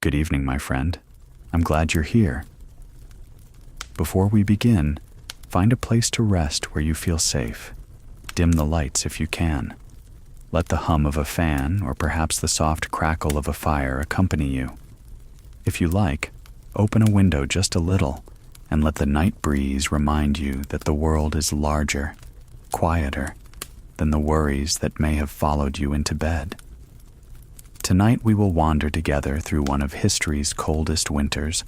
Good evening, my friend. I'm glad you're here. Before we begin, find a place to rest where you feel safe. Dim the lights if you can. Let the hum of a fan or perhaps the soft crackle of a fire accompany you. If you like, open a window just a little and let the night breeze remind you that the world is larger, quieter than the worries that may have followed you into bed. Tonight we will wander together through one of history's coldest winters,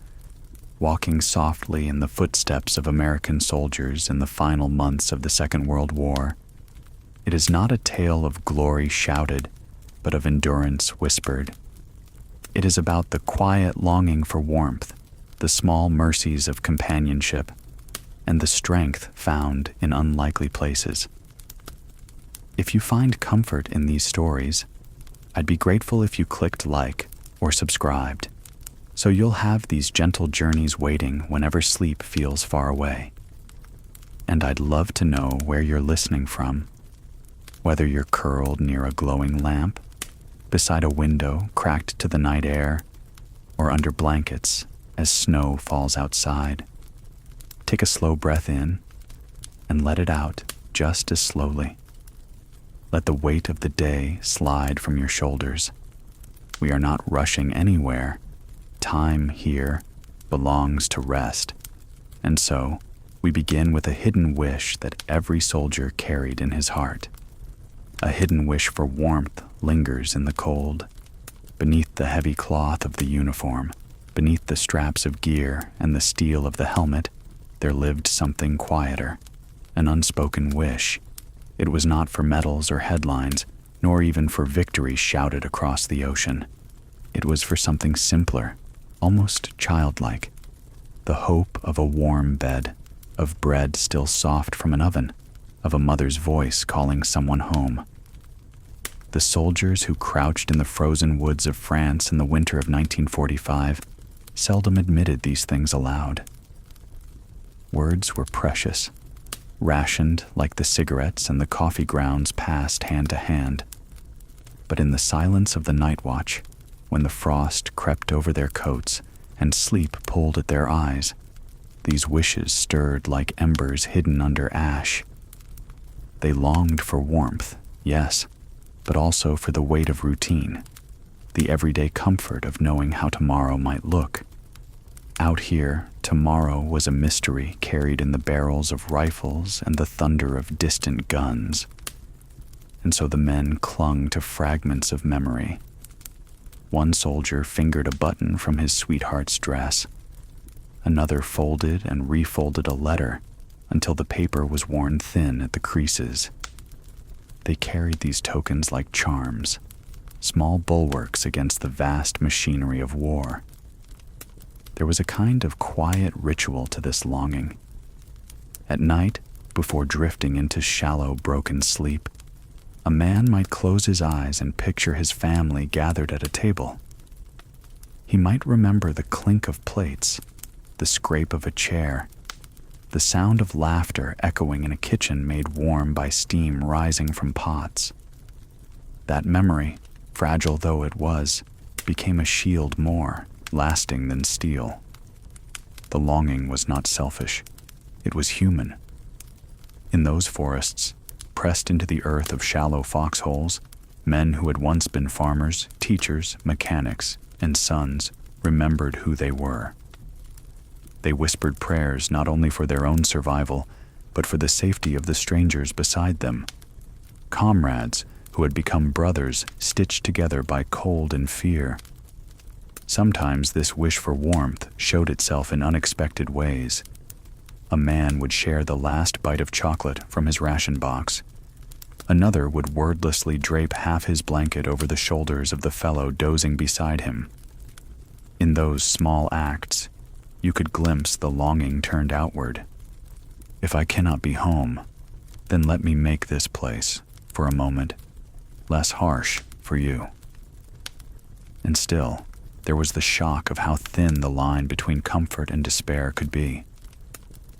walking softly in the footsteps of American soldiers in the final months of the Second World War. It is not a tale of glory shouted, but of endurance whispered. It is about the quiet longing for warmth, the small mercies of companionship, and the strength found in unlikely places. If you find comfort in these stories, I'd be grateful if you clicked like or subscribed, so you'll have these gentle journeys waiting whenever sleep feels far away. And I'd love to know where you're listening from, whether you're curled near a glowing lamp, beside a window cracked to the night air, or under blankets as snow falls outside. Take a slow breath in and let it out just as slowly. Let the weight of the day slide from your shoulders. We are not rushing anywhere. Time here belongs to rest. And so, we begin with a hidden wish that every soldier carried in his heart. A hidden wish for warmth lingers in the cold. Beneath the heavy cloth of the uniform, beneath the straps of gear and the steel of the helmet, there lived something quieter, an unspoken wish. It was not for medals or headlines, nor even for victories shouted across the ocean. It was for something simpler, almost childlike. The hope of a warm bed, of bread still soft from an oven, of a mother's voice calling someone home. The soldiers who crouched in the frozen woods of France in the winter of 1945 seldom admitted these things aloud. Words were precious, rationed like the cigarettes and the coffee grounds passed hand to hand. But in the silence of the night watch, when the frost crept over their coats and sleep pulled at their eyes, these wishes stirred like embers hidden under ash. They longed for warmth, yes, but also for the weight of routine, the everyday comfort of knowing how tomorrow might look. Out here, tomorrow was a mystery carried in the barrels of rifles and the thunder of distant guns. And so the men clung to fragments of memory. One soldier fingered a button from his sweetheart's dress. Another folded and refolded a letter until the paper was worn thin at the creases. They carried these tokens like charms, small bulwarks against the vast machinery of war. There was a kind of quiet ritual to this longing. At night, before drifting into shallow, broken sleep, a man might close his eyes and picture his family gathered at a table. He might remember the clink of plates, the scrape of a chair, the sound of laughter echoing in a kitchen made warm by steam rising from pots. That memory, fragile though it was, became a shield more lasting than steel. The longing was not selfish. It was human. In those forests, pressed into the earth of shallow foxholes, men who had once been farmers, teachers, mechanics, and sons remembered who they were. They whispered prayers not only for their own survival, but for the safety of the strangers beside them. Comrades who had become brothers stitched together by cold and fear. Sometimes this wish for warmth showed itself in unexpected ways. A man would share the last bite of chocolate from his ration box. Another would wordlessly drape half his blanket over the shoulders of the fellow dozing beside him. In those small acts, you could glimpse the longing turned outward. If I cannot be home, then let me make this place, for a moment, less harsh for you. And still, there was the shock of how thin the line between comfort and despair could be.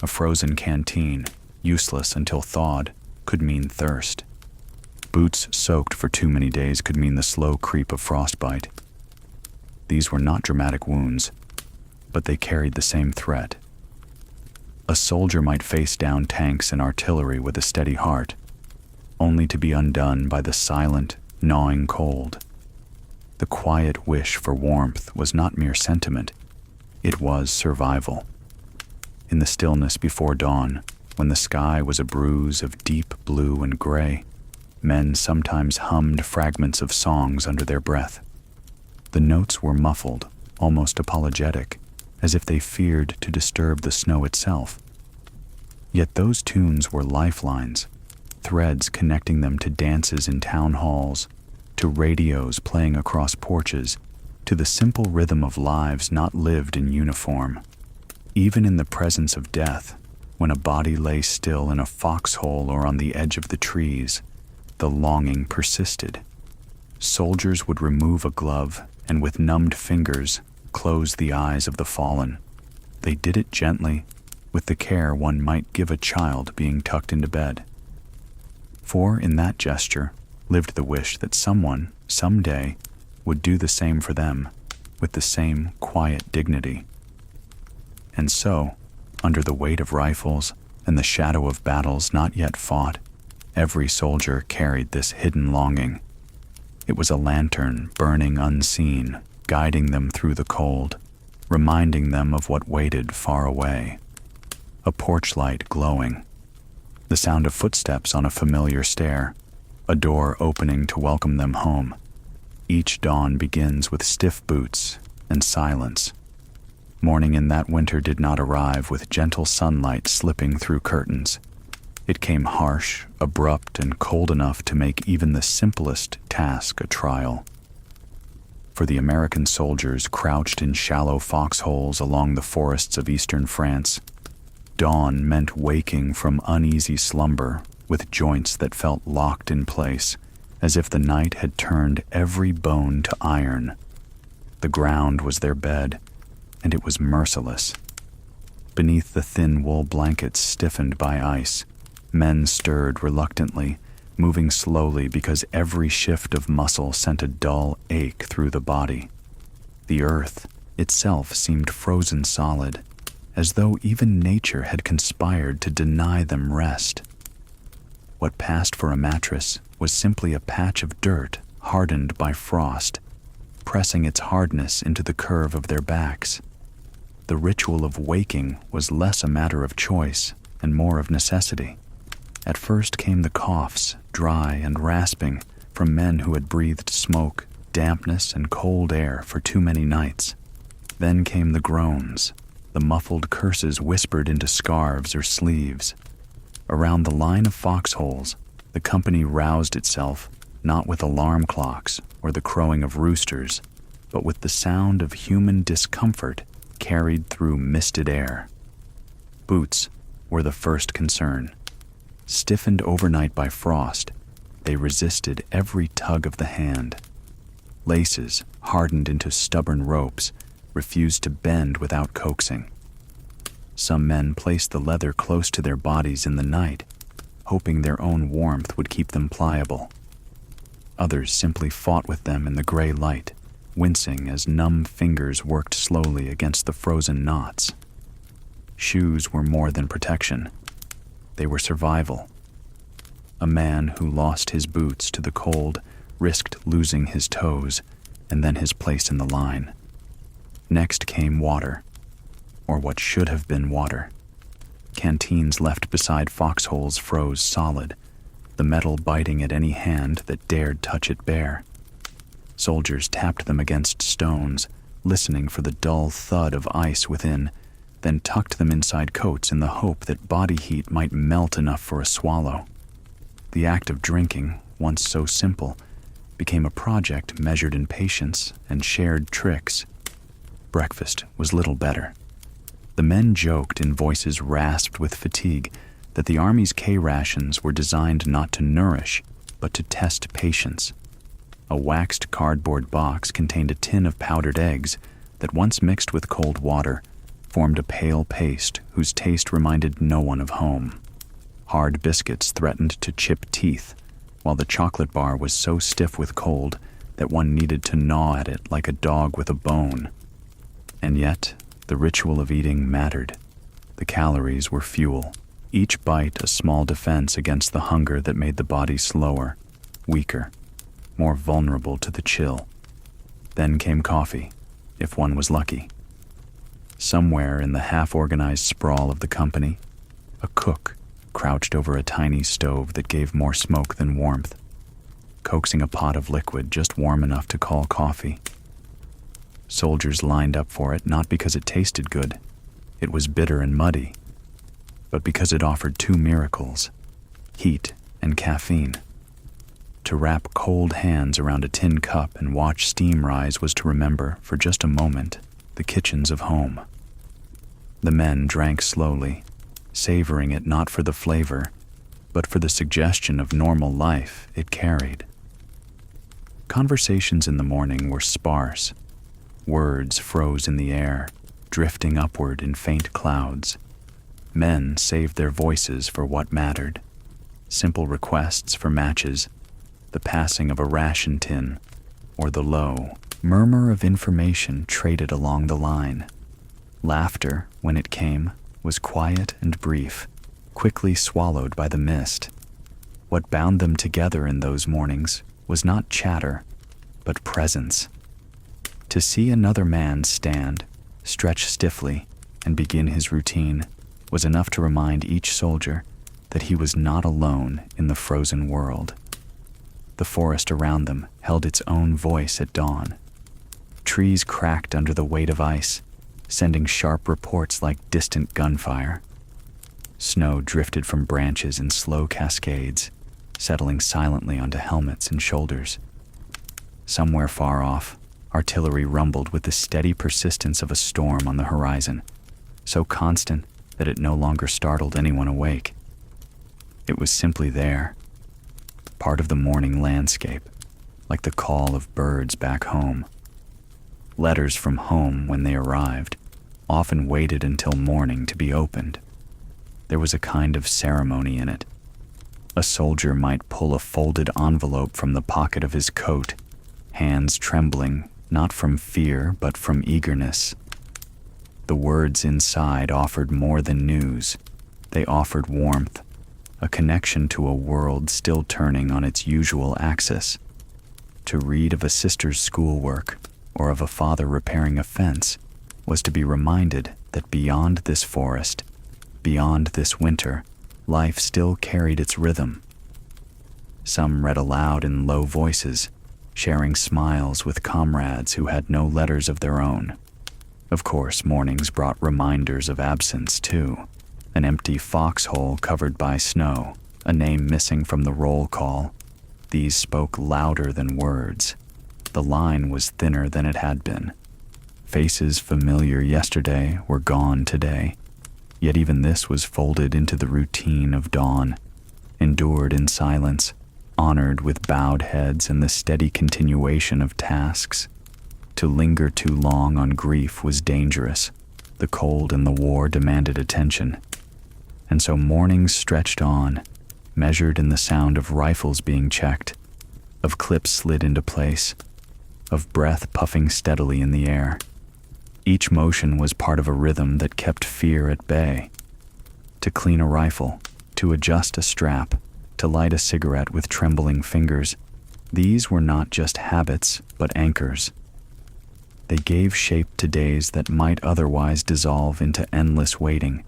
A frozen canteen, useless until thawed, could mean thirst. Boots soaked for too many days could mean the slow creep of frostbite. These were not dramatic wounds, but they carried the same threat. A soldier might face down tanks and artillery with a steady heart, only to be undone by the silent, gnawing cold. The quiet wish for warmth was not mere sentiment, it was survival. In the stillness before dawn, when the sky was a bruise of deep blue and gray, men sometimes hummed fragments of songs under their breath. The notes were muffled, almost apologetic, as if they feared to disturb the snow itself. Yet those tunes were lifelines, threads connecting them to dances in town halls, to radios playing across porches, to the simple rhythm of lives not lived in uniform. Even in the presence of death, when a body lay still in a foxhole or on the edge of the trees, the longing persisted. Soldiers would remove a glove and with numbed fingers close the eyes of the fallen. They did it gently, with the care one might give a child being tucked into bed. For in that gesture lived the wish that someone, someday, would do the same for them, with the same quiet dignity. And so, under the weight of rifles and the shadow of battles not yet fought, every soldier carried this hidden longing. It was a lantern burning unseen, guiding them through the cold, reminding them of what waited far away. A porch light glowing, the sound of footsteps on a familiar stair, a door opening to welcome them home. Each dawn begins with stiff boots and silence. Morning in that winter did not arrive with gentle sunlight slipping through curtains. It came harsh, abrupt, and cold enough to make even the simplest task a trial. For the American soldiers crouched in shallow foxholes along the forests of eastern France, dawn meant waking from uneasy slumber with joints that felt locked in place, as if the night had turned every bone to iron. The ground was their bed, and it was merciless. Beneath the thin wool blankets stiffened by ice, men stirred reluctantly, moving slowly because every shift of muscle sent a dull ache through the body. The earth itself seemed frozen solid, as though even nature had conspired to deny them rest. What passed for a mattress was simply a patch of dirt hardened by frost, pressing its hardness into the curve of their backs. The ritual of waking was less a matter of choice and more of necessity. At first came the coughs, dry and rasping, from men who had breathed smoke, dampness, and cold air for too many nights. Then came the groans, the muffled curses whispered into scarves or sleeves. Around the line of foxholes, the company roused itself, not with alarm clocks or the crowing of roosters, but with the sound of human discomfort carried through misted air. Boots were the first concern. Stiffened overnight by frost, they resisted every tug of the hand. Laces, hardened into stubborn ropes, refused to bend without coaxing. Some men placed the leather close to their bodies in the night, hoping their own warmth would keep them pliable. Others simply fought with them in the gray light, wincing as numb fingers worked slowly against the frozen knots. Shoes were more than protection. They were survival. A man who lost his boots to the cold risked losing his toes and then his place in the line. Next came water, or what should have been water. Canteens left beside foxholes froze solid, the metal biting at any hand that dared touch it bare. Soldiers tapped them against stones, listening for the dull thud of ice within, then tucked them inside coats in the hope that body heat might melt enough for a swallow. The act of drinking, once so simple, became a project measured in patience and shared tricks. Breakfast was little better. The men joked in voices rasped with fatigue that the Army's K-rations were designed not to nourish, but to test patience. A waxed cardboard box contained a tin of powdered eggs that, once mixed with cold water, formed a pale paste whose taste reminded no one of home. Hard biscuits threatened to chip teeth, while the chocolate bar was so stiff with cold that one needed to gnaw at it like a dog with a bone. And yet, the ritual of eating mattered. The calories were fuel, each bite a small defense against the hunger that made the body slower, weaker, more vulnerable to the chill. Then came coffee, if one was lucky. Somewhere in the half-organized sprawl of the company, a cook crouched over a tiny stove that gave more smoke than warmth, coaxing a pot of liquid just warm enough to call coffee. Soldiers lined up for it not because it tasted good, it was bitter and muddy, but because it offered two miracles: heat and caffeine. To wrap cold hands around a tin cup and watch steam rise was to remember, for just a moment, the kitchens of home. The men drank slowly, savoring it not for the flavor, but for the suggestion of normal life it carried. Conversations in the morning were sparse. Words froze in the air, drifting upward in faint clouds. Men saved their voices for what mattered: simple requests for matches, the passing of a ration tin, or the low murmur of information traded along the line. Laughter, when it came, was quiet and brief, quickly swallowed by the mist. What bound them together in those mornings was not chatter, but presence. To see another man stand, stretch stiffly, and begin his routine was enough to remind each soldier that he was not alone in the frozen world. The forest around them held its own voice at dawn. Trees cracked under the weight of ice, sending sharp reports like distant gunfire. Snow drifted from branches in slow cascades, settling silently onto helmets and shoulders. Somewhere far off, artillery rumbled with the steady persistence of a storm on the horizon, so constant that it no longer startled anyone awake. It was simply there, part of the morning landscape, like the call of birds back home. Letters from home, when they arrived, often waited until morning to be opened. There was a kind of ceremony in it. A soldier might pull a folded envelope from the pocket of his coat, hands trembling, not from fear but from eagerness. The words inside offered more than news. They offered warmth, a connection to a world still turning on its usual axis. To read of a sister's schoolwork or of a father repairing a fence was to be reminded that beyond this forest, beyond this winter, life still carried its rhythm. Some read aloud in low voices, sharing smiles with comrades who had no letters of their own. Of course, mornings brought reminders of absence, too. An empty foxhole covered by snow, a name missing from the roll call. These spoke louder than words. The line was thinner than it had been. Faces familiar yesterday were gone today. Yet even this was folded into the routine of dawn, endured in silence, honored with bowed heads and the steady continuation of tasks. To linger too long on grief was dangerous. The cold and the war demanded attention. And so mornings stretched on, measured in the sound of rifles being checked, of clips slid into place, of breath puffing steadily in the air. Each motion was part of a rhythm that kept fear at bay. To clean a rifle, to adjust a strap, to light a cigarette with trembling fingers, these were not just habits, but anchors. They gave shape to days that might otherwise dissolve into endless waiting.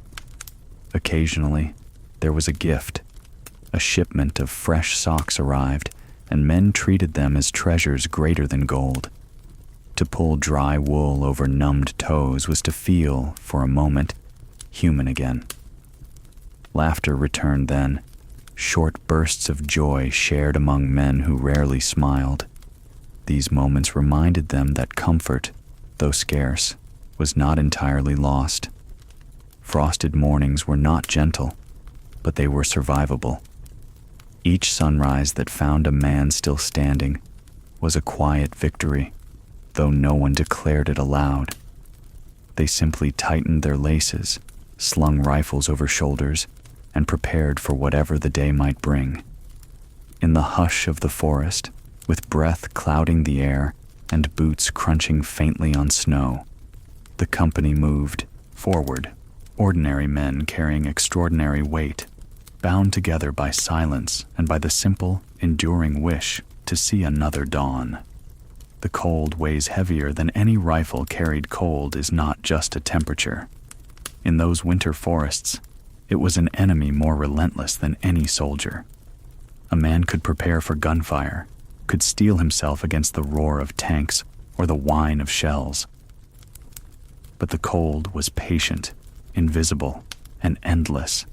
Occasionally, there was a gift. A shipment of fresh socks arrived, and men treated them as treasures greater than gold. To pull dry wool over numbed toes was to feel, for a moment, human again. Laughter returned then, short bursts of joy shared among men who rarely smiled. These moments reminded them that comfort, though scarce, was not entirely lost. Frosted mornings were not gentle, but they were survivable. Each sunrise that found a man still standing was a quiet victory, though no one declared it aloud. They simply tightened their laces, slung rifles over shoulders, and prepared for whatever the day might bring. In the hush of the forest, with breath clouding the air and boots crunching faintly on snow. The company moved forward, ordinary men carrying extraordinary weight, bound together by silence and by the simple, enduring wish to see another dawn. The cold weighs heavier than any rifle carried. Cold is not just a temperature. In those winter forests, it was an enemy more relentless than any soldier. A man could prepare for gunfire, could steel himself against the roar of tanks or the whine of shells. But the cold was patient, invisible, and endless.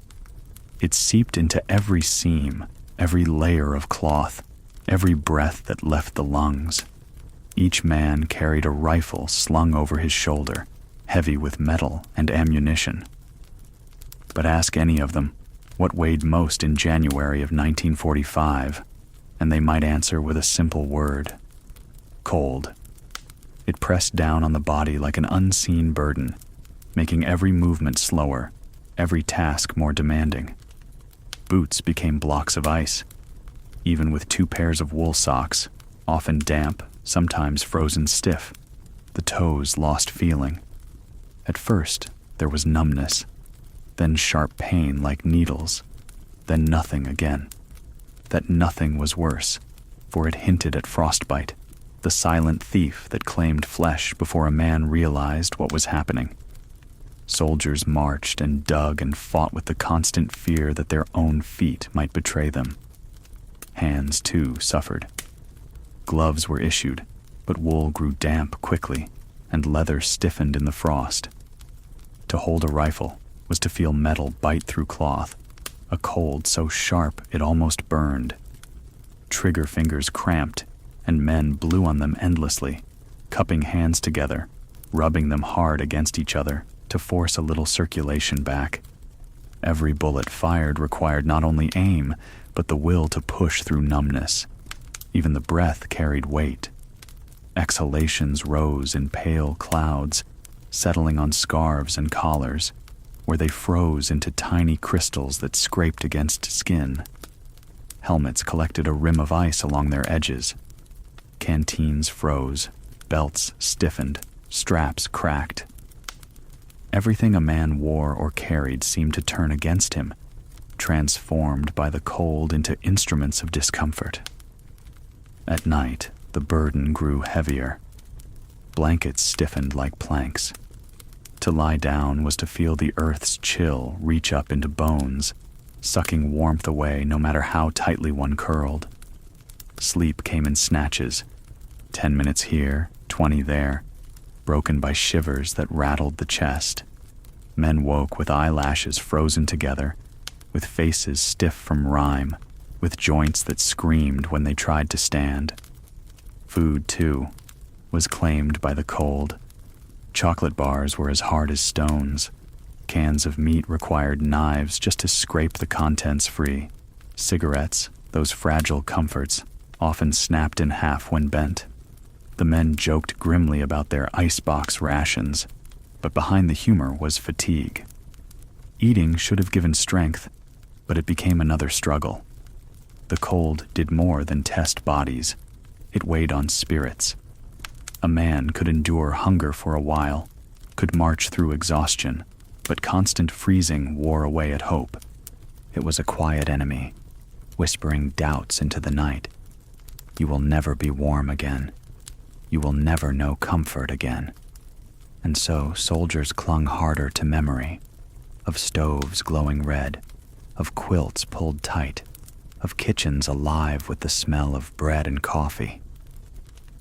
It seeped into every seam, every layer of cloth, every breath that left the lungs. Each man carried a rifle slung over his shoulder, heavy with metal and ammunition. But ask any of them what weighed most in January of 1945, and they might answer with a simple word: cold. It pressed down on the body like an unseen burden, making every movement slower, every task more demanding. Boots became blocks of ice. Even with 2 pairs of wool socks, often damp, sometimes frozen stiff, the toes lost feeling. At first, there was numbness, then sharp pain like needles, then nothing again. That nothing was worse, for it hinted at frostbite, the silent thief that claimed flesh before a man realized what was happening. Soldiers marched and dug and fought with the constant fear that their own feet might betray them. Hands, too, suffered. Gloves were issued, but wool grew damp quickly, and leather stiffened in the frost. To hold a rifle was to feel metal bite through cloth, a cold so sharp it almost burned. Trigger fingers cramped, and men blew on them endlessly, cupping hands together, rubbing them hard against each other to force a little circulation back. Every bullet fired required not only aim, but the will to push through numbness. Even the breath carried weight. Exhalations rose in pale clouds, settling on scarves and collars, where they froze into tiny crystals that scraped against skin. Helmets collected a rim of ice along their edges. Canteens froze, belts stiffened, straps cracked. Everything a man wore or carried seemed to turn against him, transformed by the cold into instruments of discomfort. At night, the burden grew heavier. Blankets stiffened like planks. To lie down was to feel the earth's chill reach up into bones, sucking warmth away no matter how tightly one curled. Sleep came in snatches, 10 minutes here, 20 there, broken by shivers that rattled the chest. Men woke with eyelashes frozen together, with faces stiff from rime, with joints that screamed when they tried to stand. Food, too, was claimed by the cold. Chocolate bars were as hard as stones. Cans of meat required knives just to scrape the contents free. Cigarettes, those fragile comforts, often snapped in half when bent. The men joked grimly about their icebox rations, but behind the humor was fatigue. Eating should have given strength, but it became another struggle. The cold did more than test bodies. It weighed on spirits. A man could endure hunger for a while, could march through exhaustion, but constant freezing wore away at hope. It was a quiet enemy, whispering doubts into the night. You will never be warm again. You will never know comfort again. And so soldiers clung harder to memory, of stoves glowing red, of quilts pulled tight, of kitchens alive with the smell of bread and coffee.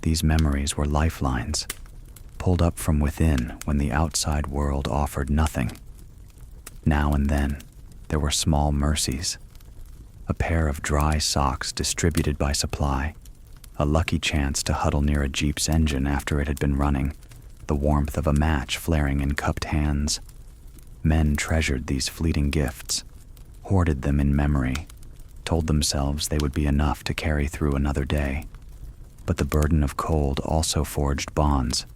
These memories were lifelines, pulled up from within when the outside world offered nothing. Now and then, there were small mercies. A pair of dry socks distributed by supply, a lucky chance to huddle near a Jeep's engine after it had been running, the warmth of a match flaring in cupped hands. Men treasured these fleeting gifts, hoarded them in memory, told themselves they would be enough to carry through another day. But the burden of cold also forged bonds.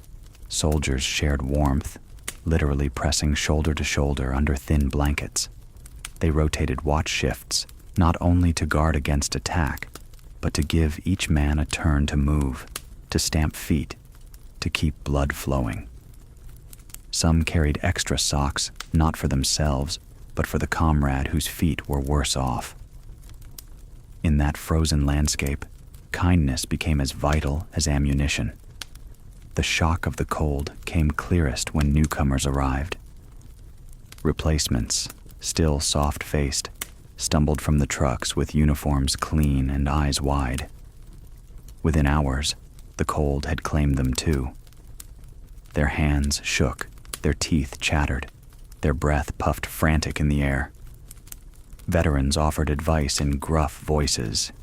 Soldiers shared warmth, literally pressing shoulder to shoulder under thin blankets. They rotated watch shifts, not only to guard against attack, but to give each man a turn to move, to stamp feet, to keep blood flowing. Some carried extra socks, not for themselves, but for the comrade whose feet were worse off. In that frozen landscape, kindness became as vital as ammunition. The shock of the cold came clearest when newcomers arrived. Replacements, still soft-faced, stumbled from the trucks with uniforms clean and eyes wide. Within hours, the cold had claimed them too. Their hands shook, their teeth chattered, their breath puffed frantic in the air. Veterans offered advice in gruff voices.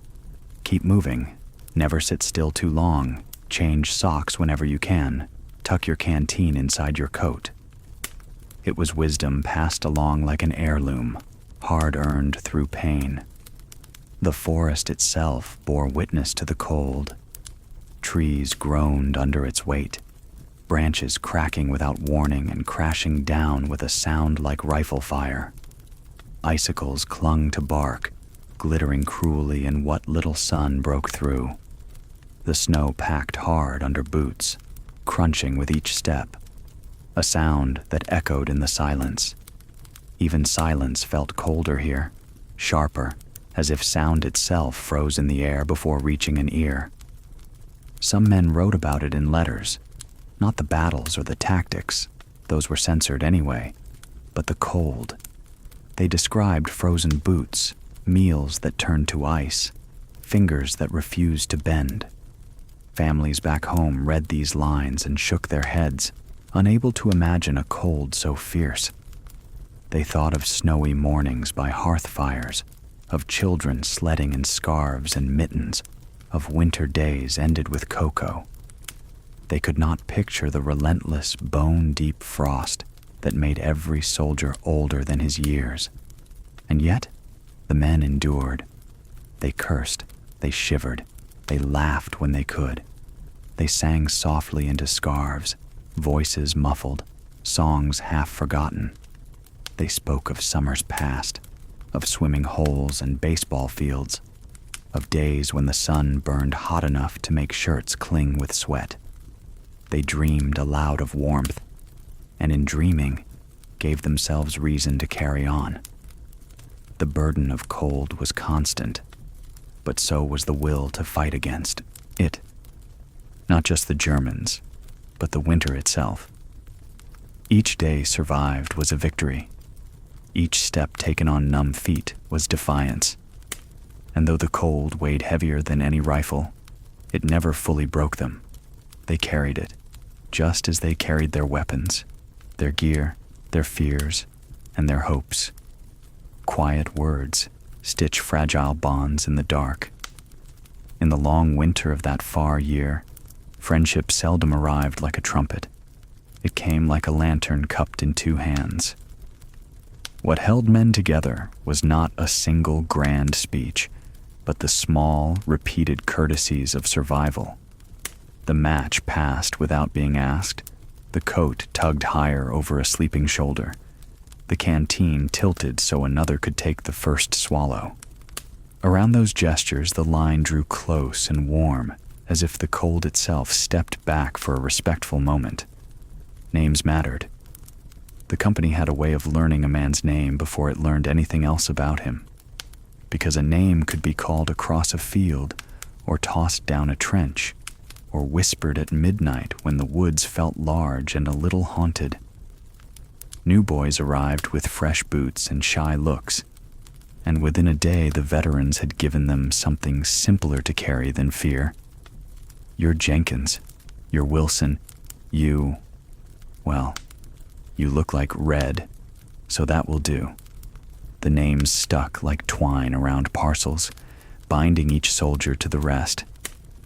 Keep moving, never sit still too long, change socks whenever you can, tuck your canteen inside your coat. It was wisdom passed along like an heirloom, hard-earned through pain. The forest itself bore witness to the cold. Trees groaned under its weight, branches cracking without warning and crashing down with a sound like rifle fire. Icicles clung to bark, glittering cruelly in what little sun broke through. The snow packed hard under boots, crunching with each step, a sound that echoed in the silence. Even silence felt colder here, sharper, as if sound itself froze in the air before reaching an ear. Some men wrote about it in letters, not the battles or the tactics, those were censored anyway, but the cold. They described frozen boots, meals that turned to ice, fingers that refused to bend. Families back home read these lines and shook their heads, unable to imagine a cold so fierce. They thought of snowy mornings by hearth fires, of children sledding in scarves and mittens, of winter days ended with cocoa. They could not picture the relentless, bone-deep frost that made every soldier older than his years. And yet, the men endured. They cursed, they shivered, they laughed when they could. They sang softly into scarves, voices muffled, songs half forgotten. They spoke of summers past, of swimming holes and baseball fields, of days when the sun burned hot enough to make shirts cling with sweat. They dreamed aloud of warmth, and in dreaming, gave themselves reason to carry on. The burden of cold was constant, but so was the will to fight against it. Not just the Germans, but the winter itself. Each day survived was a victory. Each step taken on numb feet was defiance. And though the cold weighed heavier than any rifle, it never fully broke them. They carried it, just as they carried their weapons, their gear, their fears, and their hopes. Quiet words stitch fragile bonds in the dark. In the long winter of that far year, friendship seldom arrived like a trumpet. It came like a lantern cupped in two hands. What held men together was not a single grand speech, but the small, repeated courtesies of survival. The match passed without being asked, the coat tugged higher over a sleeping shoulder, the canteen tilted so another could take the first swallow. Around those gestures the line drew close and warm, as if the cold itself stepped back for a respectful moment. Names mattered. The company had a way of learning a man's name before it learned anything else about him, because a name could be called across a field, or tossed down a trench, or whispered at midnight when the woods felt large and a little haunted. New boys arrived with fresh boots and shy looks, and within a day the veterans had given them something simpler to carry than fear. You're Jenkins, you're Wilson, you look like Red, so that will do. The names stuck like twine around parcels, binding each soldier to the rest.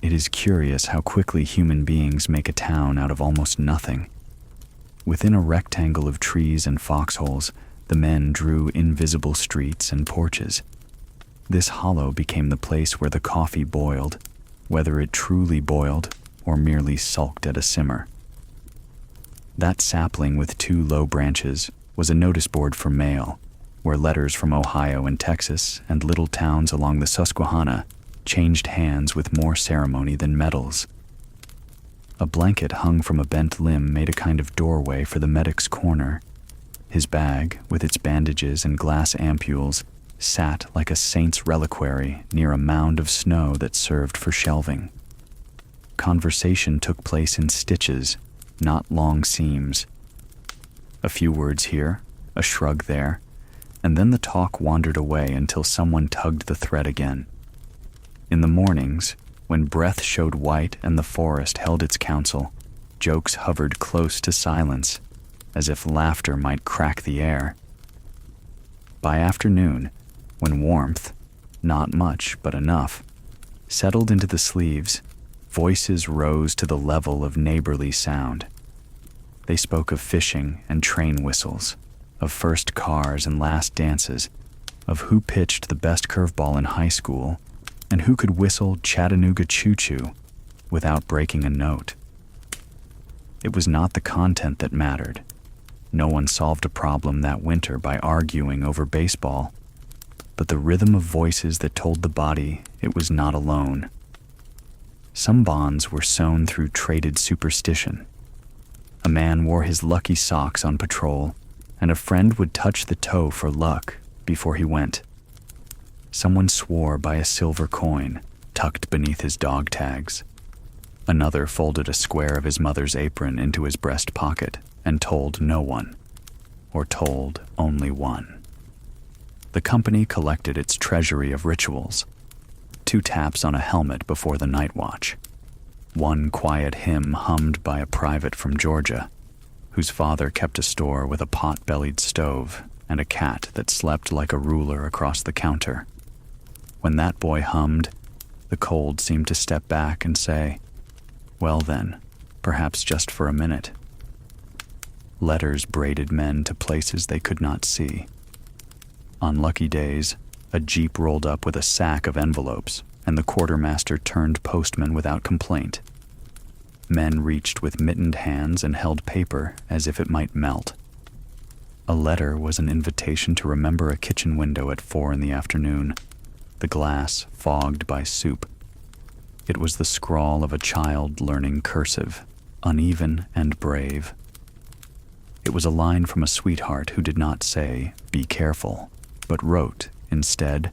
It is curious how quickly human beings make a town out of almost nothing. Within a rectangle of trees and foxholes, the men drew invisible streets and porches. This hollow became the place where the coffee boiled, whether it truly boiled or merely sulked at a simmer. That sapling with two low branches was a notice board for mail, where letters from Ohio and Texas and little towns along the Susquehanna changed hands with more ceremony than medals. A blanket hung from a bent limb made a kind of doorway for the medic's corner. His bag, with its bandages and glass ampules, sat like a saint's reliquary near a mound of snow that served for shelving. Conversation took place in stitches, not long seams. A few words here, a shrug there, and then the talk wandered away until someone tugged the thread again. In the mornings, when breath showed white and the forest held its counsel, jokes hovered close to silence, as if laughter might crack the air. By afternoon, when warmth, not much but enough, settled into the sleeves, voices rose to the level of neighborly sound. They spoke of fishing and train whistles, of first cars and last dances, of who pitched the best curveball in high school, and who could whistle Chattanooga Choo-Choo without breaking a note. It was not the content that mattered. No one solved a problem that winter by arguing over baseball, but the rhythm of voices that told the body it was not alone. Some bonds were sewn through traded superstition. A man wore his lucky socks on patrol, and a friend would touch the toe for luck before he went. Someone swore by a silver coin tucked beneath his dog tags. Another folded a square of his mother's apron into his breast pocket and told no one, or told only one. The company collected its treasury of rituals. 2 taps on a helmet before the night watch. 1 quiet hymn hummed by a private from Georgia, whose father kept a store with a pot-bellied stove and a cat that slept like a ruler across the counter. When that boy hummed, the cold seemed to step back and say, "Well then, perhaps just for a minute." Letters braided men to places they could not see. On lucky days, a jeep rolled up with a sack of envelopes, and the quartermaster turned postman without complaint. Men reached with mittened hands and held paper as if it might melt. A letter was an invitation to remember a kitchen window at 4 in the afternoon, the glass fogged by soup. It was the scrawl of a child learning cursive, uneven and brave. It was a line from a sweetheart who did not say, "Be careful," but wrote, instead,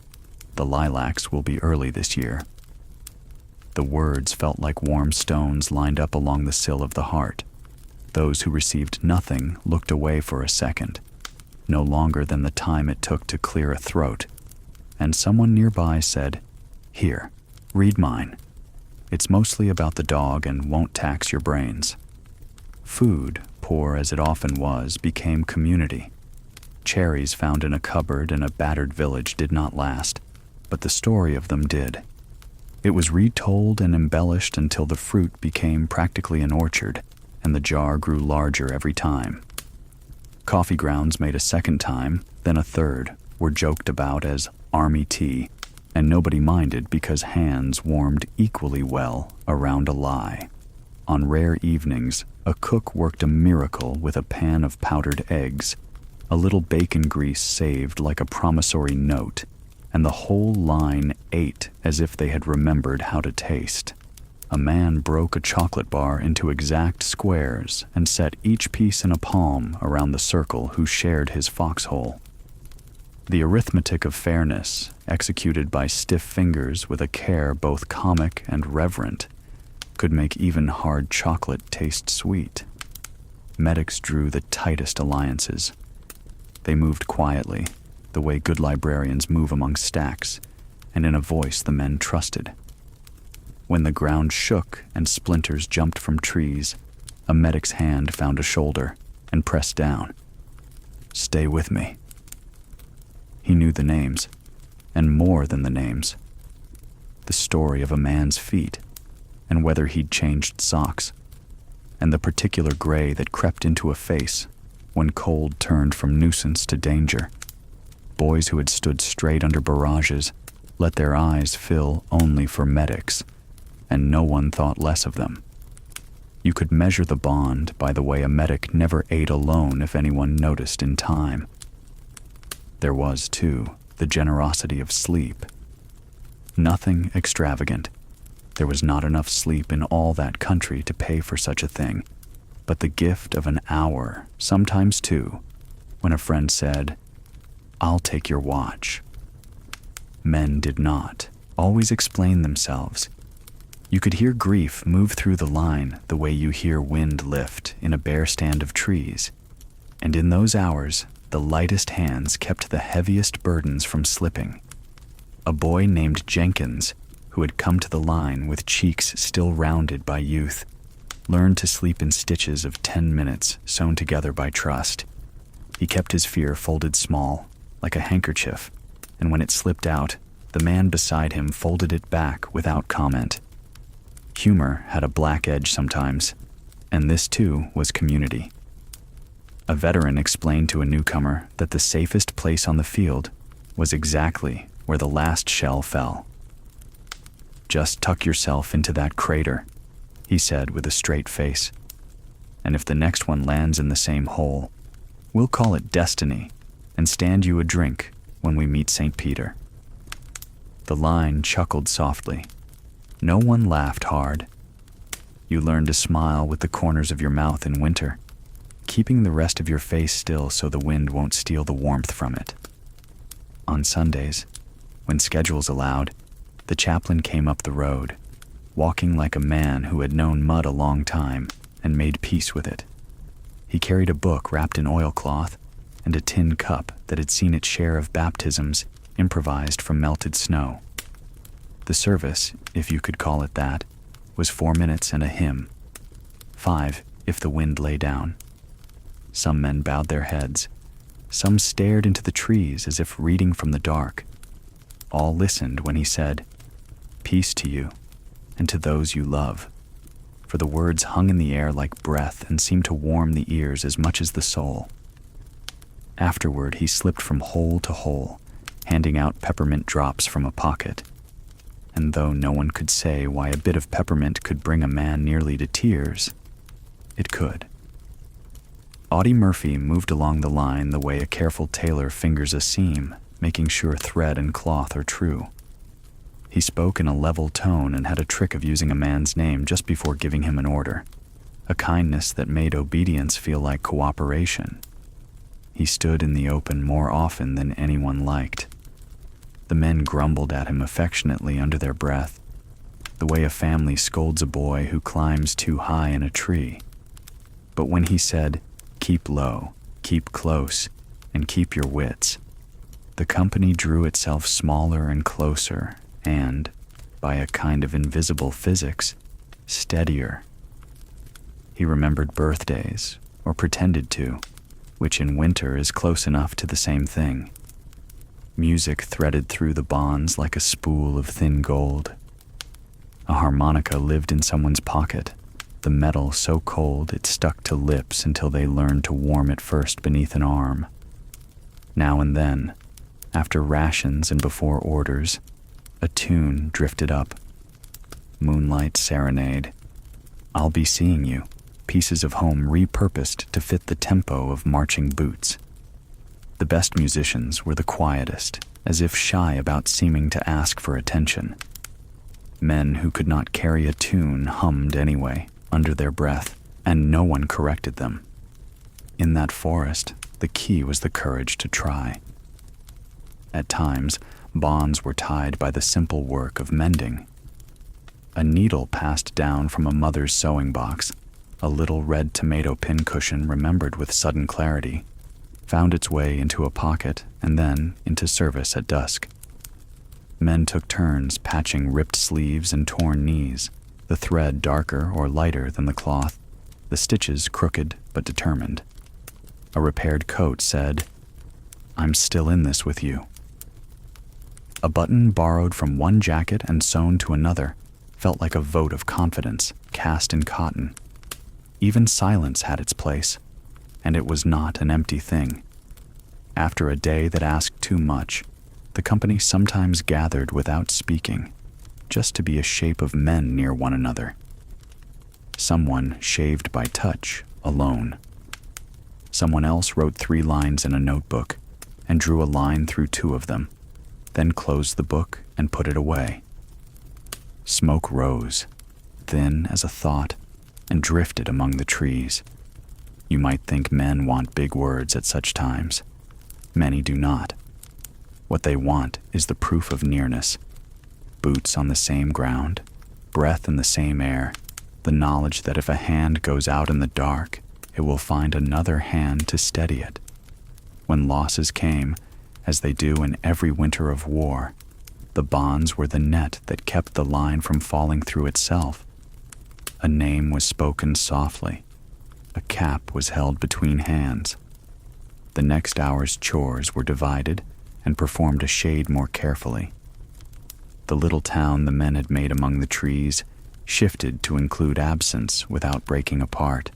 "The lilacs will be early this year." The words felt like warm stones lined up along the sill of the heart. Those who received nothing looked away for a second, no longer than the time it took to clear a throat, and someone nearby said, "Here, read mine. It's mostly about the dog and won't tax your brains." Food, poor as it often was, became community. Cherries found in a cupboard in a battered village did not last, but the story of them did. It was retold and embellished until the fruit became practically an orchard, and the jar grew larger every time. Coffee grounds made a second time, then a third, were joked about as army tea, and nobody minded because hands warmed equally well around a lie. On rare evenings, a cook worked a miracle with a pan of powdered eggs, a little bacon grease saved like a promissory note, and the whole line ate as if they had remembered how to taste. A man broke a chocolate bar into exact squares and set each piece in a palm around the circle who shared his foxhole. The arithmetic of fairness, executed by stiff fingers with a care both comic and reverent, could make even hard chocolate taste sweet. Medics drew the tightest alliances. They moved quietly, the way good librarians move among stacks, and in a voice the men trusted. When the ground shook and splinters jumped from trees, a medic's hand found a shoulder and pressed down. "Stay with me." He knew the names, and more than the names. The story of a man's feet, and whether he'd changed socks, and the particular gray that crept into a face when cold turned from nuisance to danger. Boys who had stood straight under barrages let their eyes fill only for medics, and no one thought less of them. You could measure the bond by the way a medic never ate alone if anyone noticed in time. There was, too, the generosity of sleep. Nothing extravagant. There was not enough sleep in all that country to pay for such a thing, but the gift of an hour, sometimes two, when a friend said, "I'll take your watch." Men did not always explain themselves. You could hear grief move through the line the way you hear wind lift in a bare stand of trees, and in those hours, the lightest hands kept the heaviest burdens from slipping. A boy named Jenkins, who had come to the line with cheeks still rounded by youth, learned to sleep in stitches of 10 minutes sewn together by trust. He kept his fear folded small, like a handkerchief, and when it slipped out, the man beside him folded it back without comment. Humor had a black edge sometimes, and this too was community. A veteran explained to a newcomer that the safest place on the field was exactly where the last shell fell. "Just tuck yourself into that crater," he said with a straight face. "And if the next one lands in the same hole, we'll call it destiny and stand you a drink when we meet St. Peter." The line chuckled softly. No one laughed hard. You learn to smile with the corners of your mouth in winter, keeping the rest of your face still so the wind won't steal the warmth from it. On Sundays, when schedules allowed, the chaplain came up the road, walking like a man who had known mud a long time and made peace with it. He carried a book wrapped in oilcloth and a tin cup that had seen its share of baptisms improvised from melted snow. The service, if you could call it that, was 4 minutes and a hymn. 5 if the wind lay down. Some men bowed their heads. Some stared into the trees as if reading from the dark. All listened when he said, "Peace to you, and to those you love," for the words hung in the air like breath and seemed to warm the ears as much as the soul. Afterward, he slipped from hole to hole, handing out peppermint drops from a pocket. And though no one could say why a bit of peppermint could bring a man nearly to tears, it could. Audie Murphy moved along the line the way a careful tailor fingers a seam, making sure thread and cloth are true. He spoke in a level tone and had a trick of using a man's name just before giving him an order, a kindness that made obedience feel like cooperation. He stood in the open more often than anyone liked. The men grumbled at him affectionately under their breath, the way a family scolds a boy who climbs too high in a tree. But when he said, "Keep low, keep close, and keep your wits," the company drew itself smaller and closer and, by a kind of invisible physics, steadier. He remembered birthdays, or pretended to, which in winter is close enough to the same thing. Music threaded through the bonds like a spool of thin gold. A harmonica lived in someone's pocket, the metal so cold it stuck to lips until they learned to warm it first beneath an arm. Now and then, after rations and before orders, a tune drifted up. Moonlight Serenade, I'll Be Seeing You, pieces of home repurposed to fit the tempo of marching boots. The best musicians were the quietest, as if shy about seeming to ask for attention. Men who could not carry a tune hummed anyway, under their breath, and no one corrected them. In that forest, the key was the courage to try. At times, bonds were tied by the simple work of mending. A needle passed down from a mother's sewing box, a little red tomato pincushion remembered with sudden clarity, found its way into a pocket and then into service at dusk. Men took turns patching ripped sleeves and torn knees, the thread darker or lighter than the cloth, the stitches crooked but determined. A repaired coat said, "I'm still in this with you." A button borrowed from one jacket and sewn to another felt like a vote of confidence cast in cotton. Even silence had its place, and it was not an empty thing. After a day that asked too much, the company sometimes gathered without speaking, just to be a shape of men near one another. Someone shaved by touch, alone. Someone else wrote 3 lines in a notebook and drew a line through 2 of them, then closed the book and put it away. Smoke rose, thin as a thought, and drifted among the trees. You might think men want big words at such times. Many do not. What they want is the proof of nearness. Boots on the same ground, breath in the same air, the knowledge that if a hand goes out in the dark, it will find another hand to steady it. When losses came, as they do in every winter of war, the bonds were the net that kept the line from falling through itself. A name was spoken softly. A cap was held between hands. The next hour's chores were divided and performed a shade more carefully. The little town the men had made among the trees shifted to include absence without breaking apart,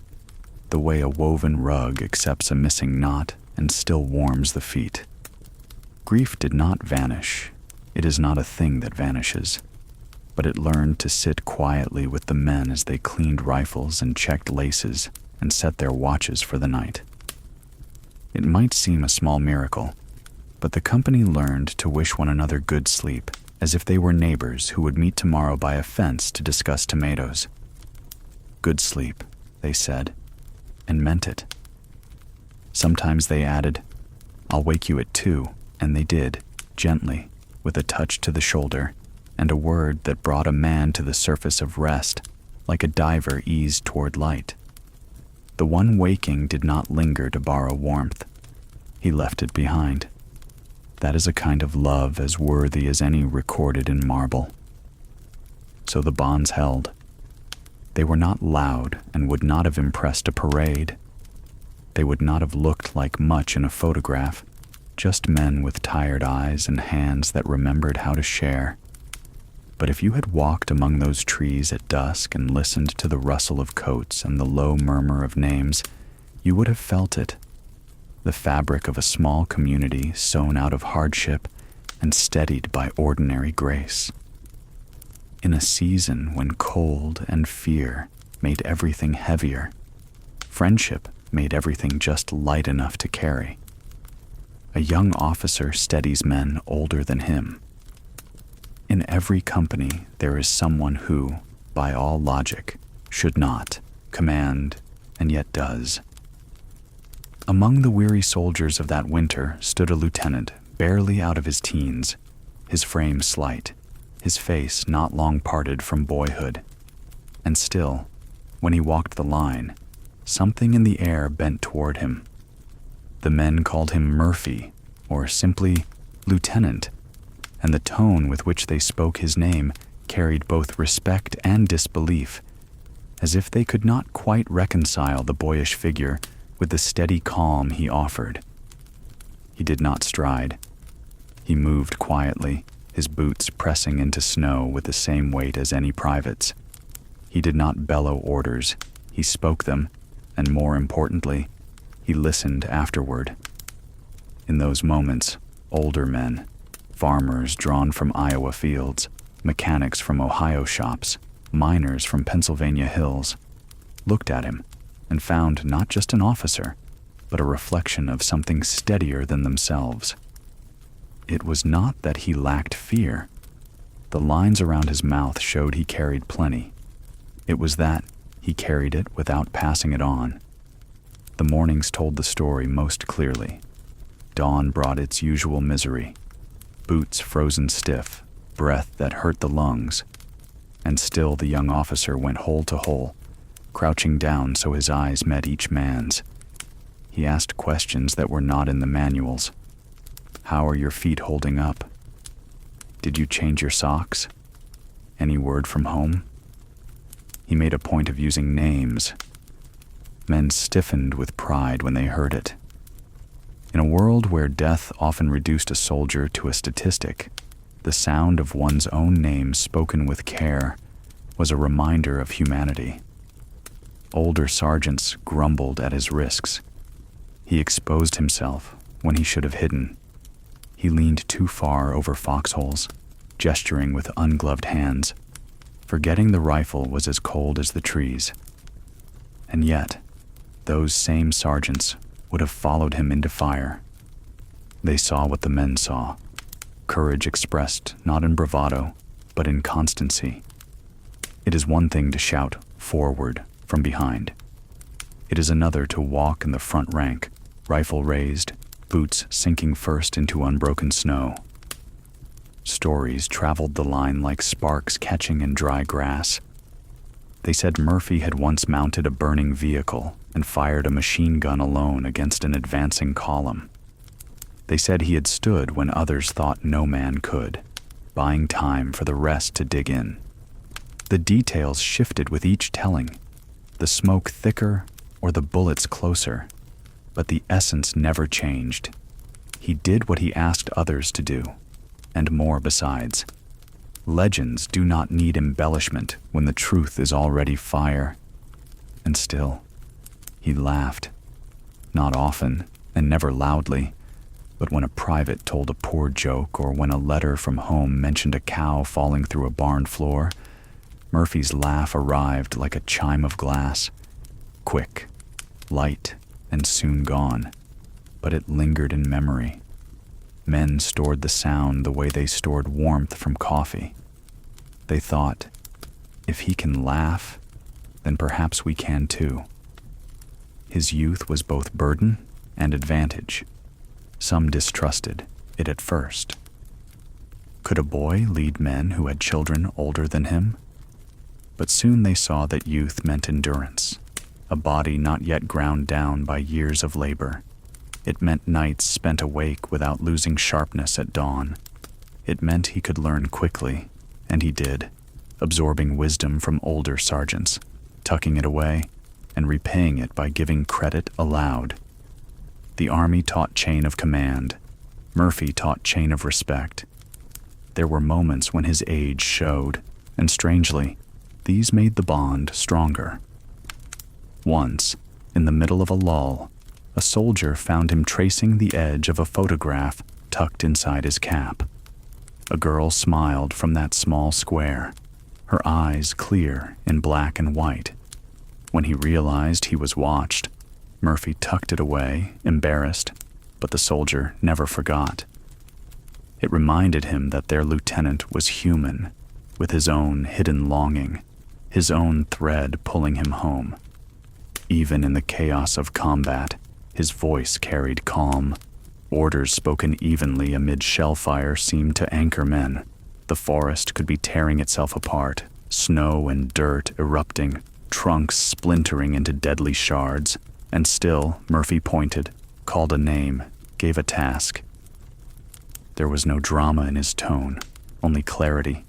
the way a woven rug accepts a missing knot and still warms the feet. Grief did not vanish. It is not a thing that vanishes, but it learned to sit quietly with the men as they cleaned rifles and checked laces and set their watches for the night. It might seem a small miracle, but the company learned to wish one another good sleep, as if they were neighbors who would meet tomorrow by a fence to discuss tomatoes. Good sleep, they said, and meant it. Sometimes they added, I'll wake you at 2, and they did, gently, with a touch to the shoulder, and a word that brought a man to the surface of rest, like a diver eased toward light. The one waking did not linger to borrow warmth. He left it behind. That is a kind of love as worthy as any recorded in marble. So the bonds held. They were not loud and would not have impressed a parade. They would not have looked like much in a photograph, just men with tired eyes and hands that remembered how to share. But if you had walked among those trees at dusk and listened to the rustle of coats and the low murmur of names, you would have felt it. The fabric of a small community sewn out of hardship and steadied by ordinary grace. In a season when cold and fear made everything heavier, friendship made everything just light enough to carry. A young officer steadies men older than him. In every company there is someone who, by all logic, should not command and yet does. Among the weary soldiers of that winter stood a lieutenant, barely out of his teens, his frame slight, his face not long parted from boyhood. And still, when he walked the line, something in the air bent toward him. The men called him Murphy, or simply Lieutenant, and the tone with which they spoke his name carried both respect and disbelief, as if they could not quite reconcile the boyish figure with the steady calm he offered. He did not stride. He moved quietly, his boots pressing into snow with the same weight as any private's. He did not bellow orders. He spoke them, and more importantly, he listened afterward. In those moments, older men, farmers drawn from Iowa fields, mechanics from Ohio shops, miners from Pennsylvania hills, looked at him and found not just an officer, but a reflection of something steadier than themselves. It was not that he lacked fear. The lines around his mouth showed he carried plenty. It was that he carried it without passing it on. The mornings told the story most clearly. Dawn brought its usual misery. Boots frozen stiff, breath that hurt the lungs. And still the young officer went hole to hole, crouching down so his eyes met each man's. He asked questions that were not in the manuals. How are your feet holding up? Did you change your socks? Any word from home? He made a point of using names. Men stiffened with pride when they heard it. In a world where death often reduced a soldier to a statistic, the sound of one's own name spoken with care was a reminder of humanity. Older sergeants grumbled at his risks. He exposed himself when he should have hidden. He leaned too far over foxholes, gesturing with ungloved hands, forgetting the rifle was as cold as the trees. And yet, those same sergeants would have followed him into fire. They saw what the men saw, courage expressed not in bravado, but in constancy, It is one thing to shout "forward" from behind. It is another to walk in the front rank, rifle raised, boots sinking first into unbroken snow. Stories traveled the line like sparks catching in dry grass. They said Murphy had once mounted a burning vehicle and fired a machine gun alone against an advancing column. They said he had stood when others thought no man could, buying time for the rest to dig in. The details shifted with each telling, the smoke thicker or the bullets closer, but the essence never changed. He did what he asked others to do, and more besides. Legends do not need embellishment when the truth is already fire. And still, he laughed. Not often, and never loudly, but when a private told a poor joke or when a letter from home mentioned a cow falling through a barn floor, Murphy's laugh arrived like a chime of glass, quick, light, and soon gone, but it lingered in memory. Men stored the sound the way they stored warmth from coffee. They thought, if he can laugh, then perhaps we can too. His youth was both burden and advantage. Some distrusted it at first. Could a boy lead men who had children older than him? But soon they saw that youth meant endurance, a body not yet ground down by years of labor. It meant nights spent awake without losing sharpness at dawn. It meant he could learn quickly, and he did, absorbing wisdom from older sergeants, tucking it away, and repaying it by giving credit aloud. The Army taught chain of command. Murphy taught chain of respect. There were moments when his age showed, and strangely, these made the bond stronger. Once, in the middle of a lull, a soldier found him tracing the edge of a photograph tucked inside his cap. A girl smiled from that small square, her eyes clear in black and white. When he realized he was watched, Murphy tucked it away, embarrassed, but the soldier never forgot. It reminded him that their lieutenant was human, with his own hidden longing, his own thread pulling him home. Even in the chaos of combat, his voice carried calm. Orders spoken evenly amid shellfire seemed to anchor men. The forest could be tearing itself apart, snow and dirt erupting, trunks splintering into deadly shards, and still Murphy pointed, called a name, gave a task. There was no drama in his tone, only clarity.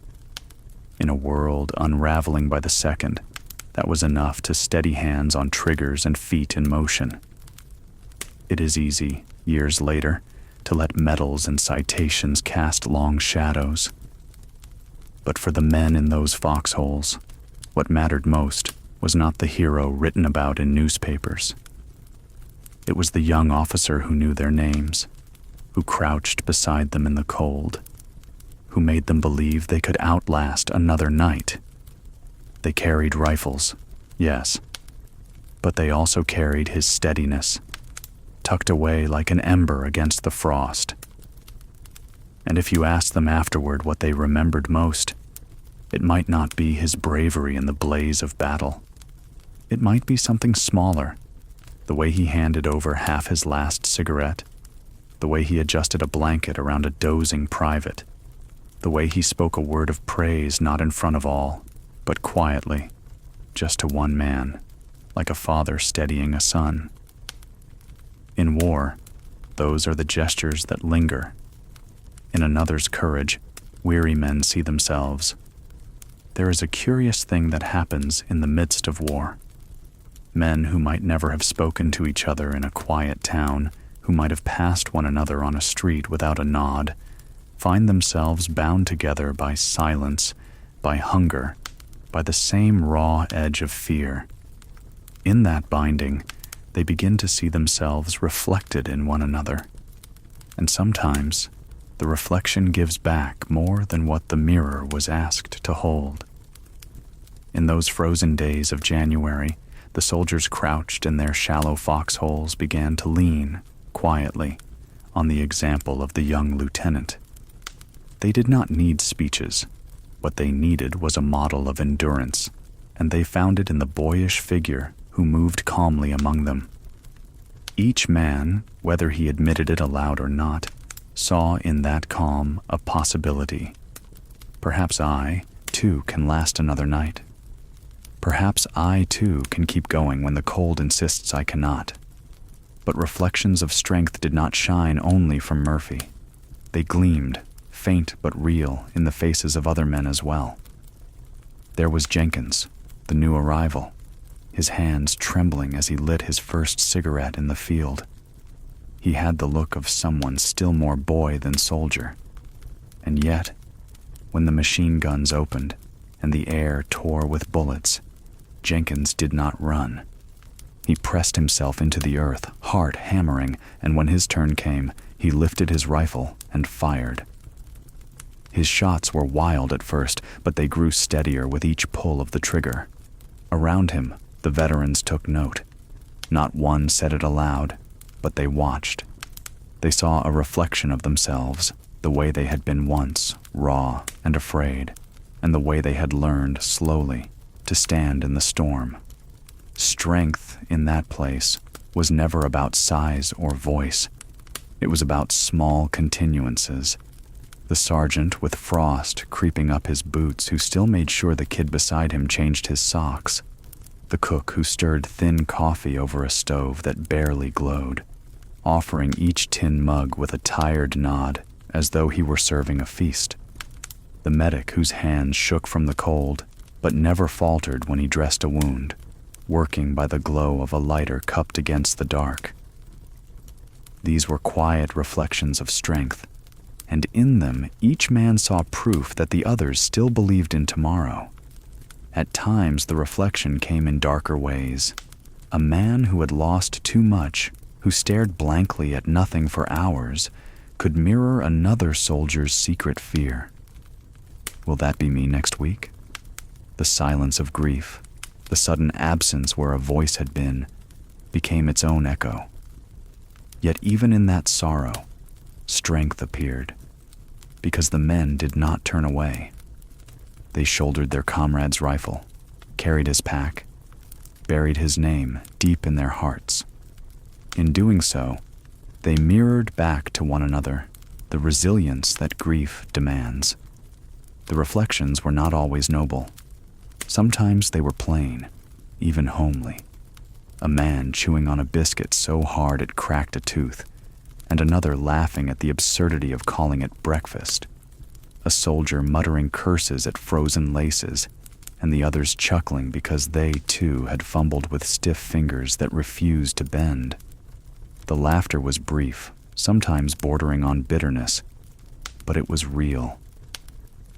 In a world unraveling by the second, that was enough to steady hands on triggers and feet in motion. It is easy, years later, to let medals and citations cast long shadows. But for the men in those foxholes, what mattered most was not the hero written about in newspapers. It was the young officer who knew their names, who crouched beside them in the cold, who made them believe they could outlast another night. They carried rifles, yes, but they also carried his steadiness, tucked away like an ember against the frost. And if you asked them afterward what they remembered most, it might not be his bravery in the blaze of battle. It might be something smaller, the way he handed over half his last cigarette, the way he adjusted a blanket around a dozing private, the way he spoke a word of praise not in front of all, but quietly, just to one man, like a father steadying a son. In war, those are the gestures that linger. In another's courage, weary men see themselves. There is a curious thing that happens in the midst of war. Men who might never have spoken to each other in a quiet town, who might have passed one another on a street without a nod, find themselves bound together by silence, by hunger, by the same raw edge of fear. In that binding, they begin to see themselves reflected in one another. And sometimes, the reflection gives back more than what the mirror was asked to hold. In those frozen days of January, the soldiers crouched in their shallow foxholes began to lean, quietly, on the example of the young lieutenant. They did not need speeches. What they needed was a model of endurance, and they found it in the boyish figure who moved calmly among them. Each man, whether he admitted it aloud or not, saw in that calm a possibility. Perhaps I, too, can last another night. Perhaps I, too, can keep going when the cold insists I cannot. But reflections of strength did not shine only from Murphy. They gleamed, faint but real, in the faces of other men as well. There was Jenkins, the new arrival, his hands trembling as he lit his first cigarette in the field. He had the look of someone still more boy than soldier. And yet, when the machine guns opened and the air tore with bullets, Jenkins did not run. He pressed himself into the earth, heart hammering, and when his turn came, he lifted his rifle and fired. His shots were wild at first, but they grew steadier with each pull of the trigger. Around him, the veterans took note. Not one said it aloud, but they watched. They saw a reflection of themselves, the way they had been once, raw and afraid, and the way they had learned slowly to stand in the storm. Strength in that place was never about size or voice. It was about small continuances. The sergeant with frost creeping up his boots who still made sure the kid beside him changed his socks. The cook who stirred thin coffee over a stove that barely glowed, offering each tin mug with a tired nod as though he were serving a feast. The medic whose hands shook from the cold but never faltered when he dressed a wound, working by the glow of a lighter cupped against the dark. These were quiet reflections of strength, and in them each man saw proof that the others still believed in tomorrow. At times the reflection came in darker ways. A man who had lost too much, who stared blankly at nothing for hours, could mirror another soldier's secret fear. Will that be me next week? The silence of grief, the sudden absence where a voice had been, became its own echo. Yet even in that sorrow, strength appeared, because the men did not turn away. They shouldered their comrade's rifle, carried his pack, buried his name deep in their hearts. In doing so, they mirrored back to one another the resilience that grief demands. The reflections were not always noble. Sometimes they were plain, even homely. A man chewing on a biscuit so hard it cracked a tooth, and another laughing at the absurdity of calling it breakfast. A soldier muttering curses at frozen laces, and the others chuckling because they, too, had fumbled with stiff fingers that refused to bend. The laughter was brief, sometimes bordering on bitterness, but it was real.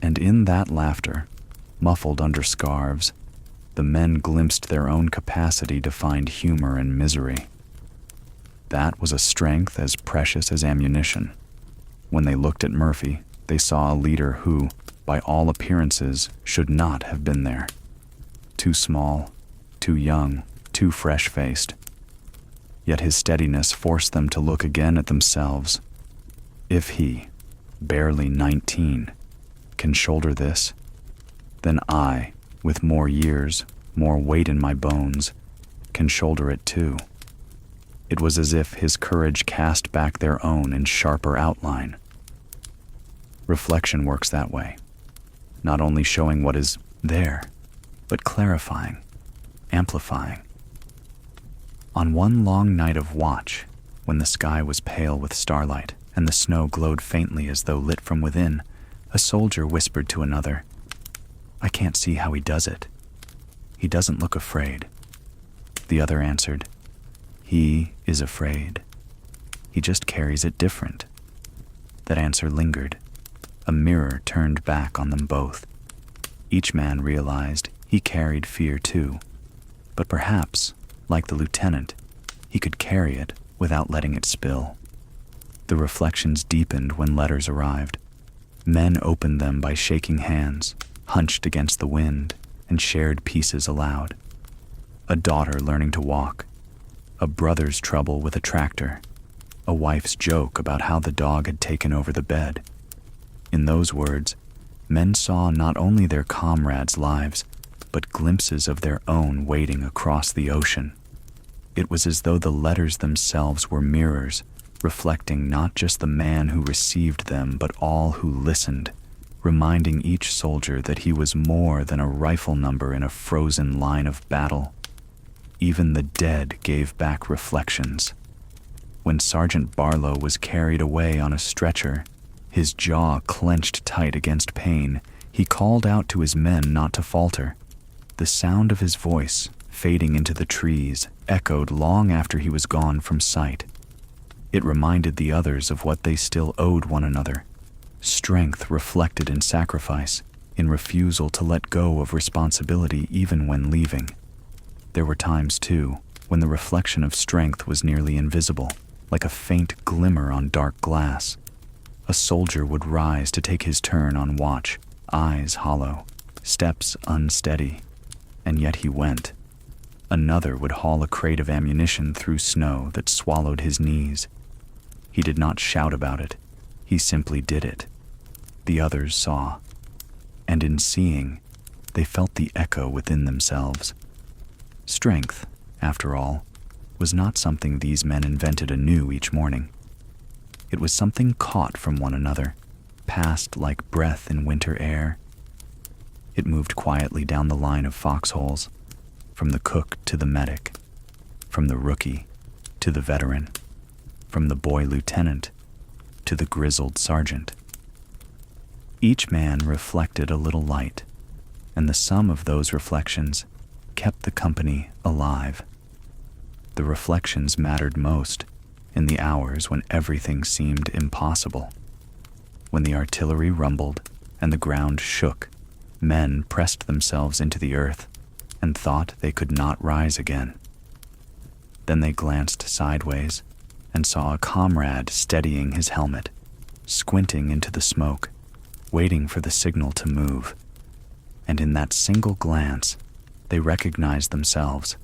And in that laughter, muffled under scarves, the men glimpsed their own capacity to find humor in misery. That was a strength as precious as ammunition. When they looked at Murphy, they saw a leader who, by all appearances, should not have been there. Too small, too young, too fresh-faced. Yet his steadiness forced them to look again at themselves. If he, barely 19, can shoulder this, then I, with more years, more weight in my bones, can shoulder it too. It was as if his courage cast back their own in sharper outline. Reflection works that way, not only showing what is there, but clarifying, amplifying. On one long night of watch, when the sky was pale with starlight and the snow glowed faintly as though lit from within, a soldier whispered to another, "I can't see how he does it. He doesn't look afraid." The other answered, "He is afraid. He just carries it different." That answer lingered. A mirror turned back on them both. Each man realized he carried fear too, but perhaps, like the lieutenant, he could carry it without letting it spill. The reflections deepened when letters arrived. Men opened them by shaking hands, hunched against the wind, and shared pieces aloud. A daughter learning to walk, a brother's trouble with a tractor, a wife's joke about how the dog had taken over the bed. In those words, Men saw not only their comrades' lives, but glimpses of their own waiting across the ocean. It was as though the letters themselves were mirrors, reflecting not just the man who received them, but all who listened, reminding each soldier that he was more than a rifle number in a frozen line of battle. Even the dead gave back reflections. When Sergeant Barlow was carried away on a stretcher, his jaw clenched tight against pain, he called out to his men not to falter. The sound of his voice, fading into the trees, echoed long after he was gone from sight. It reminded the others of what they still owed one another. Strength reflected in sacrifice, in refusal to let go of responsibility even when leaving. There were times, too, when the reflection of strength was nearly invisible, like a faint glimmer on dark glass. A soldier would rise to take his turn on watch, eyes hollow, steps unsteady, and yet he went. Another would haul a crate of ammunition through snow that swallowed his knees. He did not shout about it, he simply did it. The others saw, and in seeing, they felt the echo within themselves. Strength, after all, was not something these men invented anew each morning. It was something caught from one another, passed like breath in winter air. It moved quietly down the line of foxholes, from the cook to the medic, from the rookie to the veteran, from the boy lieutenant to the grizzled sergeant. Each man reflected a little light, and the sum of those reflections kept the company alive. The reflections mattered most in the hours when everything seemed impossible. When the artillery rumbled and the ground shook, men pressed themselves into the earth and thought they could not rise again. Then they glanced sideways and saw a comrade steadying his helmet, squinting into the smoke, waiting for the signal to move. And in that single glance, they recognized themselves.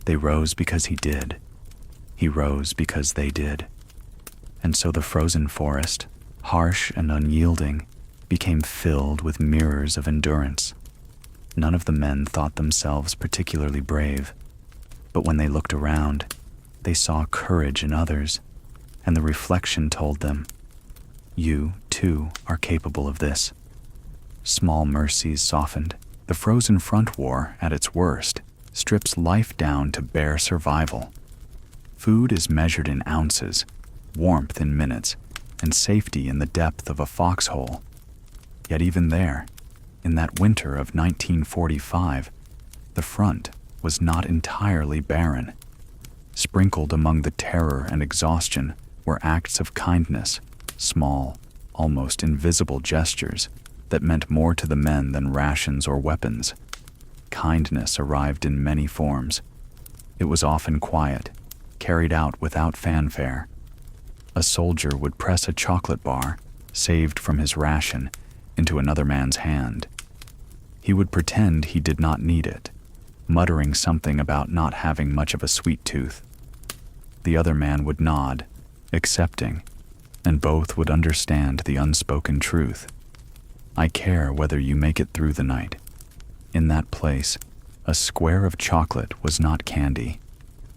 They rose because he did. He rose because they did. And so the frozen forest, harsh and unyielding, became filled with mirrors of endurance. None of the men thought themselves particularly brave, but when they looked around, they saw courage in others, and the reflection told them, "You, too, are capable of this." Small mercies softened. The frozen front war, at its worst, strips life down to bare survival. Food is measured in ounces, warmth in minutes, and safety in the depth of a foxhole. Yet even there, in that winter of 1945, the front was not entirely barren. Sprinkled among the terror and exhaustion were acts of kindness, small, almost invisible gestures that meant more to the men than rations or weapons. Kindness arrived in many forms. It was often quiet, carried out without fanfare. A soldier would press a chocolate bar, saved from his ration, into another man's hand. He would pretend he did not need it, muttering something about not having much of a sweet tooth. The other man would nod, accepting, and both would understand the unspoken truth. I care whether you make it through the night. In that place, a square of chocolate was not candy.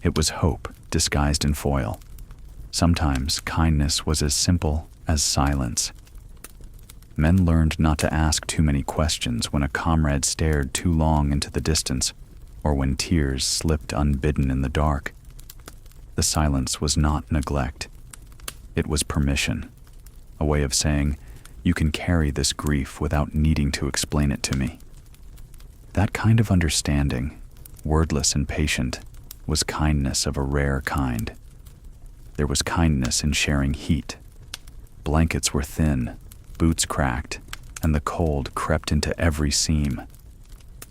It was hope disguised in foil. Sometimes kindness was as simple as silence. Men learned not to ask too many questions when a comrade stared too long into the distance, or when tears slipped unbidden in the dark. The silence was not neglect. It was permission, a way of saying, "You can carry this grief without needing to explain it to me." That kind of understanding, wordless and patient, was kindness of a rare kind. There was kindness in sharing heat. Blankets were thin, boots cracked, and the cold crept into every seam.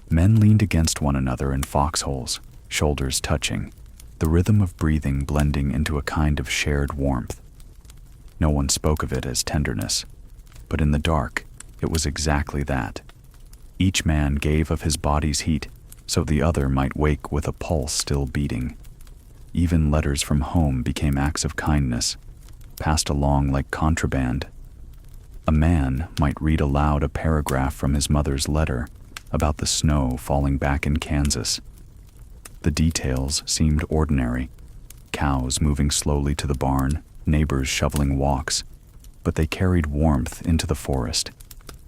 Men leaned against one another in foxholes, shoulders touching, the rhythm of breathing blending into a kind of shared warmth. No one spoke of it as tenderness, but in the dark, it was exactly that. Each man gave of his body's heat, so the other might wake with a pulse still beating. Even letters from home became acts of kindness, passed along like contraband. A man might read aloud a paragraph from his mother's letter about the snow falling back in Kansas. The details seemed ordinary: cows moving slowly to the barn, neighbors shoveling walks, but they carried warmth into the forest.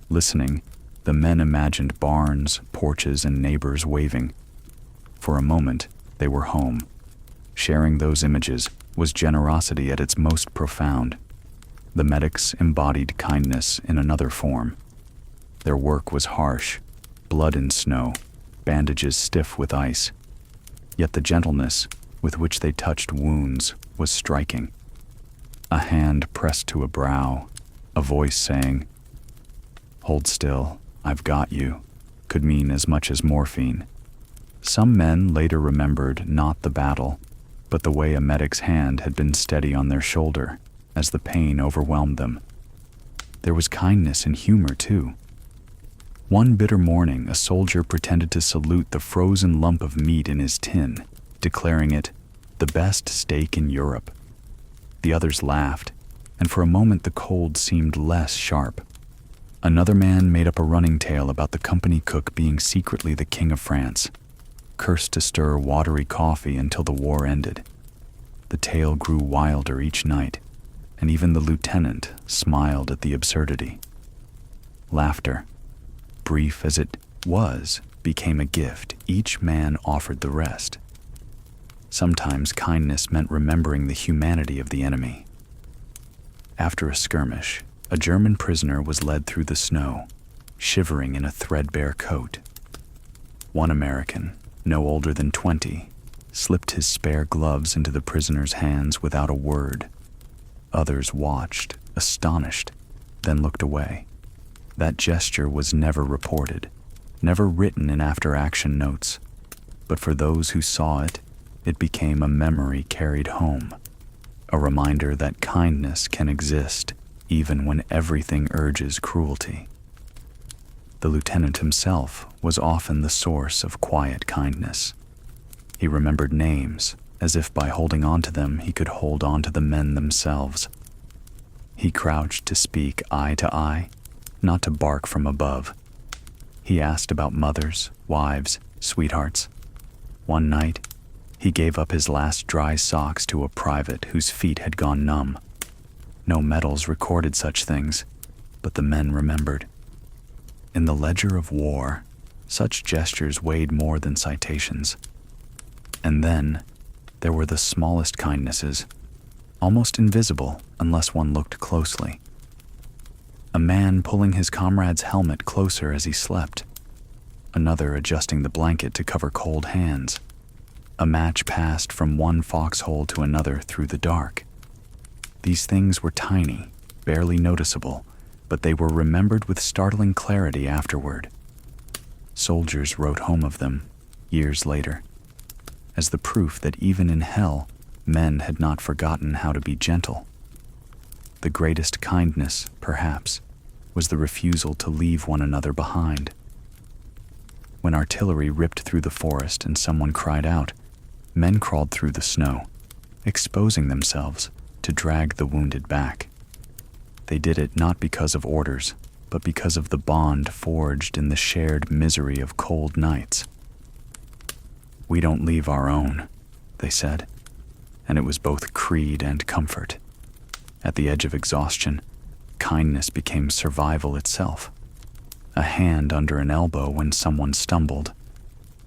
Listening, the men imagined barns, porches, and neighbors waving. For a moment, they were home. Sharing those images was generosity at its most profound. The medics embodied kindness in another form. Their work was harsh: blood in snow, bandages stiff with ice. Yet the gentleness with which they touched wounds was striking. A hand pressed to a brow, a voice saying, "Hold still, I've got you," could mean as much as morphine. Some men later remembered not the battle, but the way a medic's hand had been steady on their shoulder as the pain overwhelmed them. There was kindness and humor, too. One bitter morning, a soldier pretended to salute the frozen lump of meat in his tin, declaring it the best steak in Europe. The others laughed, and for a moment the cold seemed less sharp. Another man made up a running tale about the company cook being secretly the King of France, cursed to stir watery coffee until the war ended. The tale grew wilder each night, and even the lieutenant smiled at the absurdity. Laughter, brief as it was, became a gift each man offered the rest. Sometimes kindness meant remembering the humanity of the enemy. After a skirmish, a German prisoner was led through the snow, shivering in a threadbare coat. One American, no older than 20, slipped his spare gloves into the prisoner's hands without a word. Others watched, astonished, then looked away. That gesture was never reported, never written in after-action notes, but for those who saw it, it became a memory carried home, a reminder that kindness can exist even when everything urges cruelty. The lieutenant himself was often the source of quiet kindness. He remembered names, as if by holding on to them he could hold on to the men themselves. He crouched to speak eye to eye, not to bark from above. He asked about mothers, wives, sweethearts. One night, he gave up his last dry socks to a private whose feet had gone numb. No medals recorded such things, but the men remembered. In the ledger of war, such gestures weighed more than citations. And then, there were the smallest kindnesses, almost invisible unless one looked closely. A man pulling his comrade's helmet closer as he slept. Another adjusting the blanket to cover cold hands. A match passed from one foxhole to another through the dark. These things were tiny, barely noticeable, but they were remembered with startling clarity afterward. Soldiers wrote home of them, years later, as the proof that even in hell, men had not forgotten how to be gentle. The greatest kindness, perhaps, was the refusal to leave one another behind. When artillery ripped through the forest and someone cried out, men crawled through the snow, exposing themselves to drag the wounded back. They did it not because of orders, but because of the bond forged in the shared misery of cold nights. "We don't leave our own," they said, and it was both creed and comfort. At the edge of exhaustion, kindness became survival itself. A hand under an elbow when someone stumbled.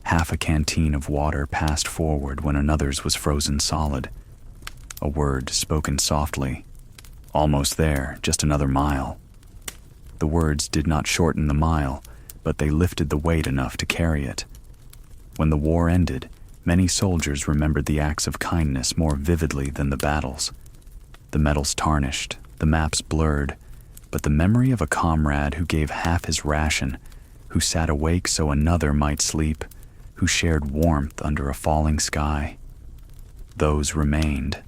Half a canteen of water passed forward when another's was frozen solid. A word spoken softly. "Almost there, just another mile." The words did not shorten the mile, but they lifted the weight enough to carry it. When the war ended, many soldiers remembered the acts of kindness more vividly than the battles. The medals tarnished, the maps blurred, but the memory of a comrade who gave half his ration, who sat awake so another might sleep, who shared warmth under a falling sky, those remained.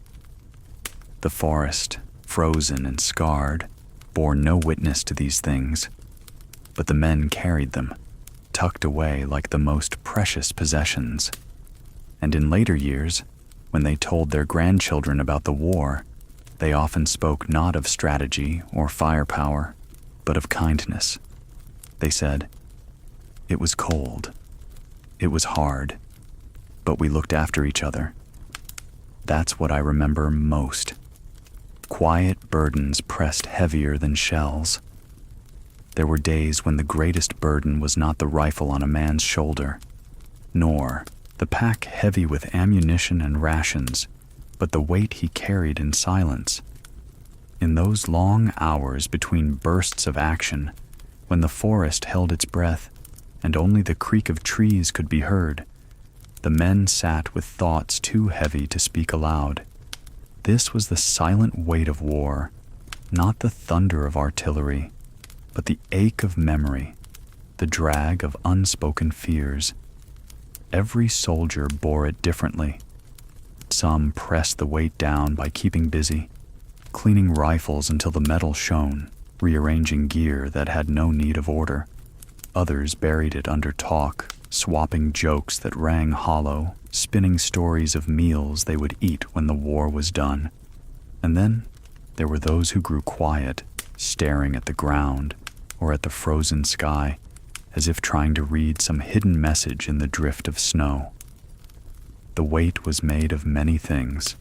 The forest, frozen and scarred, bore no witness to these things, but the men carried them, tucked away like the most precious possessions. And in later years, when they told their grandchildren about the war, they often spoke not of strategy or firepower, but of kindness. They said, "It was cold. It was hard, but we looked after each other." That's what I remember most. Quiet burdens pressed heavier than shells. There were days when the greatest burden was not the rifle on a man's shoulder, nor the pack heavy with ammunition and rations, but the weight he carried in silence. In those long hours between bursts of action, when the forest held its breath and only the creak of trees could be heard, the men sat with thoughts too heavy to speak aloud. This was the silent weight of war, not the thunder of artillery, but the ache of memory, the drag of unspoken fears. Every soldier bore it differently. Some pressed the weight down by keeping busy, cleaning rifles until the metal shone, rearranging gear that had no need of order. Others buried it under talk, swapping jokes that rang hollow, spinning stories of meals they would eat when the war was done. And then there were those who grew quiet, staring at the ground or at the frozen sky, as if trying to read some hidden message in the drift of snow. The weight was made of many things.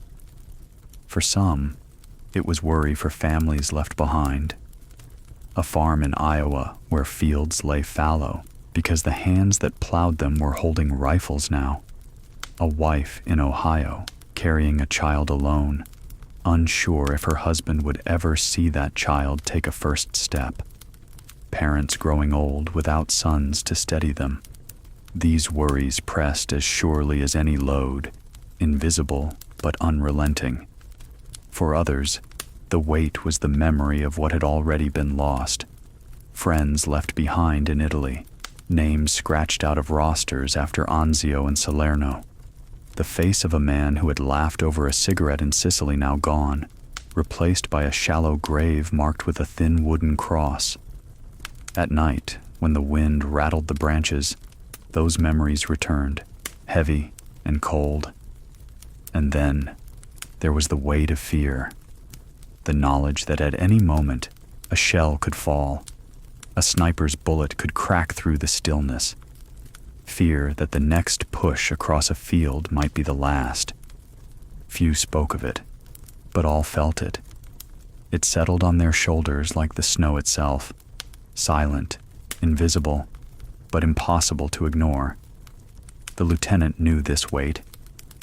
For some, it was worry for families left behind. A farm in Iowa where fields lay fallow because the hands that plowed them were holding rifles now. A wife in Ohio carrying a child alone, unsure if her husband would ever see that child take a first step. Parents growing old without sons to steady them. These worries pressed as surely as any load, invisible but unrelenting. For others, the weight was the memory of what had already been lost. Friends left behind in Italy, names scratched out of rosters after Anzio and Salerno. The face of a man who had laughed over a cigarette in Sicily now gone, replaced by a shallow grave marked with a thin wooden cross. At night, when the wind rattled the branches, those memories returned, heavy and cold. And then there was the weight of fear, the knowledge that at any moment a shell could fall, a sniper's bullet could crack through the stillness. Fear that the next push across a field might be the last. Few spoke of it, but all felt it. It settled on their shoulders like the snow itself, silent, invisible, but impossible to ignore. The lieutenant knew this weight.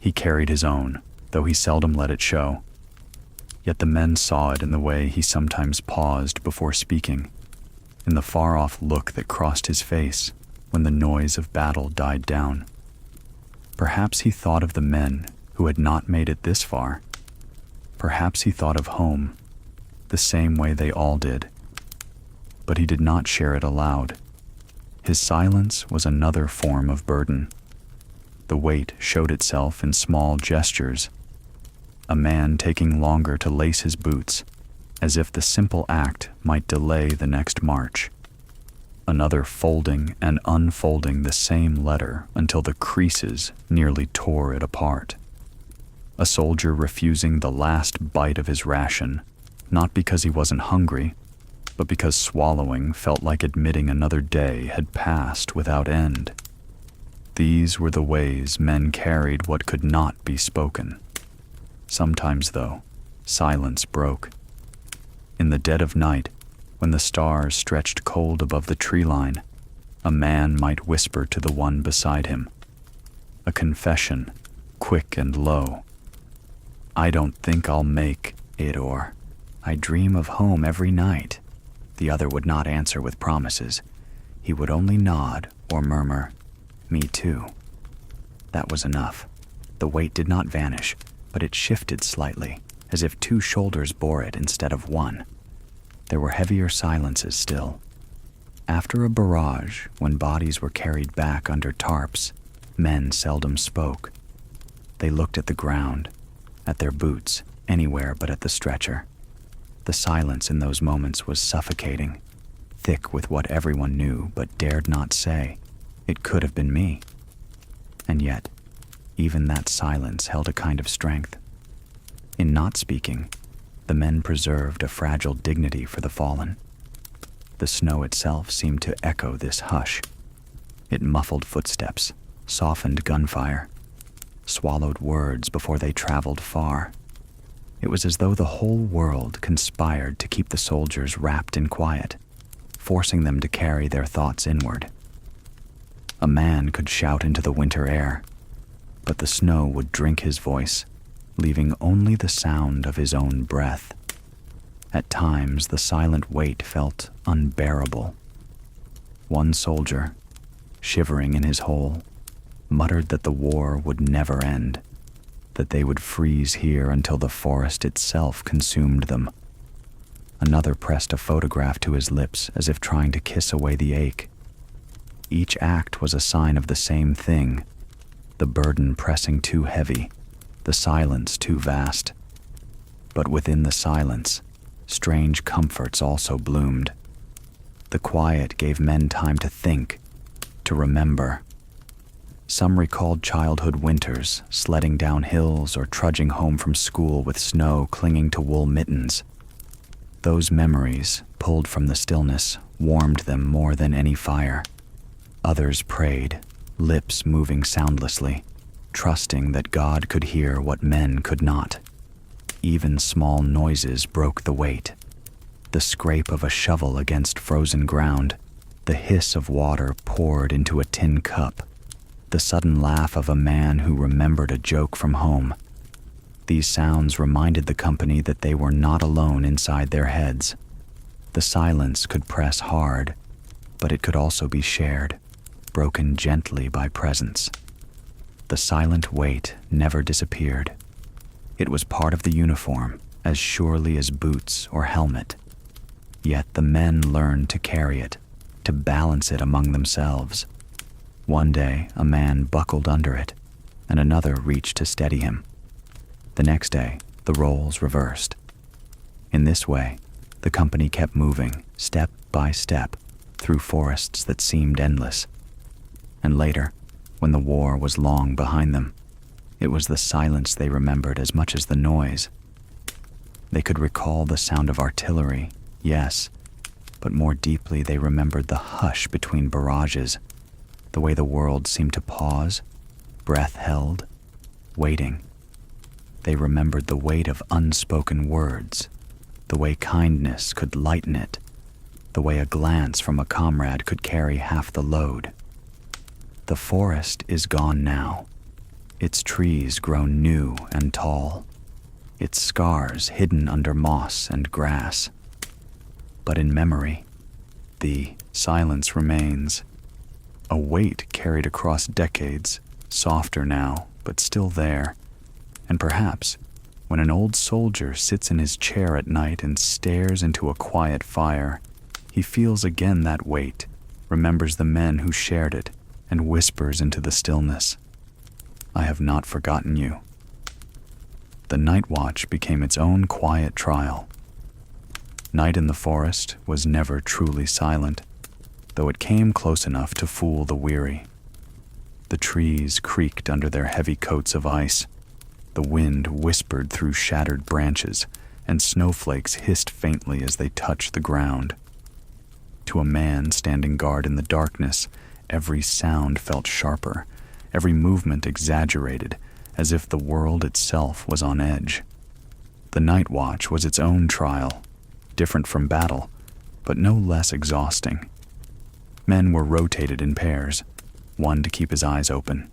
He carried his own, though he seldom let it show. Yet the men saw it in the way he sometimes paused before speaking, in the far-off look that crossed his face when the noise of battle died down. Perhaps he thought of the men who had not made it this far. Perhaps he thought of home, the same way they all did. But he did not share it aloud. His silence was another form of burden. The weight showed itself in small gestures. A man taking longer to lace his boots, as if the simple act might delay the next march. Another folding and unfolding the same letter until the creases nearly tore it apart. A soldier refusing the last bite of his ration, not because he wasn't hungry, but because swallowing felt like admitting another day had passed without end. These were the ways men carried what could not be spoken. Sometimes, though, silence broke. In the dead of night, when the stars stretched cold above the tree line, a man might whisper to the one beside him. A confession, quick and low. "I don't think I'll make it," or "I dream of home every night." The other would not answer with promises. He would only nod or murmur, "Me too." That was enough. The weight did not vanish, but it shifted slightly, as if two shoulders bore it instead of one. There were heavier silences still. After a barrage, when bodies were carried back under tarps, men seldom spoke. They looked at the ground, at their boots, anywhere but at the stretcher. The silence in those moments was suffocating, thick with what everyone knew but dared not say. It could have been me. And yet, even that silence held a kind of strength. In not speaking, the men preserved a fragile dignity for the fallen. The snow itself seemed to echo this hush. It muffled footsteps, softened gunfire, swallowed words before they traveled far. It was as though the whole world conspired to keep the soldiers wrapped in quiet, forcing them to carry their thoughts inward. A man could shout into the winter air, but the snow would drink his voice, leaving only the sound of his own breath. At times, the silent weight felt unbearable. One soldier, shivering in his hole, muttered that the war would never end, that they would freeze here until the forest itself consumed them. Another pressed a photograph to his lips as if trying to kiss away the ache. Each act was a sign of the same thing, the burden pressing too heavy, the silence too vast. But within the silence, strange comforts also bloomed. The quiet gave men time to think, to remember. Some recalled childhood winters, sledding down hills or trudging home from school with snow clinging to wool mittens. Those memories, pulled from the stillness, warmed them more than any fire. Others prayed, lips moving soundlessly, trusting that God could hear what men could not. Even small noises broke the weight. The scrape of a shovel against frozen ground, the hiss of water poured into a tin cup, the sudden laugh of a man who remembered a joke from home. These sounds reminded the company that they were not alone inside their heads. The silence could press hard, but it could also be shared, broken gently by presence. The silent weight never disappeared. It was part of the uniform, as surely as boots or helmet. Yet the men learned to carry it, to balance it among themselves. One day, a man buckled under it, and another reached to steady him. The next day, the roles reversed. In this way, the company kept moving, step by step, through forests that seemed endless. And later, when the war was long behind them, it was the silence they remembered as much as the noise. They could recall the sound of artillery, yes, but more deeply they remembered the hush between barrages, the way the world seemed to pause, breath held, waiting. They remembered the weight of unspoken words, the way kindness could lighten it, the way a glance from a comrade could carry half the load. The forest is gone now, its trees grown new and tall, its scars hidden under moss and grass. But in memory, the silence remains, a weight carried across decades, softer now, but still there. And perhaps, when an old soldier sits in his chair at night and stares into a quiet fire, he feels again that weight, remembers the men who shared it, and whispers into the stillness, "I have not forgotten you." The night watch became its own quiet trial. Night in the forest was never truly silent, though it came close enough to fool the weary. The trees creaked under their heavy coats of ice. The wind whispered through shattered branches, and snowflakes hissed faintly as they touched the ground. To a man standing guard in the darkness, every sound felt sharper, every movement exaggerated, as if the world itself was on edge. The night watch was its own trial, different from battle, but no less exhausting. Men were rotated in pairs, one to keep his eyes open,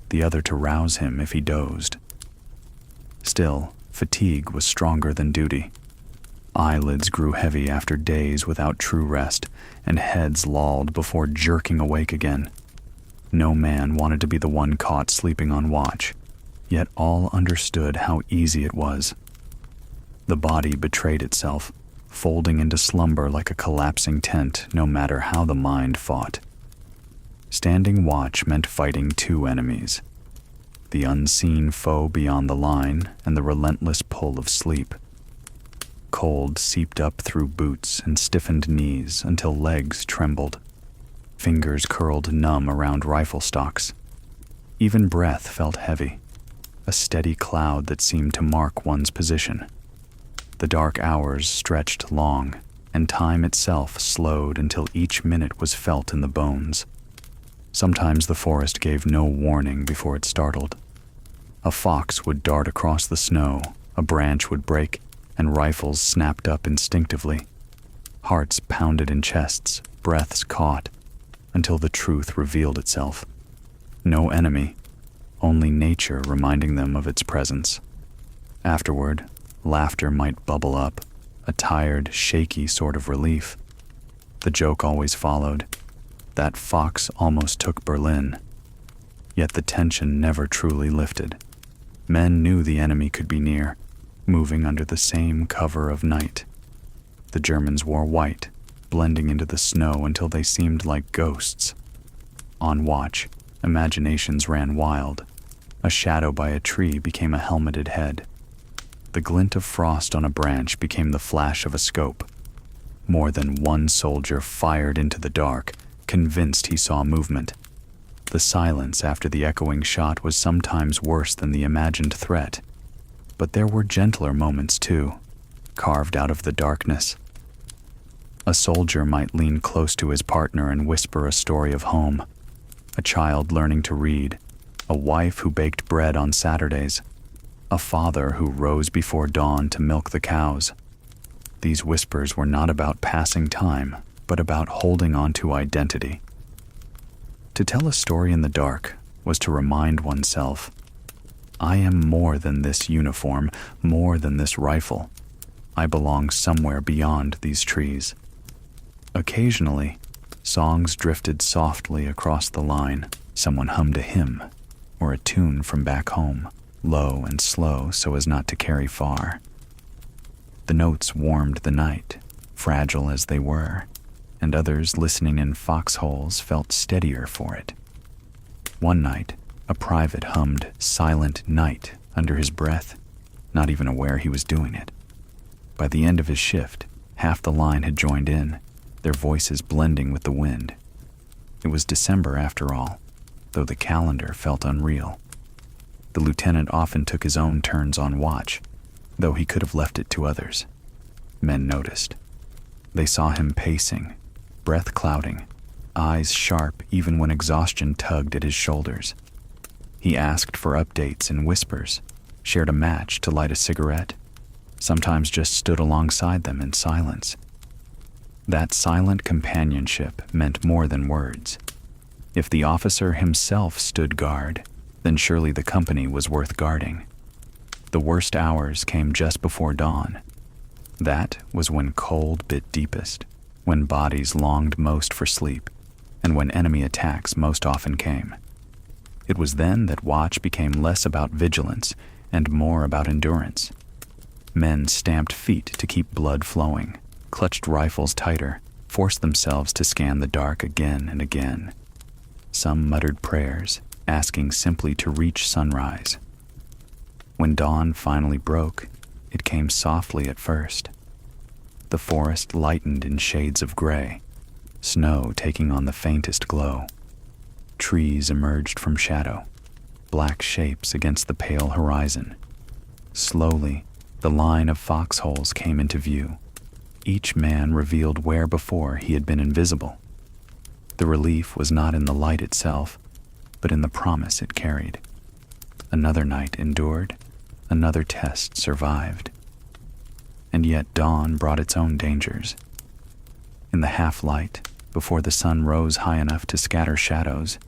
the other to rouse him if he dozed. Still, fatigue was stronger than duty. Eyelids grew heavy after days without true rest, and heads lolled before jerking awake again. No man wanted to be the one caught sleeping on watch, yet all understood how easy it was. The body betrayed itself, folding into slumber like a collapsing tent, no matter how the mind fought. Standing watch meant fighting two enemies: the unseen foe beyond the line and the relentless pull of sleep. Cold seeped up through boots and stiffened knees until legs trembled. Fingers curled numb around rifle stocks. Even breath felt heavy, a steady cloud that seemed to mark one's position. The dark hours stretched long, and time itself slowed until each minute was felt in the bones. Sometimes the forest gave no warning before it startled. A fox would dart across the snow, a branch would break, and rifles snapped up instinctively. Hearts pounded in chests, breaths caught, until the truth revealed itself. No enemy, only nature reminding them of its presence. Afterward, laughter might bubble up, a tired, shaky sort of relief. The joke always followed. That fox almost took Berlin. Yet the tension never truly lifted. Men knew the enemy could be near, moving under the same cover of night. The Germans wore white, blending into the snow until they seemed like ghosts. On watch, imaginations ran wild. A shadow by a tree became a helmeted head. The glint of frost on a branch became the flash of a scope. More than one soldier fired into the dark, convinced he saw movement. The silence after the echoing shot was sometimes worse than the imagined threat. But there were gentler moments too, carved out of the darkness. A soldier might lean close to his partner and whisper a story of home. A child learning to read, a wife who baked bread on Saturdays, a father who rose before dawn to milk the cows. These whispers were not about passing time, but about holding on to identity. To tell a story in the dark was to remind oneself, I am more than this uniform, more than this rifle. I belong somewhere beyond these trees. Occasionally, songs drifted softly across the line. Someone hummed a hymn or a tune from back home, low and slow so as not to carry far. The notes warmed the night, fragile as they were, and others listening in foxholes felt steadier for it. One night, a private hummed "Silent Night" under his breath, not even aware he was doing it. By the end of his shift, half the line had joined in, their voices blending with the wind. It was December after all, though the calendar felt unreal. The lieutenant often took his own turns on watch, though he could have left it to others. Men noticed. They saw him pacing, breath clouding, eyes sharp even when exhaustion tugged at his shoulders. He asked for updates in whispers, shared a match to light a cigarette, sometimes just stood alongside them in silence. That silent companionship meant more than words. If the officer himself stood guard, then surely the company was worth guarding. The worst hours came just before dawn. That was when cold bit deepest, when bodies longed most for sleep, and when enemy attacks most often came. It was then that watch became less about vigilance and more about endurance. Men stamped feet to keep blood flowing, clutched rifles tighter, forced themselves to scan the dark again and again. Some muttered prayers, asking simply to reach sunrise. When dawn finally broke, it came softly at first. The forest lightened in shades of gray, snow taking on the faintest glow. Trees emerged from shadow, black shapes against the pale horizon. Slowly, the line of foxholes came into view. Each man revealed where before he had been invisible. The relief was not in the light itself, but in the promise it carried. Another night endured, another test survived. And yet dawn brought its own dangers. In the half-light, before the sun rose high enough to scatter shadows,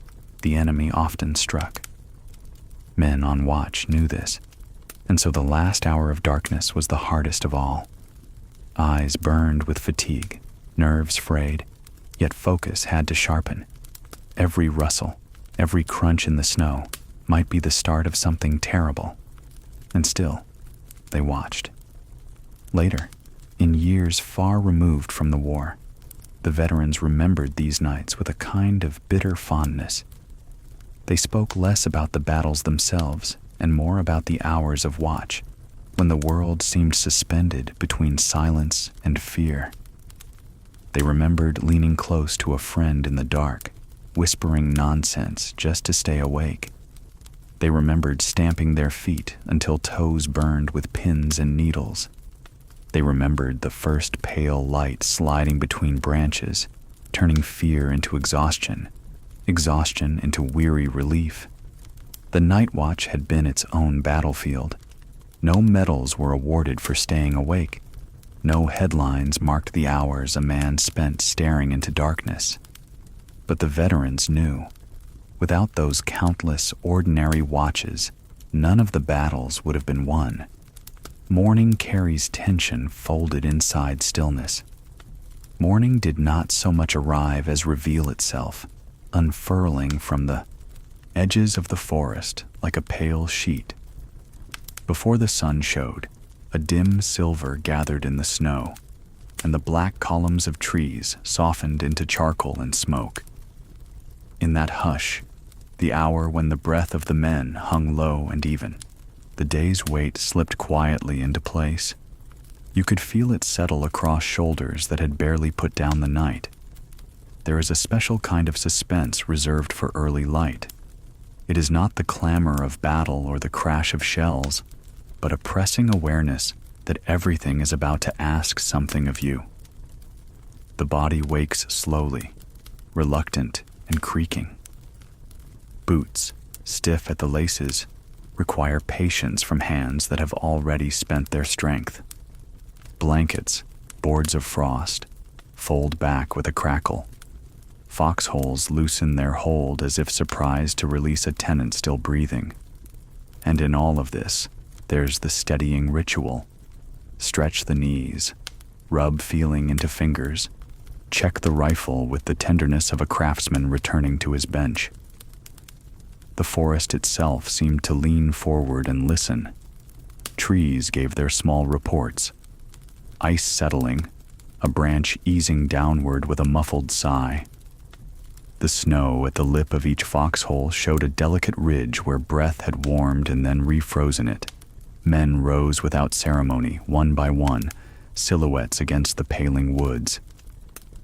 the enemy often struck. Men on watch knew this, and so the last hour of darkness was the hardest of all. Eyes burned with fatigue, nerves frayed, yet focus had to sharpen. Every rustle, every crunch in the snow might be the start of something terrible. And still, they watched. Later, in years far removed from the war, the veterans remembered these nights with a kind of bitter fondness. They spoke less about the battles themselves and more about the hours of watch, when the world seemed suspended between silence and fear. They remembered leaning close to a friend in the dark, whispering nonsense just to stay awake. They remembered stamping their feet until toes burned with pins and needles. They remembered the first pale light sliding between branches, turning fear into exhaustion, exhaustion into weary relief. The night watch had been its own battlefield. No medals were awarded for staying awake. No headlines marked the hours a man spent staring into darkness. But the veterans knew, without those countless ordinary watches, none of the battles would have been won. Morning carries tension folded inside stillness. Morning did not so much arrive as reveal itself, unfurling from the edges of the forest like a pale sheet. Before the sun showed, a dim silver gathered in the snow, and the black columns of trees softened into charcoal and smoke. In that hush, the hour when the breath of the men hung low and even, the day's weight slipped quietly into place. You could feel it settle across shoulders that had barely put down the night. There is a special kind of suspense reserved for early light. It is not the clamor of battle or the crash of shells, but a pressing awareness that everything is about to ask something of you. The body wakes slowly, reluctant and creaking. Boots, stiff at the laces, require patience from hands that have already spent their strength. Blankets, boards of frost, fold back with a crackle. Foxholes loosen their hold as if surprised to release a tenant still breathing. And in all of this, there's the steadying ritual. Stretch the knees, rub feeling into fingers, check the rifle with the tenderness of a craftsman returning to his bench. The forest itself seemed to lean forward and listen. Trees gave their small reports. Ice settling, a branch easing downward with a muffled sigh. The snow at the lip of each foxhole showed a delicate ridge where breath had warmed and then refrozen it. Men rose without ceremony, one by one, silhouettes against the paling woods.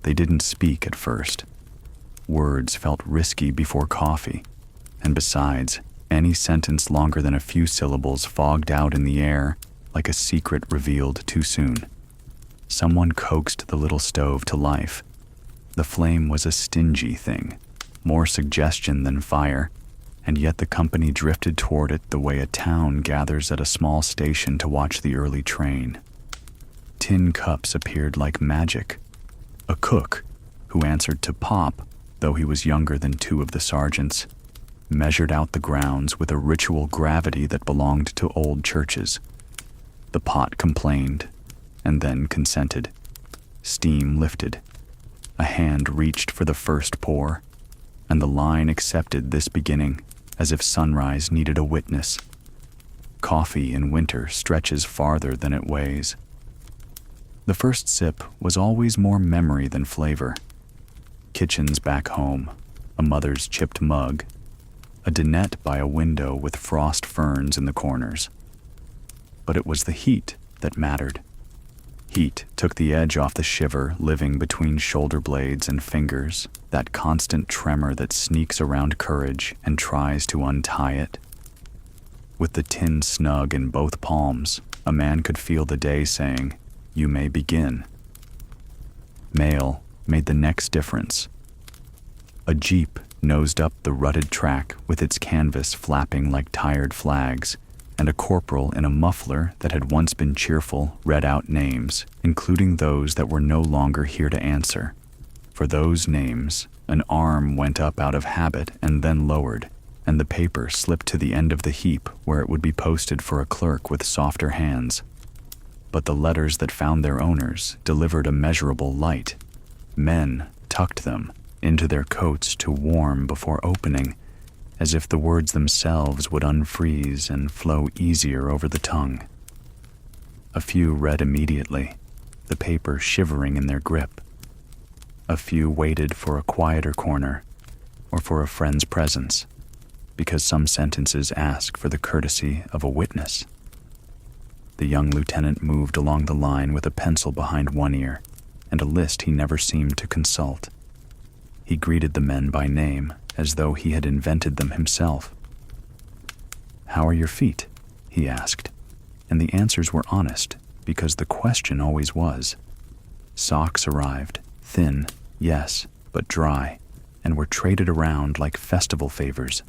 They didn't speak at first. Words felt risky before coffee, and besides, any sentence longer than a few syllables fogged out in the air like a secret revealed too soon. Someone coaxed the little stove to life. The flame was a stingy thing, more suggestion than fire, and yet the company drifted toward it the way a town gathers at a small station to watch the early train. Tin cups appeared like magic. A cook, who answered to Pop, though he was younger than two of the sergeants, measured out the grounds with a ritual gravity that belonged to old churches. The pot complained, and then consented. Steam lifted. A hand reached for the first pour, and the line accepted this beginning as if sunrise needed a witness. Coffee in winter stretches farther than it weighs. The first sip was always more memory than flavor. Kitchens back home, a mother's chipped mug, a dinette by a window with frost ferns in the corners. But it was the heat that mattered. Heat took the edge off the shiver living between shoulder blades and fingers, that constant tremor that sneaks around courage and tries to untie it. With the tin snug in both palms, a man could feel the day saying, "You may begin." Mail made the next difference. A jeep nosed up the rutted track with its canvas flapping like tired flags, and a corporal in a muffler that had once been cheerful read out names, including those that were no longer here to answer. For those names, an arm went up out of habit and then lowered, and the paper slipped to the end of the heap where it would be posted for a clerk with softer hands. But the letters that found their owners delivered a measurable light. Men tucked them into their coats to warm before opening, as if the words themselves would unfreeze and flow easier over the tongue. A few read immediately, the paper shivering in their grip. A few waited for a quieter corner, or for a friend's presence, because some sentences ask for the courtesy of a witness. The young lieutenant moved along the line with a pencil behind one ear, and a list he never seemed to consult. He greeted the men by name, as though he had invented them himself. "How are your feet?" he asked, and the answers were honest, because the question always was. Socks arrived, thin, yes, but dry, and were traded around like festival favors.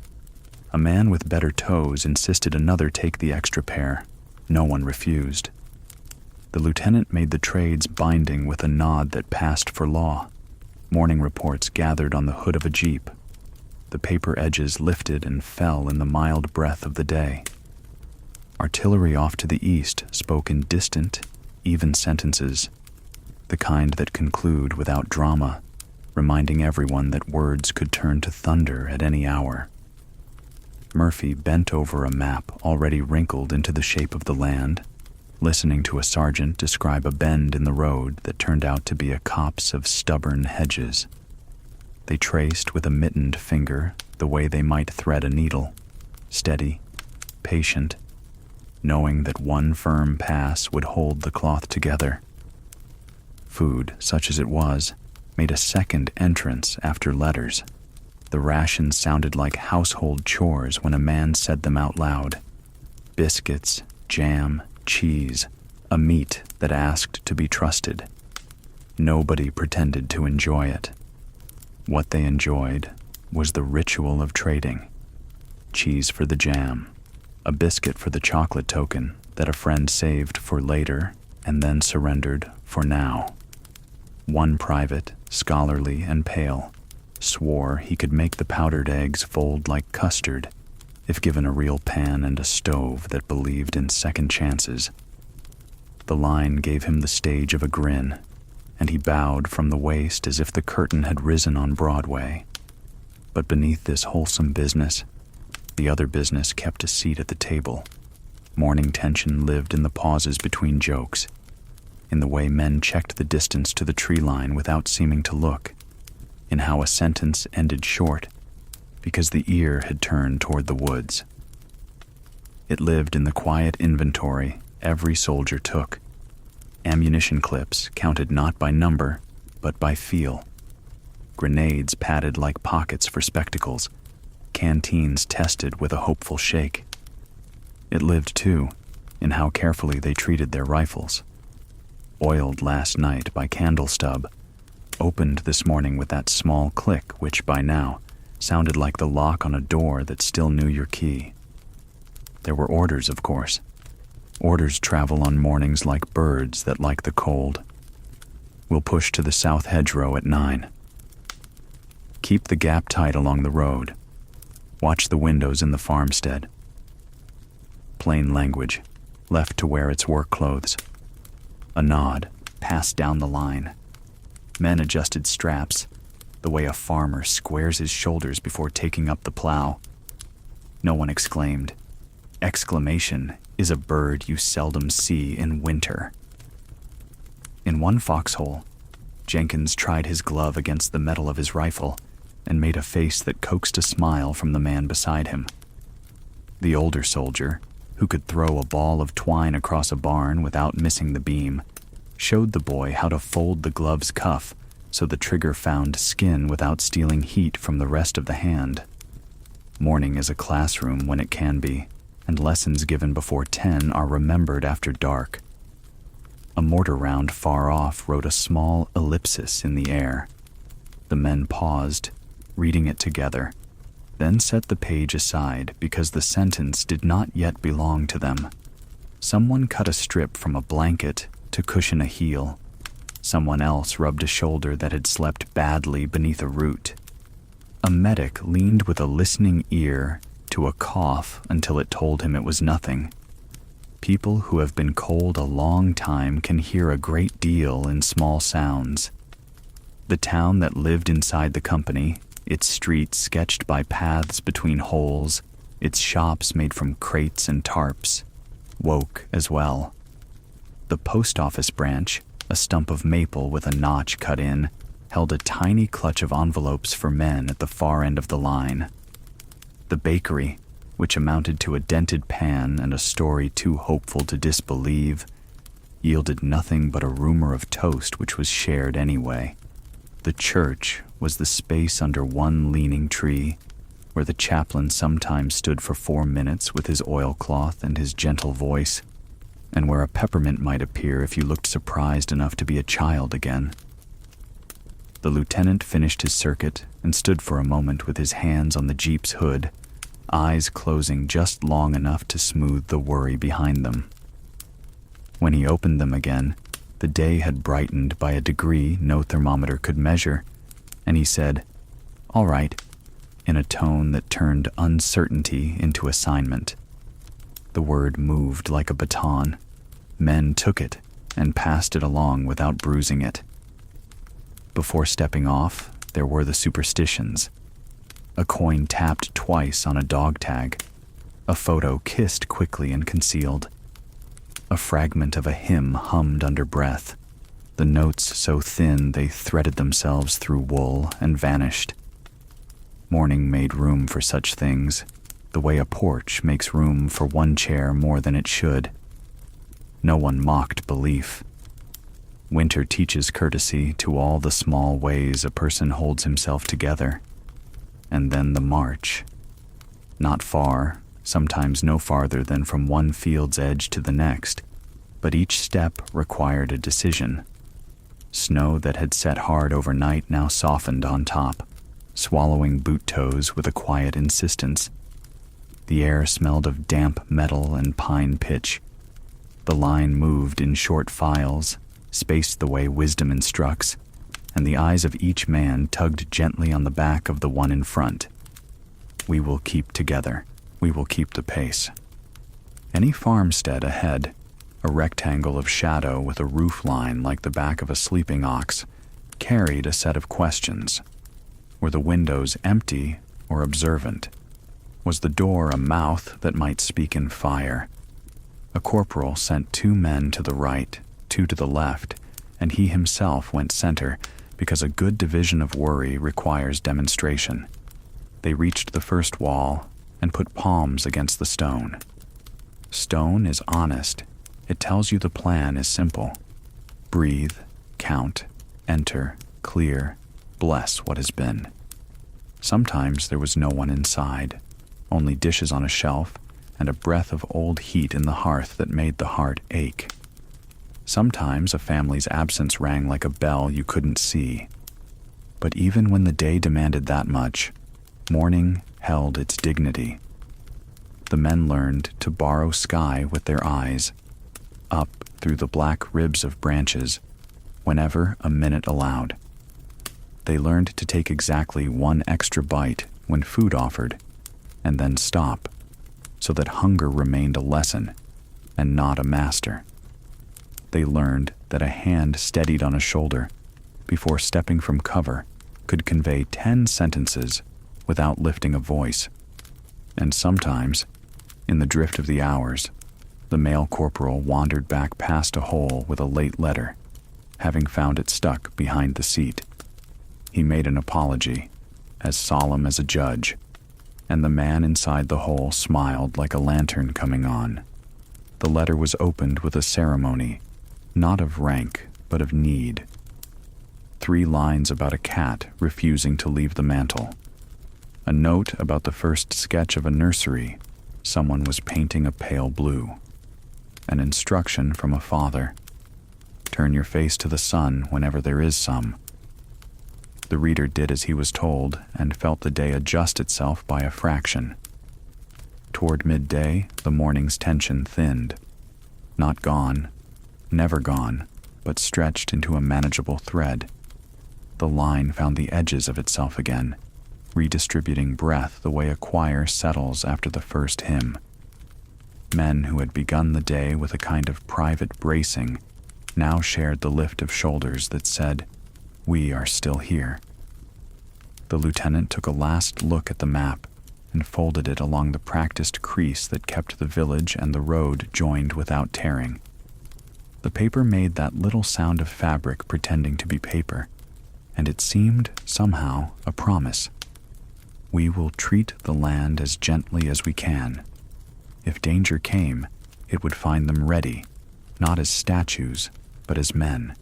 A man with better toes insisted another take the extra pair. No one refused. The lieutenant made the trades binding with a nod that passed for law. Morning reports gathered on the hood of a jeep. The paper edges lifted and fell in the mild breath of the day. Artillery off to the east spoke in distant, even sentences, the kind that conclude without drama, reminding everyone that words could turn to thunder at any hour. Murphy bent over a map already wrinkled into the shape of the land, listening to a sergeant describe a bend in the road that turned out to be a copse of stubborn hedges. They traced with a mittened finger the way they might thread a needle, steady, patient, knowing that one firm pass would hold the cloth together. Food, such as it was, made a second entrance after letters. The rations sounded like household chores when a man said them out loud. Biscuits, jam, cheese, a meat that asked to be trusted. Nobody pretended to enjoy it. What they enjoyed was the ritual of trading. Cheese for the jam, a biscuit for the chocolate token that a friend saved for later and then surrendered for now. One private, scholarly and pale, swore he could make the powdered eggs fold like custard if given a real pan and a stove that believed in second chances. The line gave him the stage of a grin, and he bowed from the waist as if the curtain had risen on Broadway. But beneath this wholesome business, the other business kept a seat at the table. Morning tension lived in the pauses between jokes, in the way men checked the distance to the tree line without seeming to look, in how a sentence ended short because the ear had turned toward the woods. It lived in the quiet inventory every soldier took. Ammunition clips counted not by number, but by feel. Grenades padded like pockets for spectacles. Canteens tested with a hopeful shake. It lived, too, in how carefully they treated their rifles. Oiled last night by candle stub, opened this morning with that small click which, by now, sounded like the lock on a door that still knew your key. There were orders, of course. Orders travel on mornings like birds that like the cold. We'll push to the south hedgerow at 9. Keep the gap tight along the road. Watch the windows in the farmstead. Plain language, left to wear its work clothes. A nod, passed down the line. Men adjusted straps, the way a farmer squares his shoulders before taking up the plow. No one exclaimed. Exclamation is a bird you seldom see in winter. In one foxhole, Jenkins tried his glove against the metal of his rifle and made a face that coaxed a smile from the man beside him. The older soldier, who could throw a ball of twine across a barn without missing the beam, showed the boy how to fold the glove's cuff so the trigger found skin without stealing heat from the rest of the hand. Morning is a classroom when it can be, and lessons given before 10 are remembered after dark. A mortar round far off wrote a small ellipsis in the air. The men paused, reading it together, then set the page aside because the sentence did not yet belong to them. Someone cut a strip from a blanket to cushion a heel. Someone else rubbed a shoulder that had slept badly beneath a root. A medic leaned with a listening ear to a cough until it told him it was nothing. People who have been cold a long time can hear a great deal in small sounds. The town that lived inside the company, its streets sketched by paths between holes, its shops made from crates and tarps, woke as well. The post office branch, a stump of maple with a notch cut in, held a tiny clutch of envelopes for men at the far end of the line. The bakery, which amounted to a dented pan and a story too hopeful to disbelieve, yielded nothing but a rumor of toast which was shared anyway. The church was the space under one leaning tree, where the chaplain sometimes stood for 4 minutes with his oilcloth and his gentle voice, and where a peppermint might appear if you looked surprised enough to be a child again. The lieutenant finished his circuit and stood for a moment with his hands on the Jeep's hood, eyes closing just long enough to smooth the worry behind them. When he opened them again, the day had brightened by a degree no thermometer could measure, and he said, "All right," in a tone that turned uncertainty into assignment. The word moved like a baton. Men took it and passed it along without bruising it. Before stepping off, there were the superstitions. A coin tapped twice on a dog tag, a photo kissed quickly and concealed, a fragment of a hymn hummed under breath, the notes so thin they threaded themselves through wool and vanished. Morning made room for such things, the way a porch makes room for one chair more than it should. No one mocked belief. Winter teaches courtesy to all the small ways a person holds himself together. And then the march. Not far, sometimes no farther than from one field's edge to the next, but each step required a decision. Snow that had set hard overnight now softened on top, swallowing boot toes with a quiet insistence. The air smelled of damp metal and pine pitch. The line moved in short files, spaced the way wisdom instructs, and the eyes of each man tugged gently on the back of the one in front. We will keep together. We will keep the pace. Any farmstead ahead, a rectangle of shadow with a roof line like the back of a sleeping ox, carried a set of questions. Were the windows empty or observant? Was the door a mouth that might speak in fire? A corporal sent 2 men to the right, 2 to the left, and he himself went center, because a good division of worry requires demonstration. They reached the first wall and put palms against the stone. Stone is honest. It tells you the plan is simple. Breathe, count, enter, clear, bless what has been. Sometimes there was no one inside, only dishes on a shelf and a breath of old heat in the hearth that made the heart ache. Sometimes a family's absence rang like a bell you couldn't see. But even when the day demanded that much, morning held its dignity. The men learned to borrow sky with their eyes, up through the black ribs of branches, whenever a minute allowed. They learned to take exactly 1 extra bite when food offered, and then stop, so that hunger remained a lesson and not a master. They learned that a hand steadied on a shoulder before stepping from cover could convey 10 sentences without lifting a voice. And sometimes, in the drift of the hours, the male corporal wandered back past a hole with a late letter, having found it stuck behind the seat. He made an apology, as solemn as a judge, and the man inside the hole smiled like a lantern coming on. The letter was opened with a ceremony, not of rank, but of need. 3 lines about a cat refusing to leave the mantle. A note about the first sketch of a nursery. Someone was painting a pale blue. An instruction from a father. Turn your face to the sun whenever there is some. The reader did as he was told and felt the day adjust itself by a fraction. Toward midday, the morning's tension thinned. Not gone, never gone, but stretched into a manageable thread. The line found the edges of itself again, redistributing breath the way a choir settles after the first hymn. Men who had begun the day with a kind of private bracing now shared the lift of shoulders that said, "We are still here." The lieutenant took a last look at the map and folded it along the practiced crease that kept the village and the road joined without tearing. The paper made that little sound of fabric pretending to be paper, and it seemed, somehow, a promise. We will treat the land as gently as we can. If danger came, it would find them ready, not as statues, but as men.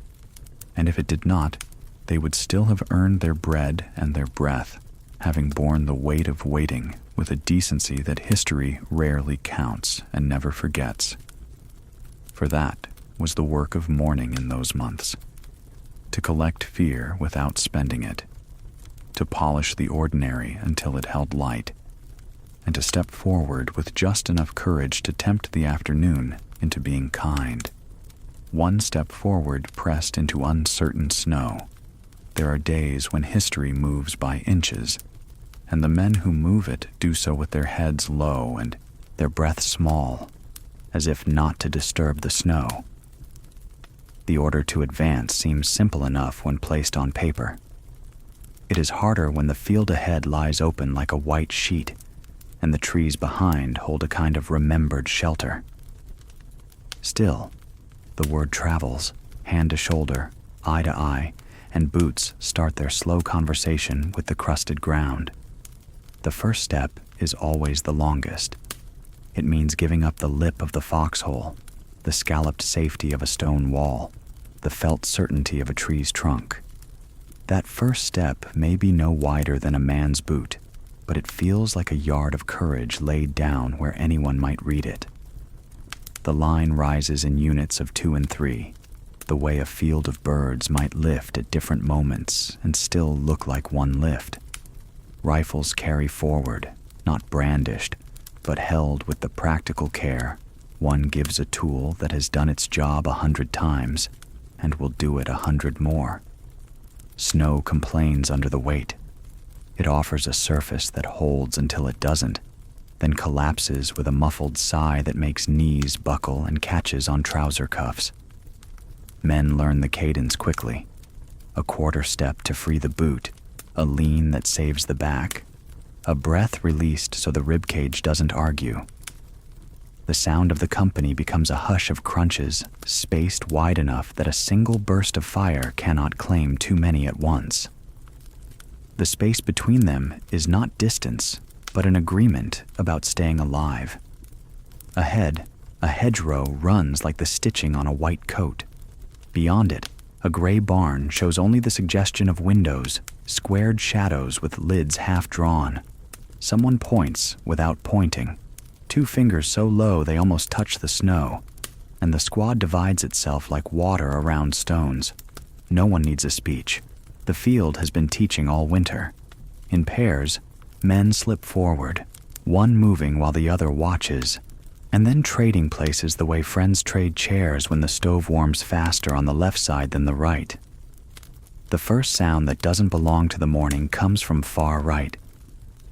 And if it did not, they would still have earned their bread and their breath, having borne the weight of waiting with a decency that history rarely counts and never forgets. for that was the work of mourning in those months. To collect fear without spending it, to polish the ordinary until it held light, and to step forward with just enough courage to tempt the afternoon into being kind. One step forward pressed into uncertain snow. There are days when history moves by inches, and the men who move it do so with their heads low and their breath small, as if not to disturb the snow. The order to advance seems simple enough when placed on paper. It is harder when the field ahead lies open like a white sheet, and the trees behind hold a kind of remembered shelter. Still, the word travels, hand to shoulder, eye to eye, and boots start their slow conversation with the crusted ground. The first step is always the longest. It means giving up the lip of the foxhole, the scalloped safety of a stone wall, the felt certainty of a tree's trunk. That first step may be no wider than a man's boot, but it feels like a yard of courage laid down where anyone might read it. The line rises in units of 2 and 3, the way a field of birds might lift at different moments and still look like one lift. Rifles carry forward, not brandished, but held with the practical care one gives a tool that has done its job 100 times and will do it 100 more. Snow complains under the weight. It offers a surface that holds until it doesn't, then collapses with a muffled sigh that makes knees buckle and catches on trouser cuffs. Men learn the cadence quickly. A quarter step to free the boot, a lean that saves the back, a breath released so the ribcage doesn't argue. The sound of the company becomes a hush of crunches, spaced wide enough that a single burst of fire cannot claim too many at once. The space between them is not distance, but an agreement about staying alive. Ahead, a hedgerow runs like the stitching on a white coat. Beyond it, a gray barn shows only the suggestion of windows, squared shadows with lids half drawn. Someone points without pointing, 2 fingers so low they almost touch the snow, and the squad divides itself like water around stones. No one needs a speech. The field has been teaching all winter. In pairs, men slip forward, one moving while the other watches, and then trading places the way friends trade chairs when the stove warms faster on the left side than the right. The first sound that doesn't belong to the morning comes from far right.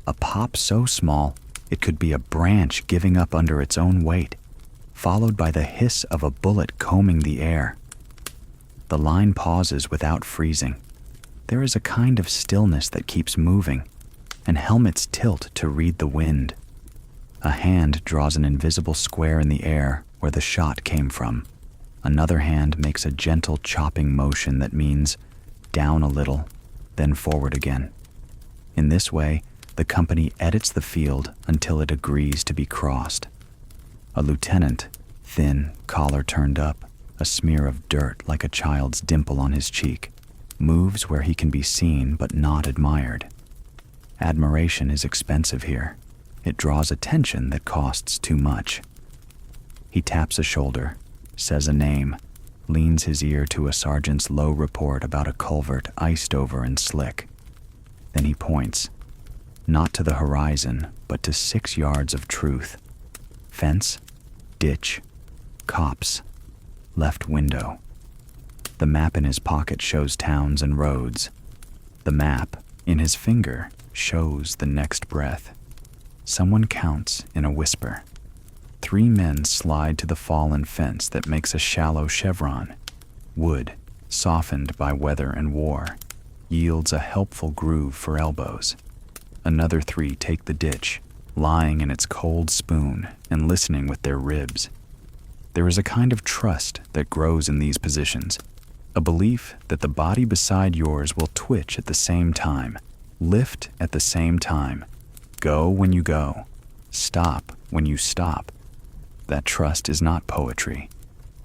A pop so small it could be a branch giving up under its own weight, followed by the hiss of a bullet combing the air. The line pauses without freezing. There is a kind of stillness that keeps moving, and helmets tilt to read the wind. A hand draws an invisible square in the air where the shot came from. Another hand makes a gentle chopping motion that means down a little, then forward again. In this way, the company edits the field until it agrees to be crossed. A lieutenant, thin, collar turned up, a smear of dirt like a child's dimple on his cheek, moves where he can be seen but not admired. Admiration is expensive here. It draws attention that costs too much. He taps a shoulder, says a name, leans his ear to a sergeant's low report about a culvert iced over and slick. Then he points, not to the horizon, but to 6 yards of truth. Fence, ditch, copse, left window. The map in his pocket shows towns and roads. The map, in his finger, shows the next breath. Someone counts in a whisper. 3 men slide to the fallen fence that makes a shallow chevron. Wood, softened by weather and war, yields a helpful groove for elbows. Another 3 take the ditch, lying in its cold spoon and listening with their ribs. There is a kind of trust that grows in these positions, a belief that the body beside yours will twitch at the same time, lift at the same time, go when you go, stop when you stop. That trust is not poetry.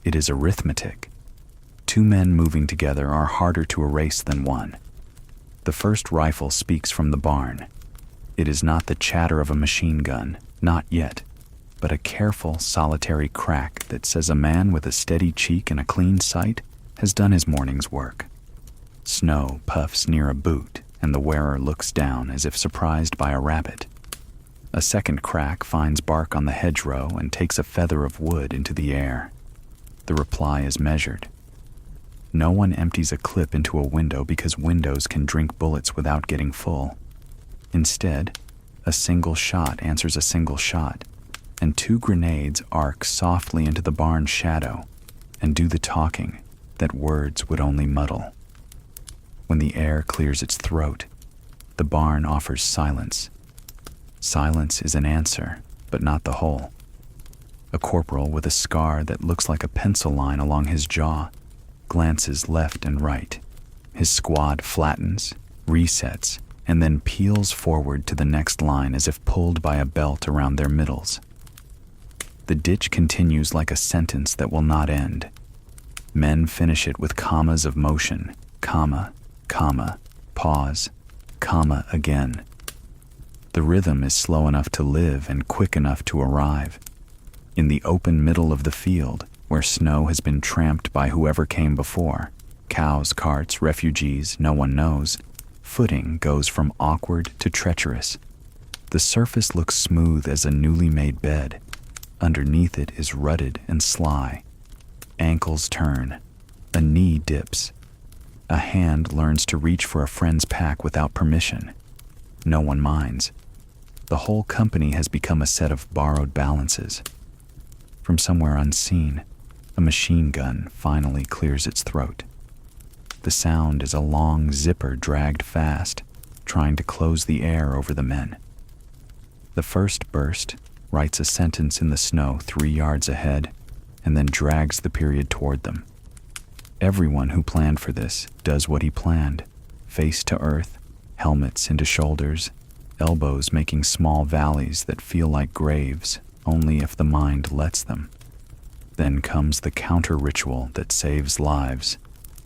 It is arithmetic. 2 men moving together are harder to erase than one. The first rifle speaks from the barn. It is not the chatter of a machine gun, not yet. but a careful, solitary crack that says a man with a steady cheek and a clean sight has done his morning's work. Snow puffs near a boot, and the wearer looks down as if surprised by a rabbit. A second crack finds bark on the hedgerow and takes a feather of wood into the air. The reply is measured. No one empties a clip into a window because windows can drink bullets without getting full. Instead, a single shot answers a single shot, and 2 grenades arc softly into the barn's shadow and do the talking that words would only muddle. When the air clears its throat, the barn offers silence. Silence is an answer, but not the whole. A corporal with a scar that looks like a pencil line along his jaw glances left and right. His squad flattens, resets, and then peels forward to the next line as if pulled by a belt around their middles. The ditch continues like a sentence that will not end. Men finish it with commas of motion, comma, comma, pause, comma again. The rhythm is slow enough to live and quick enough to arrive. In the open middle of the field, where snow has been tramped by whoever came before, cows, carts, refugees, no one knows, footing goes from awkward to treacherous. The surface looks smooth as a newly made bed. Underneath it is rutted and sly. Ankles turn. A knee dips. A hand learns to reach for a friend's pack without permission. No one minds. The whole company has become a set of borrowed balances. From somewhere unseen, a machine gun finally clears its throat. The sound is a long zipper dragged fast, trying to close the air over the men. The first burst writes a sentence in the snow 3 yards ahead, and then drags the period toward them. Everyone who planned for this does what he planned, face to earth, helmets into shoulders, elbows making small valleys that feel like graves only if the mind lets them. Then comes the counter-ritual that saves lives.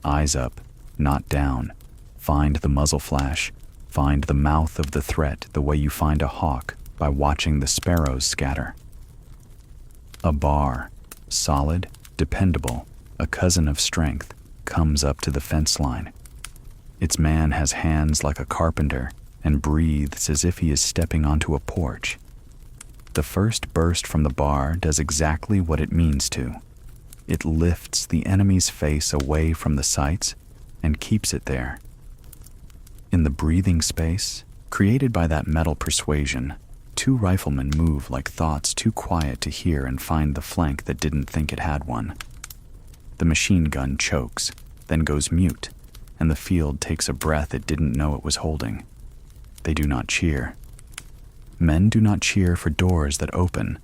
Eyes up, not down. Find the muzzle flash. Find the mouth of the threat the way you find a hawk by watching the sparrows scatter. A bar, solid, dependable, a cousin of strength, comes up to the fence line. Its man has hands like a carpenter and breathes as if he is stepping onto a porch. The first burst from the bar does exactly what it means to. It lifts the enemy's face away from the sights and keeps it there. In the breathing space, created by that metal persuasion, 2 riflemen move like thoughts too quiet to hear and find the flank that didn't think it had one. The machine gun chokes, then goes mute, and the field takes a breath it didn't know it was holding. They do not cheer. Men do not cheer for doors that open.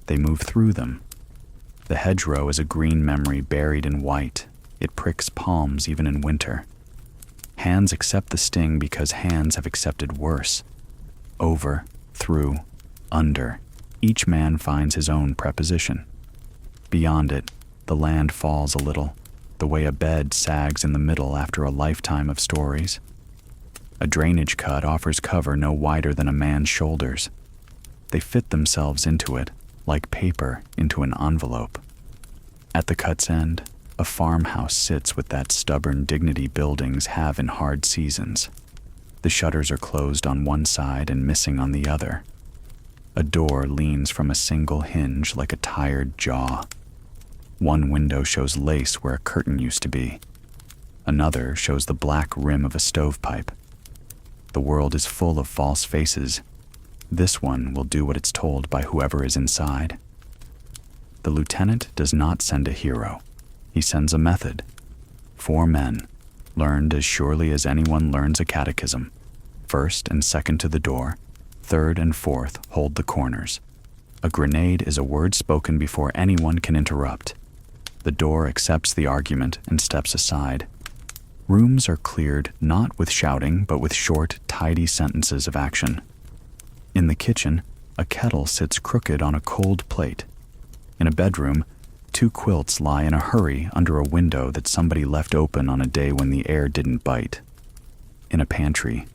They move through them. The hedgerow is a green memory buried in white. It pricks palms even in winter. Hands accept the sting because hands have accepted worse. Over, through, under. Each man finds his own preposition. Beyond it, the land falls a little, the way a bed sags in the middle after a lifetime of stories. A drainage cut offers cover no wider than a man's shoulders. They fit themselves into it, like paper into an envelope. At the cut's end, a farmhouse sits with that stubborn dignity buildings have in hard seasons. The shutters are closed on one side and missing on the other. A door leans from a single hinge like a tired jaw. One window shows lace where a curtain used to be. Another shows the black rim of a stovepipe. The world is full of false faces. This one will do what it's told by whoever is inside. The lieutenant does not send a hero. He sends a method. 4 men, learned as surely as anyone learns a catechism. First and second to the door, third and fourth hold the corners. A grenade is a word spoken before anyone can interrupt. The door accepts the argument and steps aside. Rooms are cleared not with shouting, but with short, tidy sentences of action. In the kitchen, a kettle sits crooked on a cold plate. In a bedroom, 2 quilts lie in a hurry under a window that somebody left open on a day when the air didn't bite. In a pantry,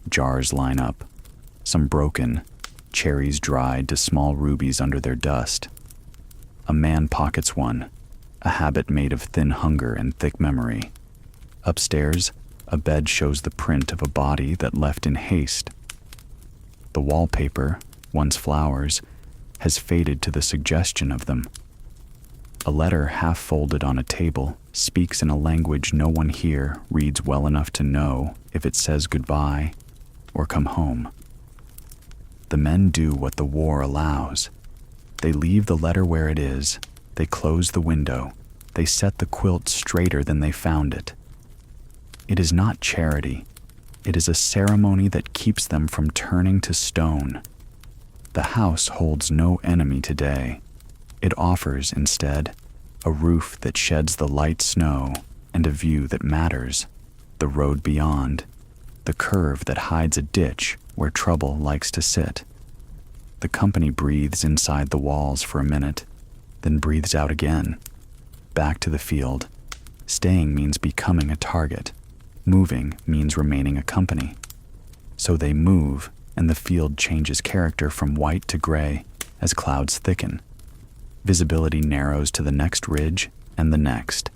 jars line up, some broken, cherries dried to small rubies under their dust. A man pockets one, a habit made of thin hunger and thick memory. Upstairs, a bed shows the print of a body that left in haste. The wallpaper, once flowers, has faded to the suggestion of them. A letter half folded on a table speaks in a language no one here reads well enough to know if it says goodbye or come home. The men do what the war allows. They leave the letter where it is, they close the window, they set the quilt straighter than they found it. It is not charity. It is a ceremony that keeps them from turning to stone. The house holds no enemy today. It offers, instead, a roof that sheds the light snow and a view that matters, the road beyond, the curve that hides a ditch where trouble likes to sit. The company breathes inside the walls for a minute, then breathes out again. Back to the field. Staying means becoming a target. Moving means remaining a company. So they move, and the field changes character from white to gray as clouds thicken. Visibility narrows to the next ridge and the next.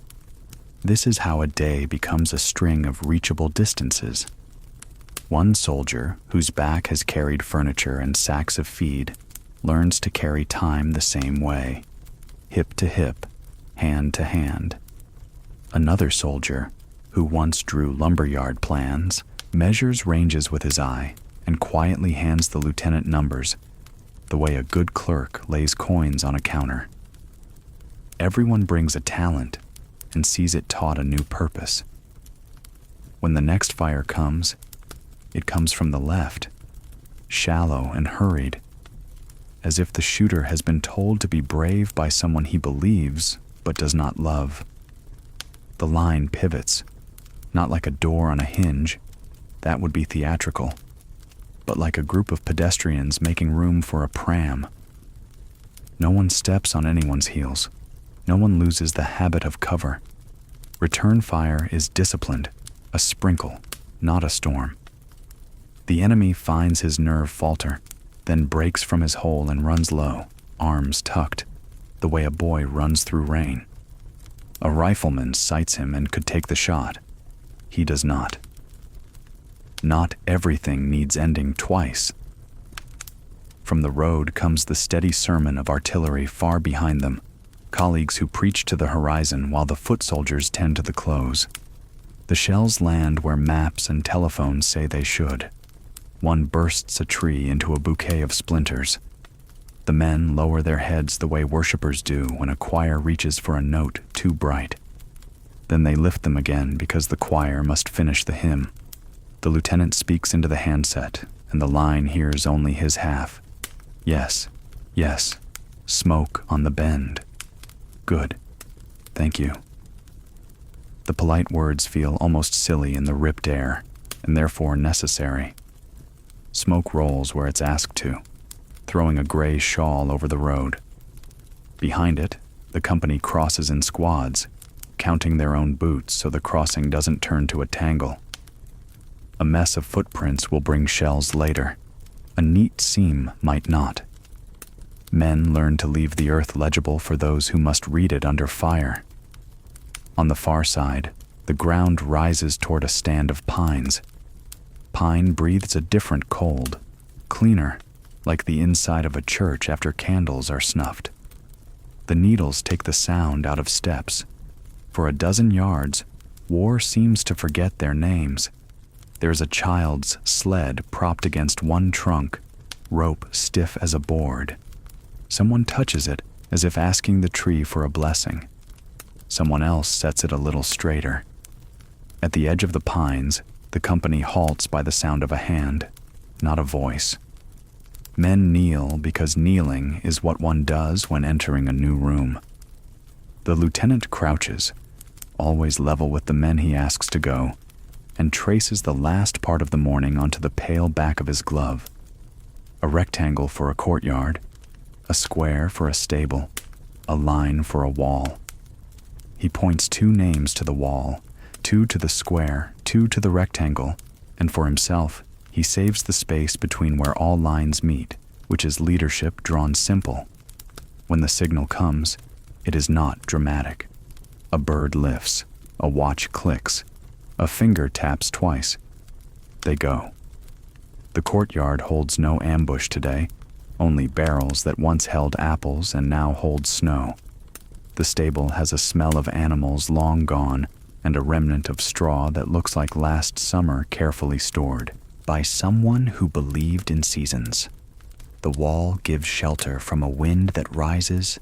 This is how a day becomes a string of reachable distances. One soldier, whose back has carried furniture and sacks of feed, learns to carry time the same way, hip to hip, hand to hand. Another soldier, who once drew lumberyard plans, measures ranges with his eye and quietly hands the lieutenant numbers, the way a good clerk lays coins on a counter. Everyone brings a talent and sees it taught a new purpose. When the next fire comes, it comes from the left, shallow and hurried, as if the shooter has been told to be brave by someone he believes but does not love. The line pivots, not like a door on a hinge, that would be theatrical, but like a group of pedestrians making room for a pram. No one steps on anyone's heels. No one loses the habit of cover. Return fire is disciplined, a sprinkle, not a storm. The enemy finds his nerve falter, then breaks from his hole and runs low, arms tucked, the way a boy runs through rain. A rifleman sights him and could take the shot. He does not. Not everything needs ending twice. From the road comes the steady sermon of artillery far behind them, colleagues who preach to the horizon while the foot soldiers tend to the close. The shells land where maps and telephones say they should. One bursts a tree into a bouquet of splinters. The men lower their heads the way worshippers do when a choir reaches for a note too bright. Then they lift them again because the choir must finish the hymn. The lieutenant speaks into the handset, and the line hears only his half. Yes, yes, smoke on the bend. Good. Thank you. The polite words feel almost silly in the ripped air, and therefore necessary. Smoke rolls where it's asked to, throwing a gray shawl over the road. Behind it, the company crosses in squads, counting their own boots so the crossing doesn't turn to a tangle. A mess of footprints will bring shells later. A neat seam might not. Men learn to leave the earth legible for those who must read it under fire. On the far side, the ground rises toward a stand of pines. Pine breathes a different cold, cleaner, like the inside of a church after candles are snuffed. The needles take the sound out of steps. For a dozen yards, war seems to forget their names. There's a child's sled propped against one trunk, rope stiff as a board. Someone touches it as if asking the tree for a blessing. Someone else sets it a little straighter. At the edge of the pines, the company halts by the sound of a hand, not a voice. Men kneel because kneeling is what one does when entering a new room. The lieutenant crouches, always level with the men he asks to go, and traces the last part of the morning onto the pale back of his glove. A rectangle for a courtyard, a square for a stable, a line for a wall. He points 2 names to the wall, 2 to the square, 2 to the rectangle, and for himself, he saves the space between where all lines meet, which is leadership drawn simple. When the signal comes, it is not dramatic. A bird lifts, a watch clicks, a finger taps twice. They go. The courtyard holds no ambush today, only barrels that once held apples and now hold snow. The stable has a smell of animals long gone and a remnant of straw that looks like last summer carefully stored by someone who believed in seasons. The wall gives shelter from a wind that rises,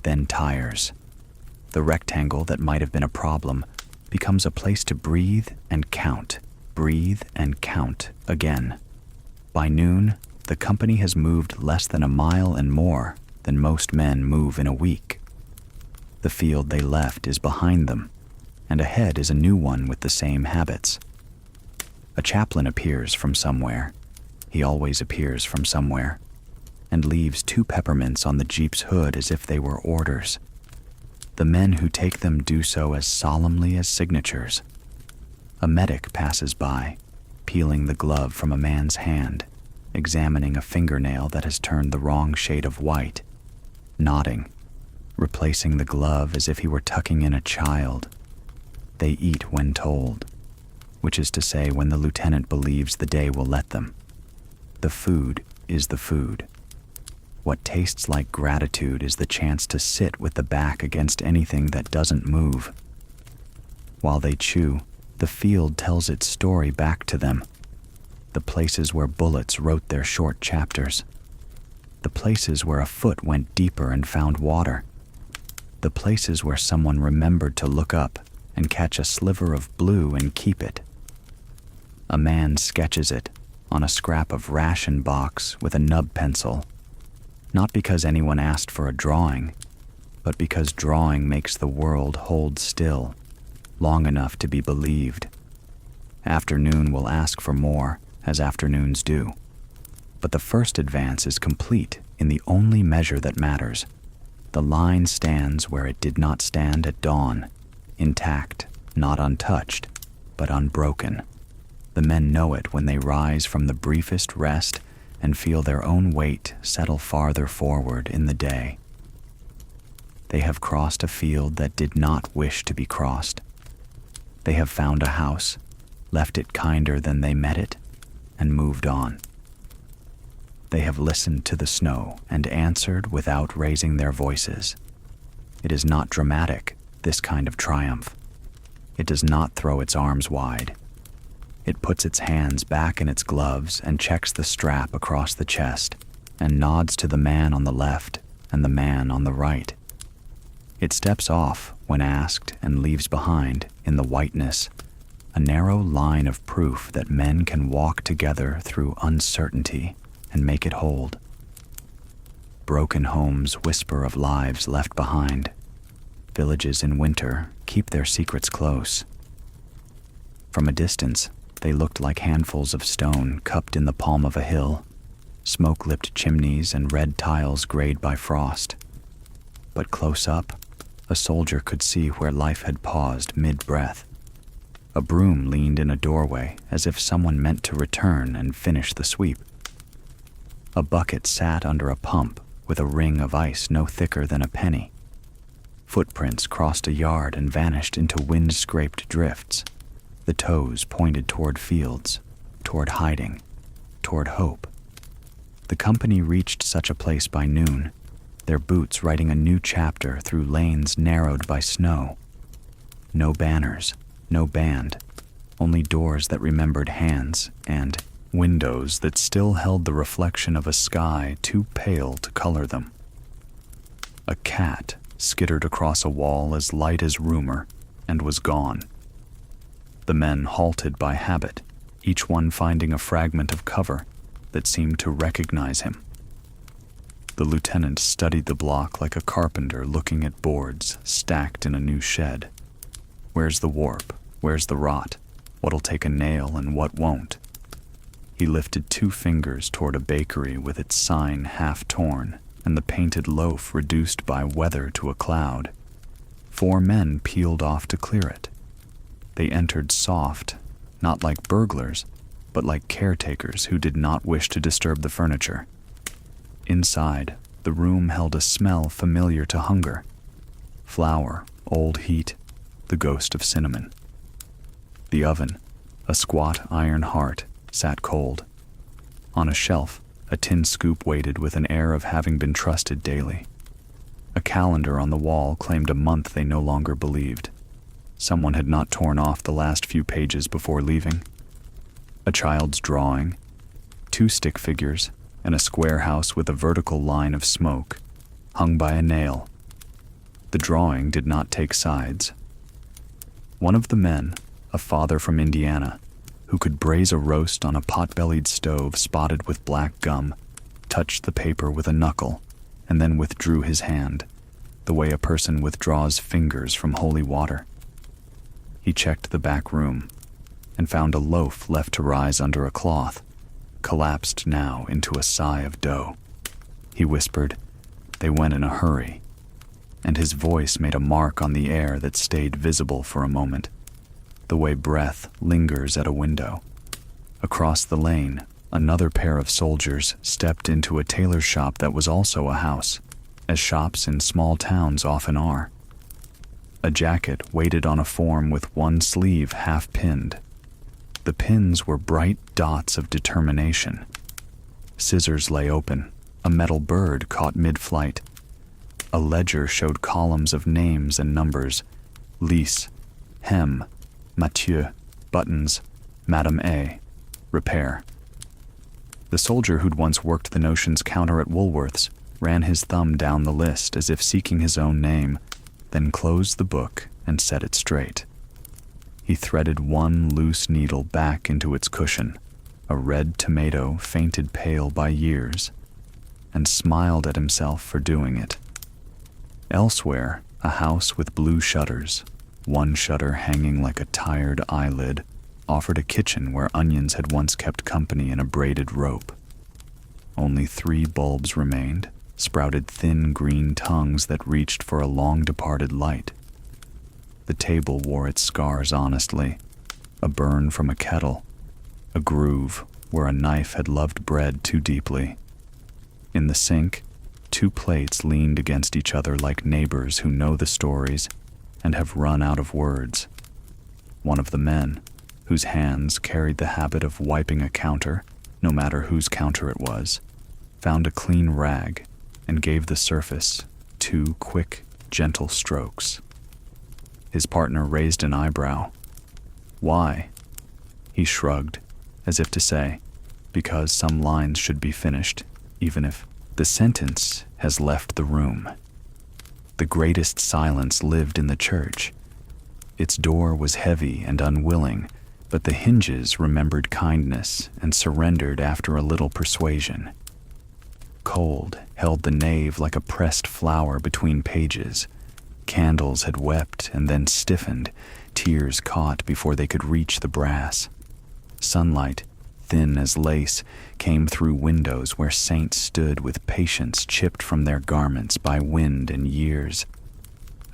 then tires. The rectangle that might have been a problem becomes a place to breathe and count again. By noon, the company has moved less than a mile and more than most men move in a week. The field they left is behind them, and ahead is a new one with the same habits. A chaplain appears from somewhere. He always appears from somewhere, and leaves 2 peppermints on the Jeep's hood as if they were orders. The men who take them do so as solemnly as signatures. A medic passes by, peeling the glove from a man's hand, examining a fingernail that has turned the wrong shade of white, nodding, replacing the glove as if he were tucking in a child. They eat when told, which is to say when the lieutenant believes the day will let them. The food is the food. What tastes like gratitude is the chance to sit with the back against anything that doesn't move. While they chew, the field tells its story back to them. The places where bullets wrote their short chapters. The places where a foot went deeper and found water. The places where someone remembered to look up and catch a sliver of blue and keep it. A man sketches it on a scrap of ration box with a nub pencil. Not because anyone asked for a drawing, but because drawing makes the world hold still, long enough to be believed. Afternoon will ask for more, as afternoons do. But the first advance is complete in the only measure that matters. The line stands where it did not stand at dawn, intact, not untouched, but unbroken. The men know it when they rise from the briefest rest and feel their own weight settle farther forward in the day. They have crossed a field that did not wish to be crossed. They have found a house, left it kinder than they met it, and moved on. They have listened to the snow and answered without raising their voices. It is not dramatic, this kind of triumph. It does not throw its arms wide. It puts its hands back in its gloves and checks the strap across the chest and nods to the man on the left and the man on the right. It steps off when asked and leaves behind, in the whiteness, a narrow line of proof that men can walk together through uncertainty and make it hold. Broken homes whisper of lives left behind. Villages in winter keep their secrets close. From a distance, they looked like handfuls of stone cupped in the palm of a hill, smoke-lipped chimneys and red tiles grayed by frost. But close up, a soldier could see where life had paused mid-breath. A broom leaned in a doorway as if someone meant to return and finish the sweep. A bucket sat under a pump with a ring of ice no thicker than a penny. Footprints crossed a yard and vanished into wind-scraped drifts. The toes pointed toward fields, toward hiding, toward hope. The company reached such a place by noon, their boots writing a new chapter through lanes narrowed by snow. No banners, no band, only doors that remembered hands and windows that still held the reflection of a sky too pale to color them. A cat skittered across a wall as light as rumor and was gone. The men halted by habit, each one finding a fragment of cover that seemed to recognize him. The lieutenant studied the block like a carpenter looking at boards stacked in a new shed. Where's the warp? Where's the rot? What'll take a nail and what won't? He lifted 2 fingers toward a bakery with its sign half torn and the painted loaf reduced by weather to a cloud. 4 men peeled off to clear it. They entered soft, not like burglars, but like caretakers who did not wish to disturb the furniture. Inside, the room held a smell familiar to hunger. Flour, old heat, the ghost of cinnamon. The oven, a squat iron heart, sat cold. On a shelf, a tin scoop waited with an air of having been trusted daily. A calendar on the wall claimed a month they no longer believed. Someone had not torn off the last few pages before leaving. A child's drawing, 2 stick figures, and a square house with a vertical line of smoke, hung by a nail. The drawing did not take sides. One of the men, a father from Indiana, who could braise a roast on a pot-bellied stove spotted with black gum, touched the paper with a knuckle, and then withdrew his hand, the way a person withdraws fingers from holy water. He checked the back room, and found a loaf left to rise under a cloth, collapsed now into a sigh of dough. He whispered, "They went in a hurry," and his voice made a mark on the air that stayed visible for a moment, the way breath lingers at a window. Across the lane, another pair of soldiers stepped into a tailor's shop that was also a house, as shops in small towns often are. A jacket waited on a form with one sleeve half pinned. The pins were bright dots of determination. Scissors lay open, a metal bird caught mid-flight. A ledger showed columns of names and numbers: Lise, Hem, Mathieu, Buttons, Madame A, Repair. The soldier who'd once worked the notions counter at Woolworth's ran his thumb down the list as if seeking his own name, then closed the book and set it straight. He threaded one loose needle back into its cushion, a red tomato fainted pale by years, and smiled at himself for doing it. Elsewhere, a house with blue shutters, one shutter hanging like a tired eyelid, offered a kitchen where onions had once kept company in a braided rope. Only 3 bulbs remained, sprouted thin green tongues that reached for a long-departed light. The table wore its scars honestly, a burn from a kettle, a groove where a knife had loved bread too deeply. In the sink, 2 plates leaned against each other like neighbors who know the stories and have run out of words. One of the men, whose hands carried the habit of wiping a counter, no matter whose counter it was, found a clean rag and gave the surface 2 quick, gentle strokes. His partner raised an eyebrow. "Why?" He shrugged, as if to say, because some lines should be finished, even if the sentence has left the room. The greatest silence lived in the church. Its door was heavy and unwilling, but the hinges remembered kindness and surrendered after a little persuasion. Cold held the nave like a pressed flower between pages. Candles had wept and then stiffened, tears caught before they could reach the brass. Sunlight, thin as lace, came through windows where saints stood with patience chipped from their garments by wind and years.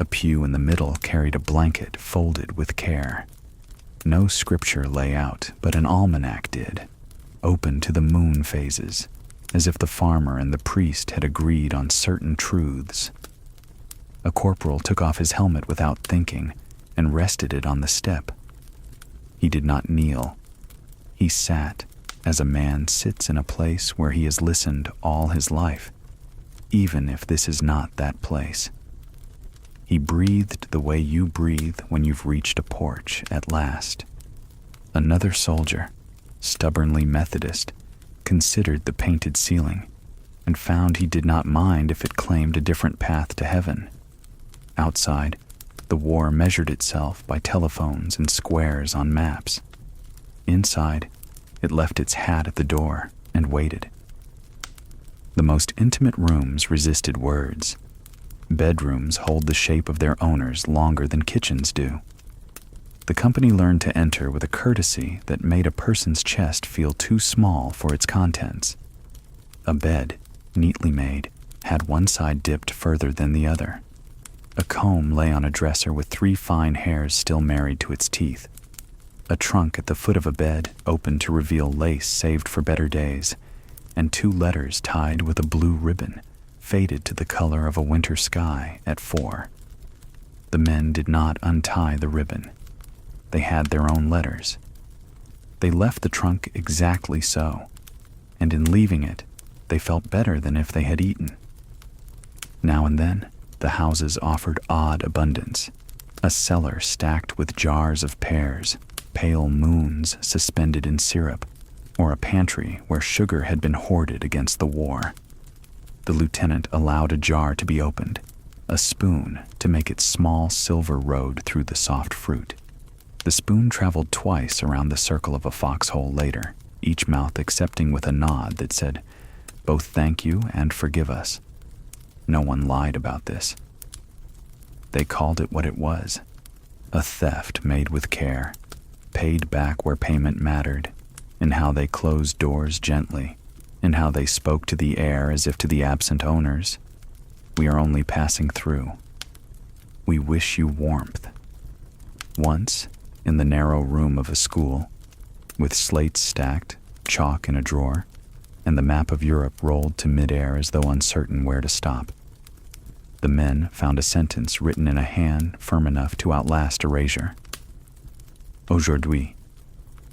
A pew in the middle carried a blanket folded with care. No scripture lay out, but an almanac did, open to the moon phases, as if the farmer and the priest had agreed on certain truths. A corporal took off his helmet without thinking and rested it on the step. He did not kneel. He sat as a man sits in a place where he has listened all his life, even if this is not that place. He breathed the way you breathe when you've reached a porch at last. Another soldier, stubbornly Methodist, considered the painted ceiling and found he did not mind if it claimed a different path to heaven. Outside, the war measured itself by telephones and squares on maps. Inside, it left its hat at the door and waited. The most intimate rooms resisted words. Bedrooms hold the shape of their owners longer than kitchens do. The company learned to enter with a courtesy that made a person's chest feel too small for its contents. A bed, neatly made, had one side dipped further than the other. A comb lay on a dresser with 3 fine hairs still married to its teeth. A trunk at the foot of a bed opened to reveal lace saved for better days, and 2 letters tied with a blue ribbon faded to the color of a winter sky at 4. The men did not untie the ribbon. They had their own letters. They left the trunk exactly so, and in leaving it, they felt better than if they had eaten. Now and then, the houses offered odd abundance, a cellar stacked with jars of pears, pale moons suspended in syrup, or a pantry where sugar had been hoarded against the war. The lieutenant allowed a jar to be opened, a spoon to make its small silver road through the soft fruit. The spoon traveled twice around the circle of a foxhole later, each mouth accepting with a nod that said, "Both thank you and forgive us." No one lied about this. They called it what it was, a theft made with care, paid back where payment mattered, in how they closed doors gently, in how they spoke to the air as if to the absent owners. "We are only passing through. We wish you warmth." Once, in the narrow room of a school, with slates stacked, chalk in a drawer, and the map of Europe rolled to midair as though uncertain where to stop, the men found a sentence written in a hand firm enough to outlast erasure. Aujourd'hui,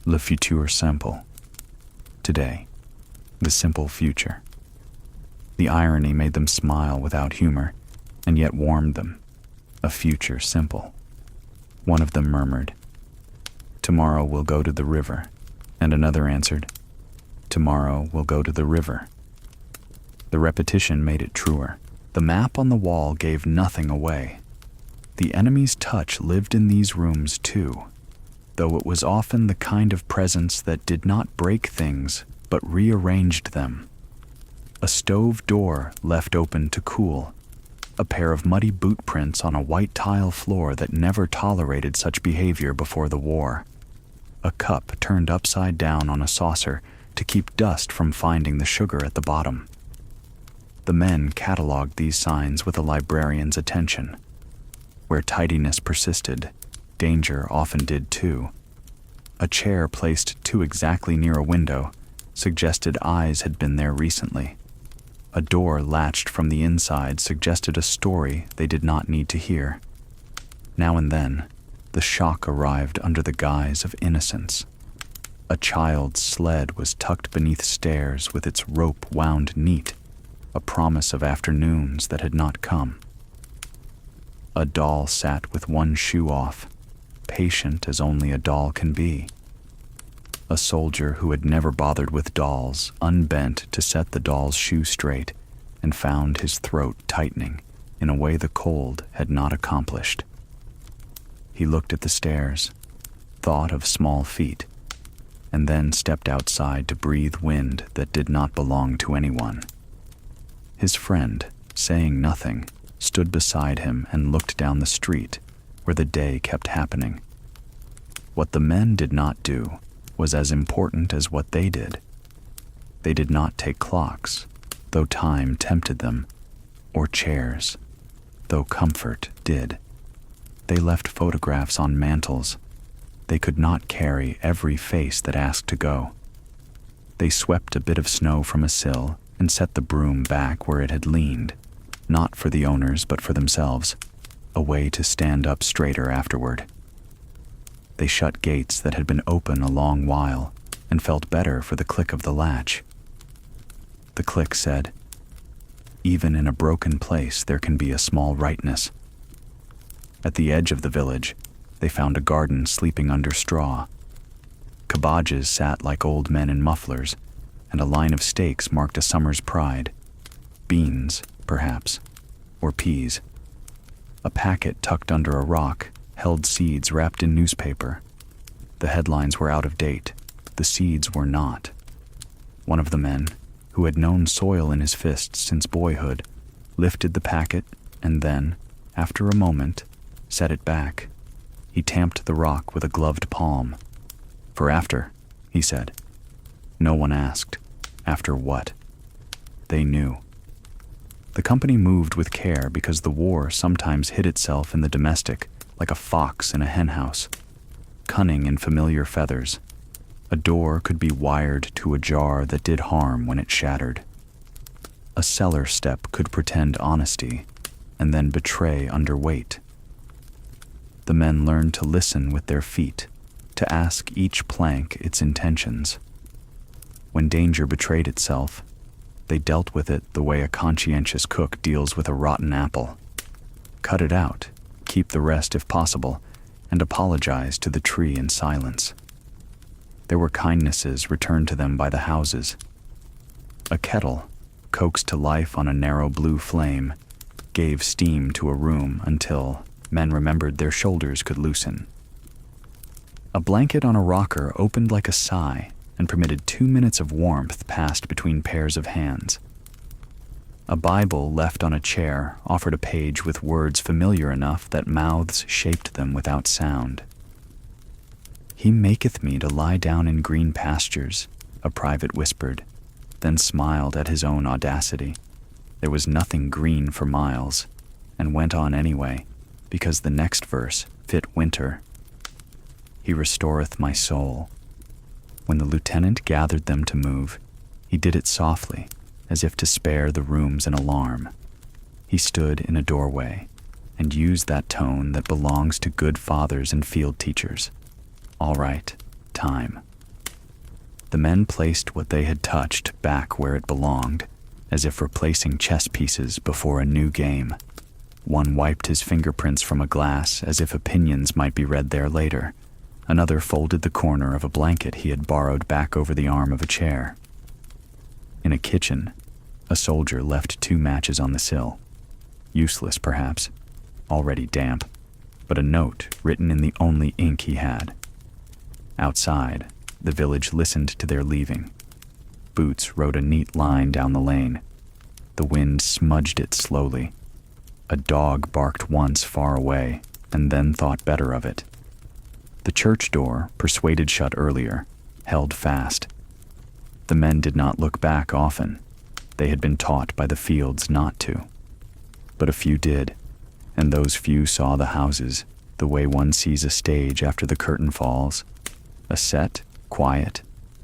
le futur simple. Today, the simple future. The irony made them smile without humor, and yet warmed them. A future simple. One of them murmured, "Tomorrow we'll go to the river," and another answered, "Tomorrow we'll go to the river." The repetition made it truer. The map on the wall gave nothing away. The enemy's touch lived in these rooms too, though it was often the kind of presence that did not break things, but rearranged them. A stove door left open to cool, a pair of muddy boot prints on a white tile floor that never tolerated such behavior before the war, a cup turned upside down on a saucer to keep dust from finding the sugar at the bottom. The men cataloged these signs with a librarian's attention. Where tidiness persisted, danger often did too. A chair placed too exactly near a window suggested eyes had been there recently. A door latched from the inside suggested a story they did not need to hear. Now and then, the shock arrived under the guise of innocence. A child's sled was tucked beneath stairs with its rope wound neat, a promise of afternoons that had not come. A doll sat with one shoe off, patient as only a doll can be. A soldier who had never bothered with dolls unbent to set the doll's shoe straight and found his throat tightening in a way the cold had not accomplished. He looked at the stairs, thought of small feet, and then stepped outside to breathe wind that did not belong to anyone. His friend, saying nothing, stood beside him and looked down the street where the day kept happening. What the men did not do was as important as what they did. They did not take clocks, though time tempted them, or chairs, though comfort did. They left photographs on mantels. They could not carry every face that asked to go. They swept a bit of snow from a sill and set the broom back where it had leaned, not for the owners but for themselves, a way to stand up straighter afterward. They shut gates that had been open a long while and felt better for the click of the latch. The click said, "Even in a broken place there can be a small rightness." At the edge of the village, they found a garden sleeping under straw. Cabbages sat like old men in mufflers, and a line of stakes marked a summer's pride. Beans, perhaps, or peas. A packet tucked under a rock held seeds wrapped in newspaper. The headlines were out of date. The seeds were not. One of the men, who had known soil in his fists since boyhood, lifted the packet and then, after a moment, set it back. He tamped the rock with a gloved palm. "For after," he said. No one asked, after what? They knew. The company moved with care because the war sometimes hid itself in the domestic, like a fox in a henhouse, cunning in familiar feathers. A door could be wired to a jar that did harm when it shattered. A cellar step could pretend honesty and then betray underweight. The men learned to listen with their feet, to ask each plank its intentions. When danger betrayed itself, they dealt with it the way a conscientious cook deals with a rotten apple. Cut it out, keep the rest if possible, and apologize to the tree in silence. There were kindnesses returned to them by the houses. A kettle, coaxed to life on a narrow blue flame, gave steam to a room until men remembered their shoulders could loosen. A blanket on a rocker opened like a sigh and permitted 2 minutes of warmth passed between pairs of hands. A Bible left on a chair offered a page with words familiar enough that mouths shaped them without sound. "He maketh me to lie down in green pastures," a private whispered, then smiled at his own audacity. There was nothing green for miles, and went on anyway, because the next verse fit winter. "He restoreth my soul." When the lieutenant gathered them to move, he did it softly, as if to spare the rooms an alarm. He stood in a doorway and used that tone that belongs to good fathers and field teachers. "All right, time." The men placed what they had touched back where it belonged, as if replacing chess pieces before a new game. One wiped his fingerprints from a glass as if opinions might be read there later. Another folded the corner of a blanket he had borrowed back over the arm of a chair. In a kitchen, a soldier left 2 matches on the sill. Useless, perhaps, already damp, but a note written in the only ink he had. Outside, the village listened to their leaving. Boots rode a neat line down the lane. The wind smudged it slowly. A dog barked once far away, and then thought better of it. The church door, persuaded shut earlier, held fast. The men did not look back often. They had been taught by the fields not to. But a few did, and those few saw the houses, the way one sees a stage after the curtain falls. A set, quiet,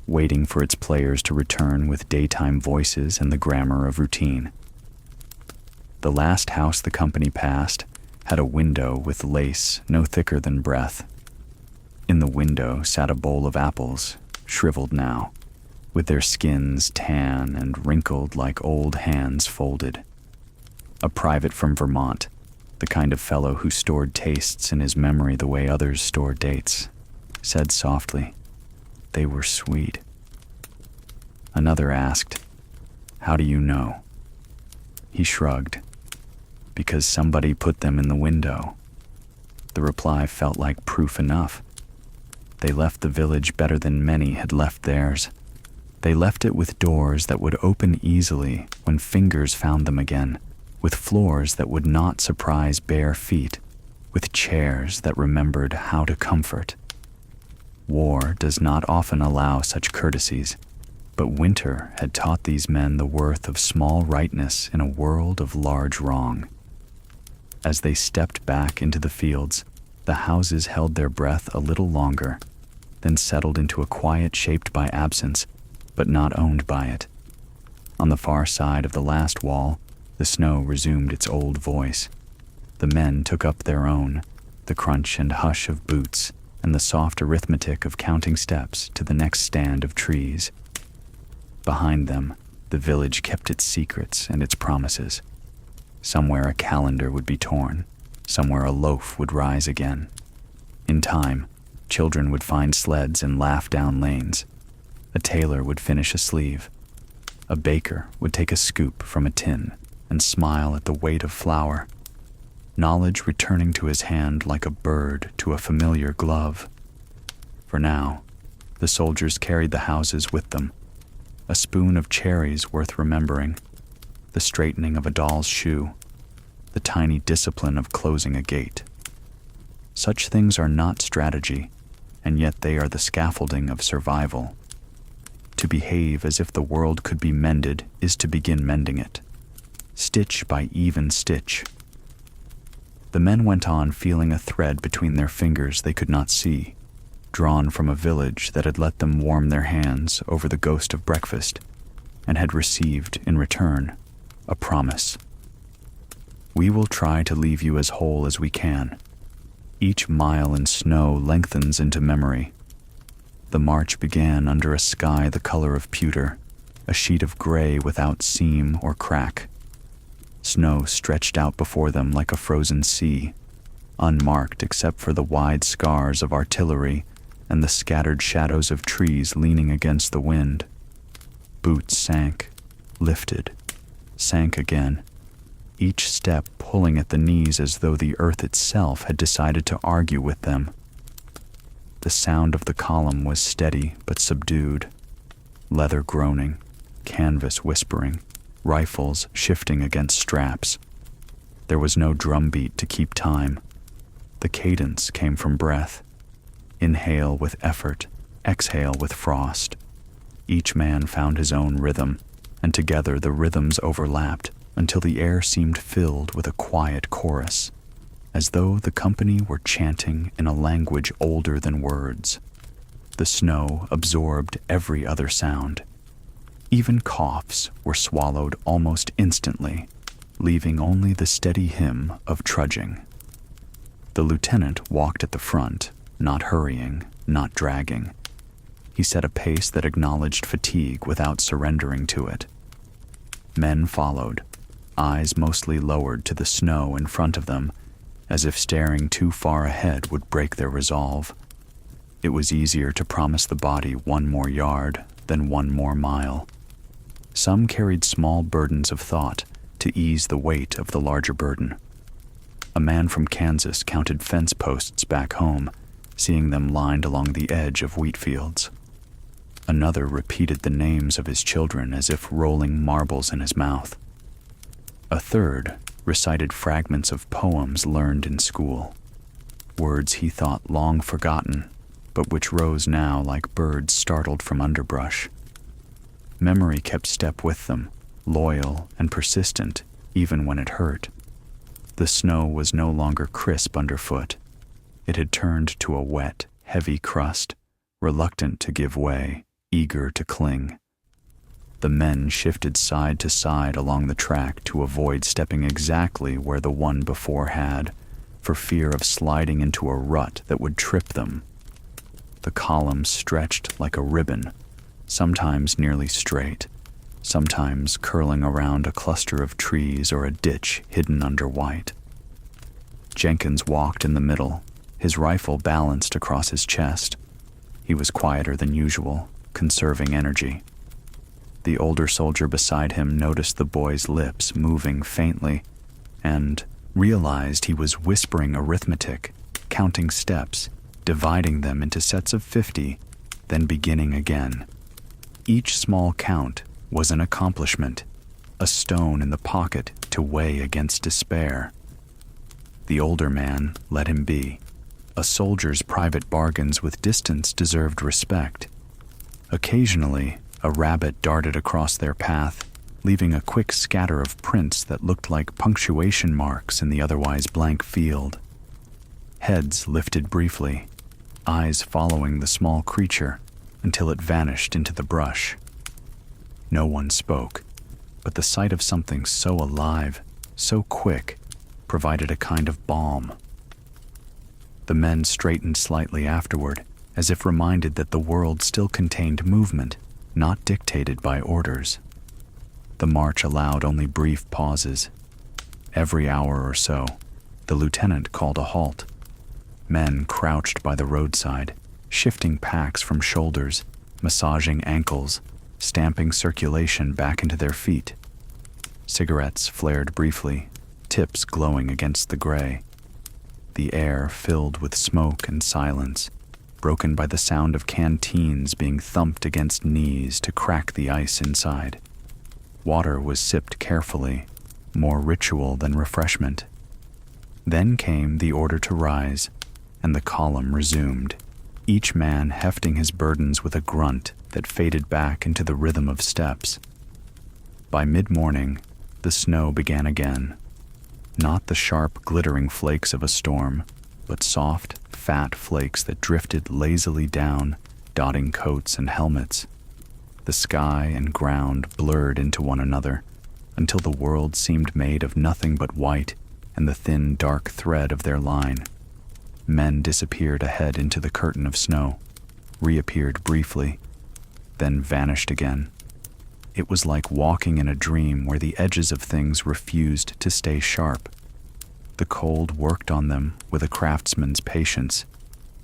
waiting for its players to return with daytime voices and the grammar of routine. The last house the company passed had a window with lace no thicker than breath. In the window sat a bowl of apples, shriveled now, with their skins tan and wrinkled like old hands folded. A private from Vermont, the kind of fellow who stored tastes in his memory the way others store dates, said softly, "They were sweet." Another asked, "How do you know?" He shrugged, "Because somebody put them in the window." The reply felt like proof enough. They left the village better than many had left theirs. They left it with doors that would open easily when fingers found them again, with floors that would not surprise bare feet, with chairs that remembered how to comfort. War does not often allow such courtesies, but winter had taught these men the worth of small rightness in a world of large wrong. As they stepped back into the fields, the houses held their breath a little longer, then settled into a quiet shaped by absence, but not owned by it. On the far side of the last wall, the snow resumed its old voice. The men took up their own, the crunch and hush of boots, and the soft arithmetic of counting steps to the next stand of trees. Behind them, the village kept its secrets and its promises. Somewhere a calendar would be torn, somewhere a loaf would rise again. In time, children would find sleds and laugh down lanes. A tailor would finish a sleeve. A baker would take a scoop from a tin and smile at the weight of flour. Knowledge returning to his hand like a bird to a familiar glove. For now, the soldiers carried the houses with them. A spoon of cherries worth remembering, the straightening of a doll's shoe, the tiny discipline of closing a gate. Such things are not strategy, and yet they are the scaffolding of survival. To behave as if the world could be mended is to begin mending it, stitch by even stitch. The men went on feeling a thread between their fingers they could not see. drawn from a village that had let them warm their hands over the ghost of breakfast and had received, in return, a promise. We will try to leave you as whole as we can. Each mile in snow lengthens into memory. The march began under a sky the color of pewter, a sheet of gray without seam or crack. Snow stretched out before them like a frozen sea, unmarked except for the wide scars of artillery and the scattered shadows of trees leaning against the wind. Boots sank, lifted, sank again, each step pulling at the knees as though the earth itself had decided to argue with them. The sound of the column was steady but subdued, leather groaning, canvas whispering, rifles shifting against straps. There was no drumbeat to keep time. The cadence came from breath. Inhale with effort, exhale with frost. Each man found his own rhythm, and together the rhythms overlapped until the air seemed filled with a quiet chorus, as though the company were chanting in a language older than words. The snow absorbed every other sound. Even coughs were swallowed almost instantly, leaving only the steady hymn of trudging. The lieutenant walked at the front, not hurrying, not dragging. He set a pace that acknowledged fatigue without surrendering to it. Men followed, eyes mostly lowered to the snow in front of them, as if staring too far ahead would break their resolve. It was easier to promise the body one more yard than one more mile. Some carried small burdens of thought to ease the weight of the larger burden. A man from Kansas counted fence posts back home, seeing them lined along the edge of wheat fields. Another repeated the names of his children as if rolling marbles in his mouth. A third recited fragments of poems learned in school, words he thought long forgotten, but which rose now like birds startled from underbrush. Memory kept step with them, loyal and persistent, even when it hurt. The snow was no longer crisp underfoot. It had turned to a wet, heavy crust, reluctant to give way, eager to cling. The men shifted side to side along the track to avoid stepping exactly where the one before had, for fear of sliding into a rut that would trip them. The column stretched like a ribbon, sometimes nearly straight, sometimes curling around a cluster of trees or a ditch hidden under white. Jenkins walked in the middle, his rifle balanced across his chest. He was quieter than usual, conserving energy. The older soldier beside him noticed the boy's lips moving faintly and realized he was whispering arithmetic, counting steps, dividing them into sets of 50, then beginning again. Each small count was an accomplishment, a stone in the pocket to weigh against despair. The older man let him be. A soldier's private bargains with distance deserved respect. Occasionally, a rabbit darted across their path, leaving a quick scatter of prints that looked like punctuation marks in the otherwise blank field. Heads lifted briefly, eyes following the small creature until it vanished into the brush. No one spoke, but the sight of something so alive, so quick, provided a kind of balm. The men straightened slightly afterward, as if reminded that the world still contained movement, not dictated by orders. The march allowed only brief pauses. Every hour or so, the lieutenant called a halt. Men crouched by the roadside, shifting packs from shoulders, massaging ankles, stamping circulation back into their feet. Cigarettes flared briefly, tips glowing against the gray. The air filled with smoke and silence, broken by the sound of canteens being thumped against knees to crack the ice inside. Water was sipped carefully, more ritual than refreshment. Then came the order to rise, and the column resumed, each man hefting his burdens with a grunt that faded back into the rhythm of steps. By mid-morning, the snow began again. Not the sharp, glittering flakes of a storm, but soft, fat flakes that drifted lazily down, dotting coats and helmets. The sky and ground blurred into one another until the world seemed made of nothing but white and the thin, dark thread of their line. Men disappeared ahead into the curtain of snow, reappeared briefly, then vanished again. It was like walking in a dream where the edges of things refused to stay sharp. The cold worked on them with a craftsman's patience.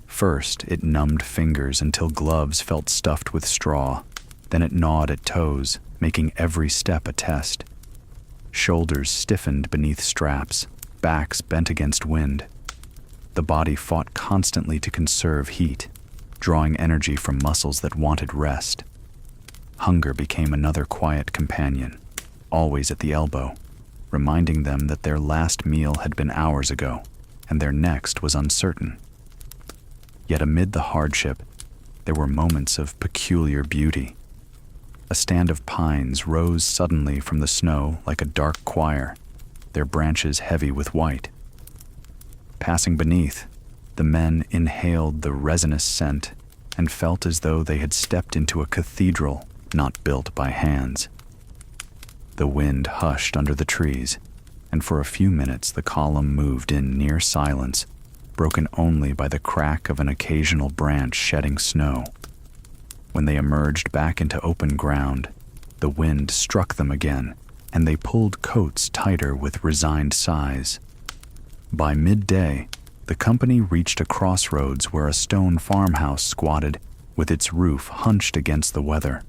First, it numbed fingers until gloves felt stuffed with straw. Then it gnawed at toes, making every step a test. Shoulders stiffened beneath straps, backs bent against wind. The body fought constantly to conserve heat, drawing energy from muscles that wanted rest. Hunger became another quiet companion, always at the elbow, reminding them that their last meal had been hours ago, and their next was uncertain. Yet amid the hardship, there were moments of peculiar beauty. A stand of pines rose suddenly from the snow like a dark choir, their branches heavy with white. Passing beneath, the men inhaled the resinous scent and felt as though they had stepped into a cathedral not built by hands. The wind hushed under the trees, and for a few minutes the column moved in near silence, broken only by the crack of an occasional branch shedding snow. When they emerged back into open ground, the wind struck them again, and they pulled coats tighter with resigned sighs. By midday, the company reached a crossroads where a stone farmhouse squatted, with its roof hunched against the weather.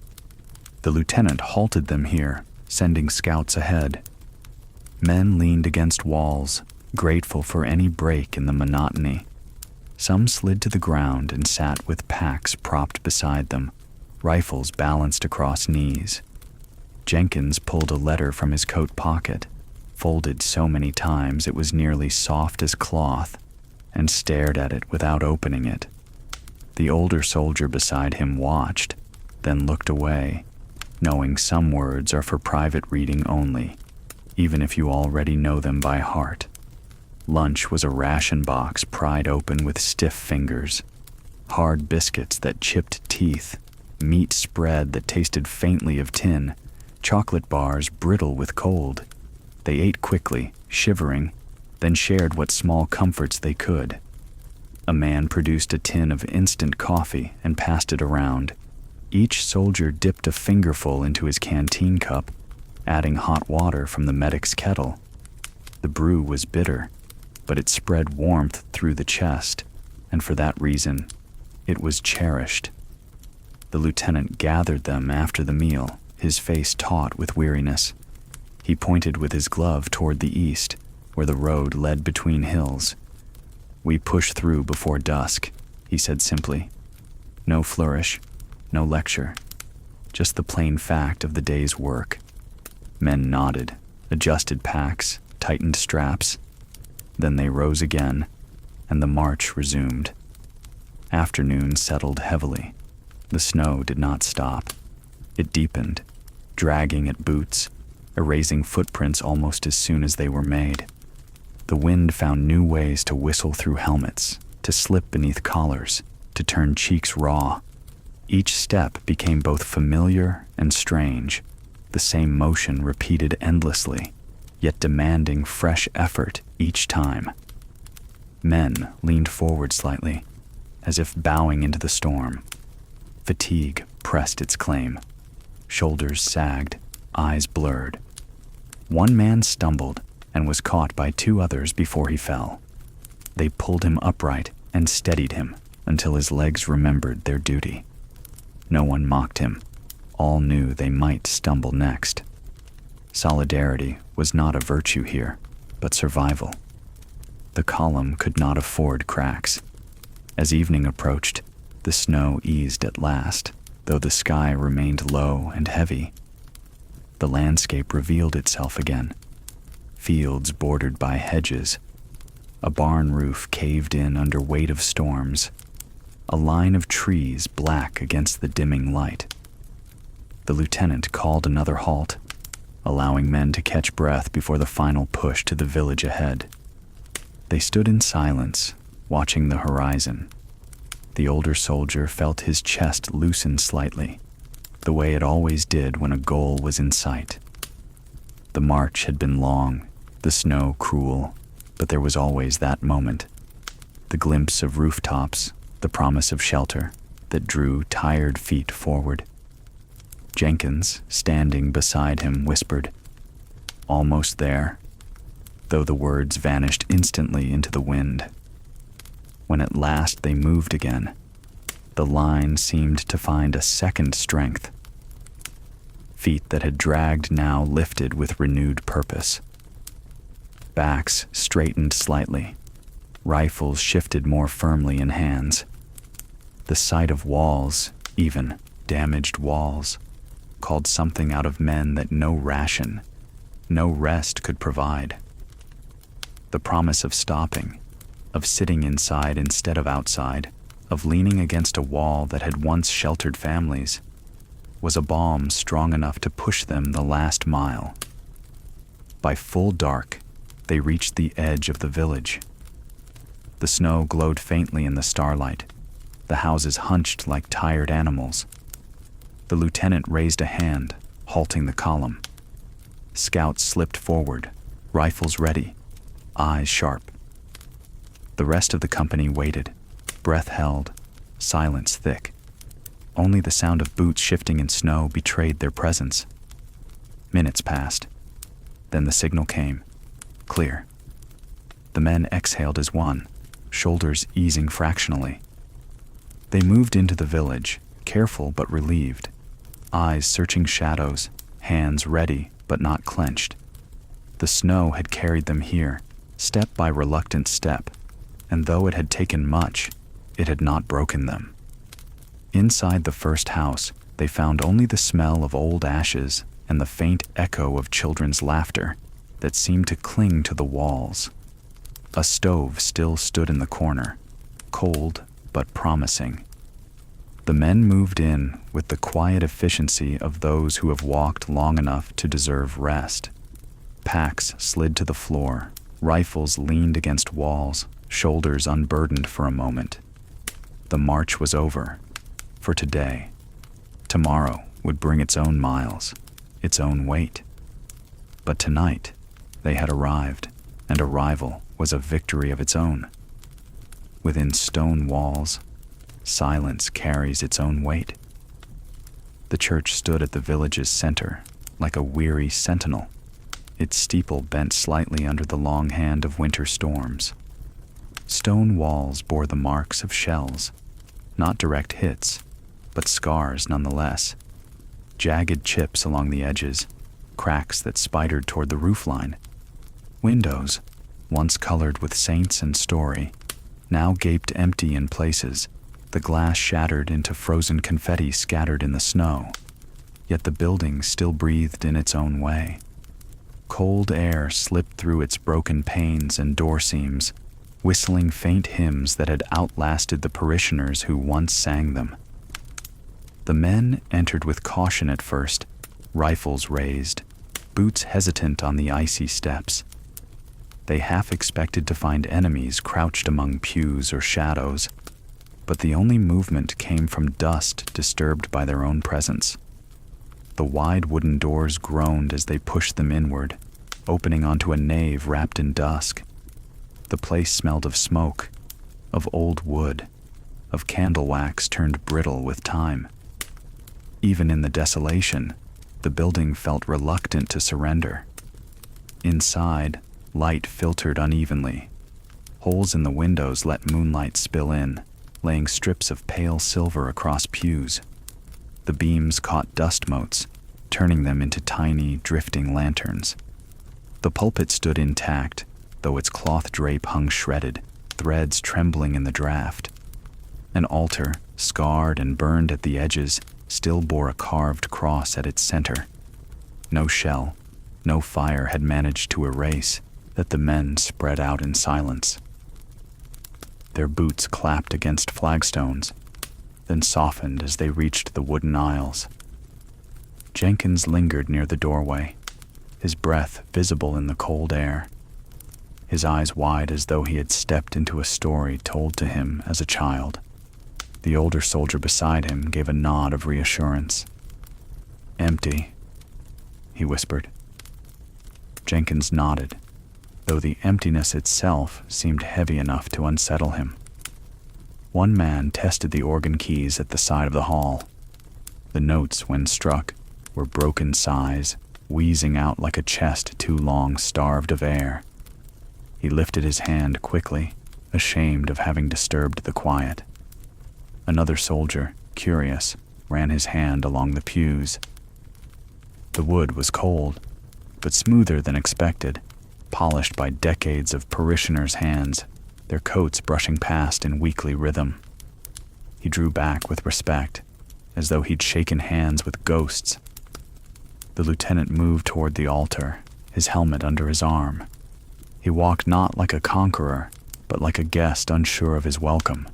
The lieutenant halted them here, sending scouts ahead. Men leaned against walls, grateful for any break in the monotony. Some slid to the ground and sat with packs propped beside them, rifles balanced across knees. Jenkins pulled a letter from his coat pocket, folded so many times it was nearly soft as cloth, and stared at it without opening it. The older soldier beside him watched, then looked away, knowing some words are for private reading only, even if you already know them by heart. Lunch was a ration box pried open with stiff fingers, hard biscuits that chipped teeth, meat spread that tasted faintly of tin, chocolate bars brittle with cold. They ate quickly, shivering, then shared what small comforts they could. A man produced a tin of instant coffee and passed it around. Each soldier dipped a fingerful into his canteen cup, adding hot water from the medic's kettle. The brew was bitter, but it spread warmth through the chest, and for that reason, it was cherished. The lieutenant gathered them after the meal, his face taut with weariness. He pointed with his glove toward the east, where the road led between hills. "We push through before dusk," he said simply. No flourish, no lecture, just the plain fact of the day's work. Men nodded, adjusted packs, tightened straps. Then they rose again, and the march resumed. Afternoon settled heavily. The snow did not stop. It deepened, dragging at boots, erasing footprints almost as soon as they were made. The wind found new ways to whistle through helmets, to slip beneath collars, to turn cheeks raw. Each step became both familiar and strange, the same motion repeated endlessly, yet demanding fresh effort each time. Men leaned forward slightly, as if bowing into the storm. Fatigue pressed its claim. Shoulders sagged, eyes blurred. One man stumbled and was caught by two others before he fell. They pulled him upright and steadied him until his legs remembered their duty. No one mocked him. All knew they might stumble next. Solidarity was not a virtue here, but survival. The column could not afford cracks. As evening approached, the snow eased at last, though the sky remained low and heavy. The landscape revealed itself again. Fields bordered by hedges. A barn roof caved in under weight of storms. A line of trees black against the dimming light. The lieutenant called another halt, allowing men to catch breath before the final push to the village ahead. They stood in silence, watching the horizon. The older soldier felt his chest loosen slightly, the way it always did when a goal was in sight. The march had been long, the snow cruel, but there was always that moment. The glimpse of rooftops, the promise of shelter, that drew tired feet forward. Jenkins, standing beside him, whispered, "Almost there," though the words vanished instantly into the wind. When at last they moved again, the line seemed to find a second strength. Feet that had dragged now lifted with renewed purpose. Backs straightened slightly. Rifles shifted more firmly in hands. The sight of walls, even damaged walls, called something out of men that no ration, no rest could provide. The promise of stopping, of sitting inside instead of outside, of leaning against a wall that had once sheltered families, was a balm strong enough to push them the last mile. By full dark, they reached the edge of the village. The snow glowed faintly in the starlight. The houses hunched like tired animals. The lieutenant raised a hand, halting the column. Scouts slipped forward, rifles ready, eyes sharp. The rest of the company waited, breath held, silence thick. Only the sound of boots shifting in snow betrayed their presence. Minutes passed. Then the signal came. Clear. The men exhaled as one, shoulders easing fractionally. They moved into the village, careful but relieved, eyes searching shadows, hands ready but not clenched. The snow had carried them here, step by reluctant step, and though it had taken much, it had not broken them. Inside the first house, they found only the smell of old ashes and the faint echo of children's laughter that seemed to cling to the walls. A stove still stood in the corner, cold but promising. The men moved in with the quiet efficiency of those who have walked long enough to deserve rest. Packs slid to the floor, rifles leaned against walls, shoulders unburdened for a moment. The march was over, for today. Tomorrow would bring its own miles, its own weight. But tonight, they had arrived, and arrival was a victory of its own. Within stone walls, silence carries its own weight. The church stood at the village's center, like a weary sentinel, its steeple bent slightly under the long hand of winter storms. Stone walls bore the marks of shells, not direct hits, but scars nonetheless. Jagged chips along the edges, cracks that spidered toward the roofline. Windows, once colored with saints and story, now gaped empty in places, the glass shattered into frozen confetti scattered in the snow. Yet the building still breathed in its own way. Cold air slipped through its broken panes and door seams, whistling faint hymns that had outlasted the parishioners who once sang them. The men entered with caution at first, rifles raised, boots hesitant on the icy steps. They half expected to find enemies crouched among pews or shadows, but the only movement came from dust disturbed by their own presence. The wide wooden doors groaned as they pushed them inward, opening onto a nave wrapped in dusk. The place smelled of smoke, of old wood, of candle wax turned brittle with time. Even in the desolation, the building felt reluctant to surrender. Inside, light filtered unevenly. Holes in the windows let moonlight spill in, laying strips of pale silver across pews. The beams caught dust motes, turning them into tiny, drifting lanterns. The pulpit stood intact, though its cloth drape hung shredded, threads trembling in the draft. An altar, scarred and burned at the edges, still bore a carved cross at its center. No shell, no fire had managed to erase that the men spread out in silence. Their boots clapped against flagstones, then softened as they reached the wooden aisles. Jenkins lingered near the doorway, his breath visible in the cold air. his eyes wide as though he had stepped into a story told to him as a child. The older soldier beside him gave a nod of reassurance. "Empty," he whispered. Jenkins nodded, though the emptiness itself seemed heavy enough to unsettle him. One man tested the organ keys at the side of the hall. The notes, when struck, were broken sighs, wheezing out like a chest too long starved of air. He lifted his hand quickly, ashamed of having disturbed the quiet. Another soldier, curious, ran his hand along the pews. The wood was cold, but smoother than expected, polished by decades of parishioners' hands, their coats brushing past in weekly rhythm. He drew back with respect, as though he'd shaken hands with ghosts. The lieutenant moved toward the altar, his helmet under his arm. He walked not like a conqueror, but like a guest unsure of his welcome.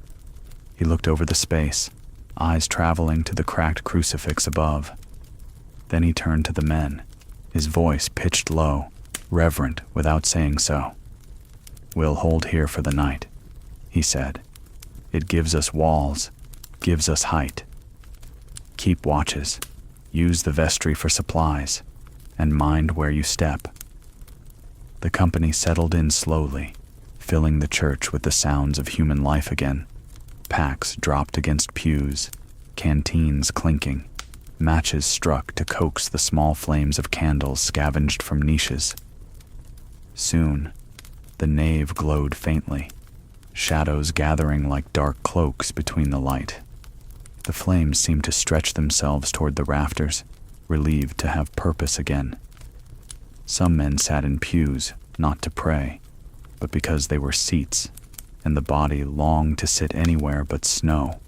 He looked over the space, eyes traveling to the cracked crucifix above. Then he turned to the men, his voice pitched low, reverent without saying so. "We'll hold here for the night," he said. "It gives us walls, gives us height. Keep watches, use the vestry for supplies, and mind where you step." The company settled in slowly, filling the church with the sounds of human life again. Packs dropped against pews, canteens clinking, matches struck to coax the small flames of candles scavenged from niches. Soon, the nave glowed faintly, shadows gathering like dark cloaks between the light. The flames seemed to stretch themselves toward the rafters, relieved to have purpose again. Some men sat in pews, not to pray, but because they were seats, and the body longed to sit anywhere but snow.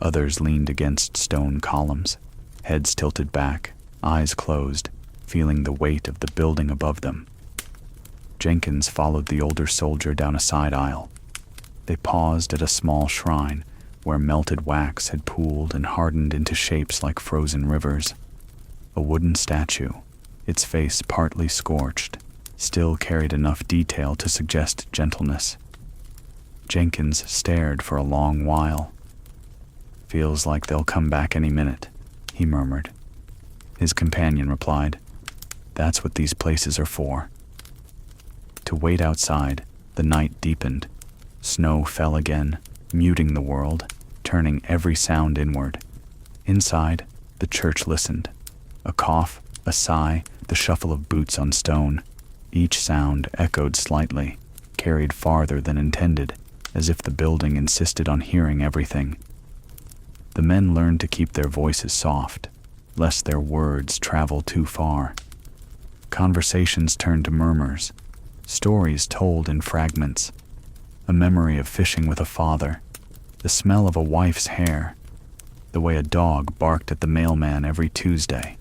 Others leaned against stone columns, heads tilted back, eyes closed, feeling the weight of the building above them. Jenkins followed the older soldier down a side aisle. They paused at a small shrine where melted wax had pooled and hardened into shapes like frozen rivers. A wooden statue, its face partly scorched, still carried enough detail to suggest gentleness. Jenkins stared for a long while. "Feels like they'll come back any minute," he murmured. His companion replied, "That's what these places are for." To wait outside, the night deepened. Snow fell again, muting the world, turning every sound inward. Inside, the church listened. A cough, a sigh, the shuffle of boots on stone. Each sound echoed slightly, carried farther than intended, as if the building insisted on hearing everything. The men learned to keep their voices soft, lest their words travel too far. Conversations turned to murmurs, stories told in fragments. A memory of fishing with a father, the smell of a wife's hair, the way a dog barked at the mailman every Tuesday.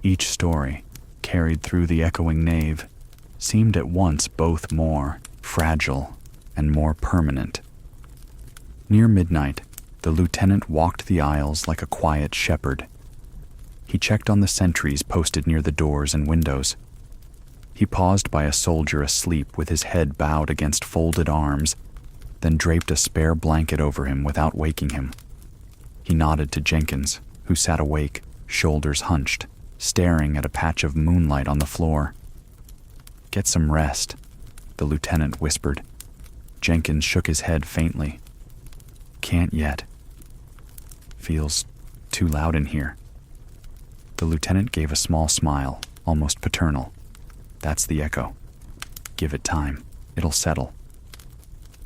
Each story, carried through the echoing nave, seemed at once both more fragile and more permanent. Near midnight, the lieutenant walked the aisles like a quiet shepherd. He checked on the sentries posted near the doors and windows. He paused by a soldier asleep with his head bowed against folded arms, then draped a spare blanket over him without waking him. He nodded to Jenkins, who sat awake, shoulders hunched, staring at a patch of moonlight on the floor. "Get some rest," the lieutenant whispered. Jenkins shook his head faintly. "Can't yet. Feels too loud in here." The lieutenant gave a small smile, almost paternal. "That's the echo. Give it time. It'll settle."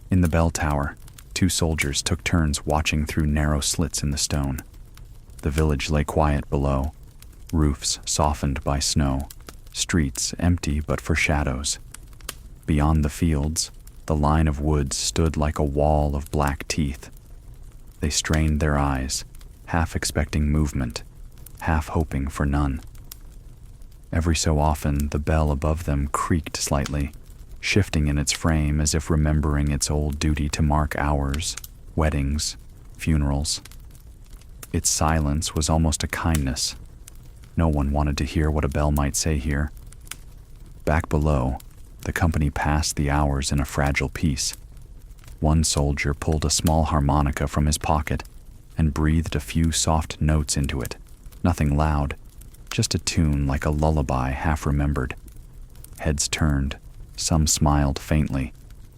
In the bell tower, 2 soldiers took turns watching through narrow slits in the stone. The village lay quiet below, roofs softened by snow, streets empty but for shadows. Beyond the fields, the line of woods stood like a wall of black teeth. They strained their eyes, half expecting movement, half hoping for none. Every so often, the bell above them creaked slightly, shifting in its frame as if remembering its old duty to mark hours, weddings, funerals. Its silence was almost a kindness. No one wanted to hear what a bell might say here. Back below, The company passed the hours in a fragile peace. One soldier pulled a small harmonica from his pocket and breathed a few soft notes into it. Nothing loud, just a tune like a lullaby half remembered. Heads turned, some smiled faintly,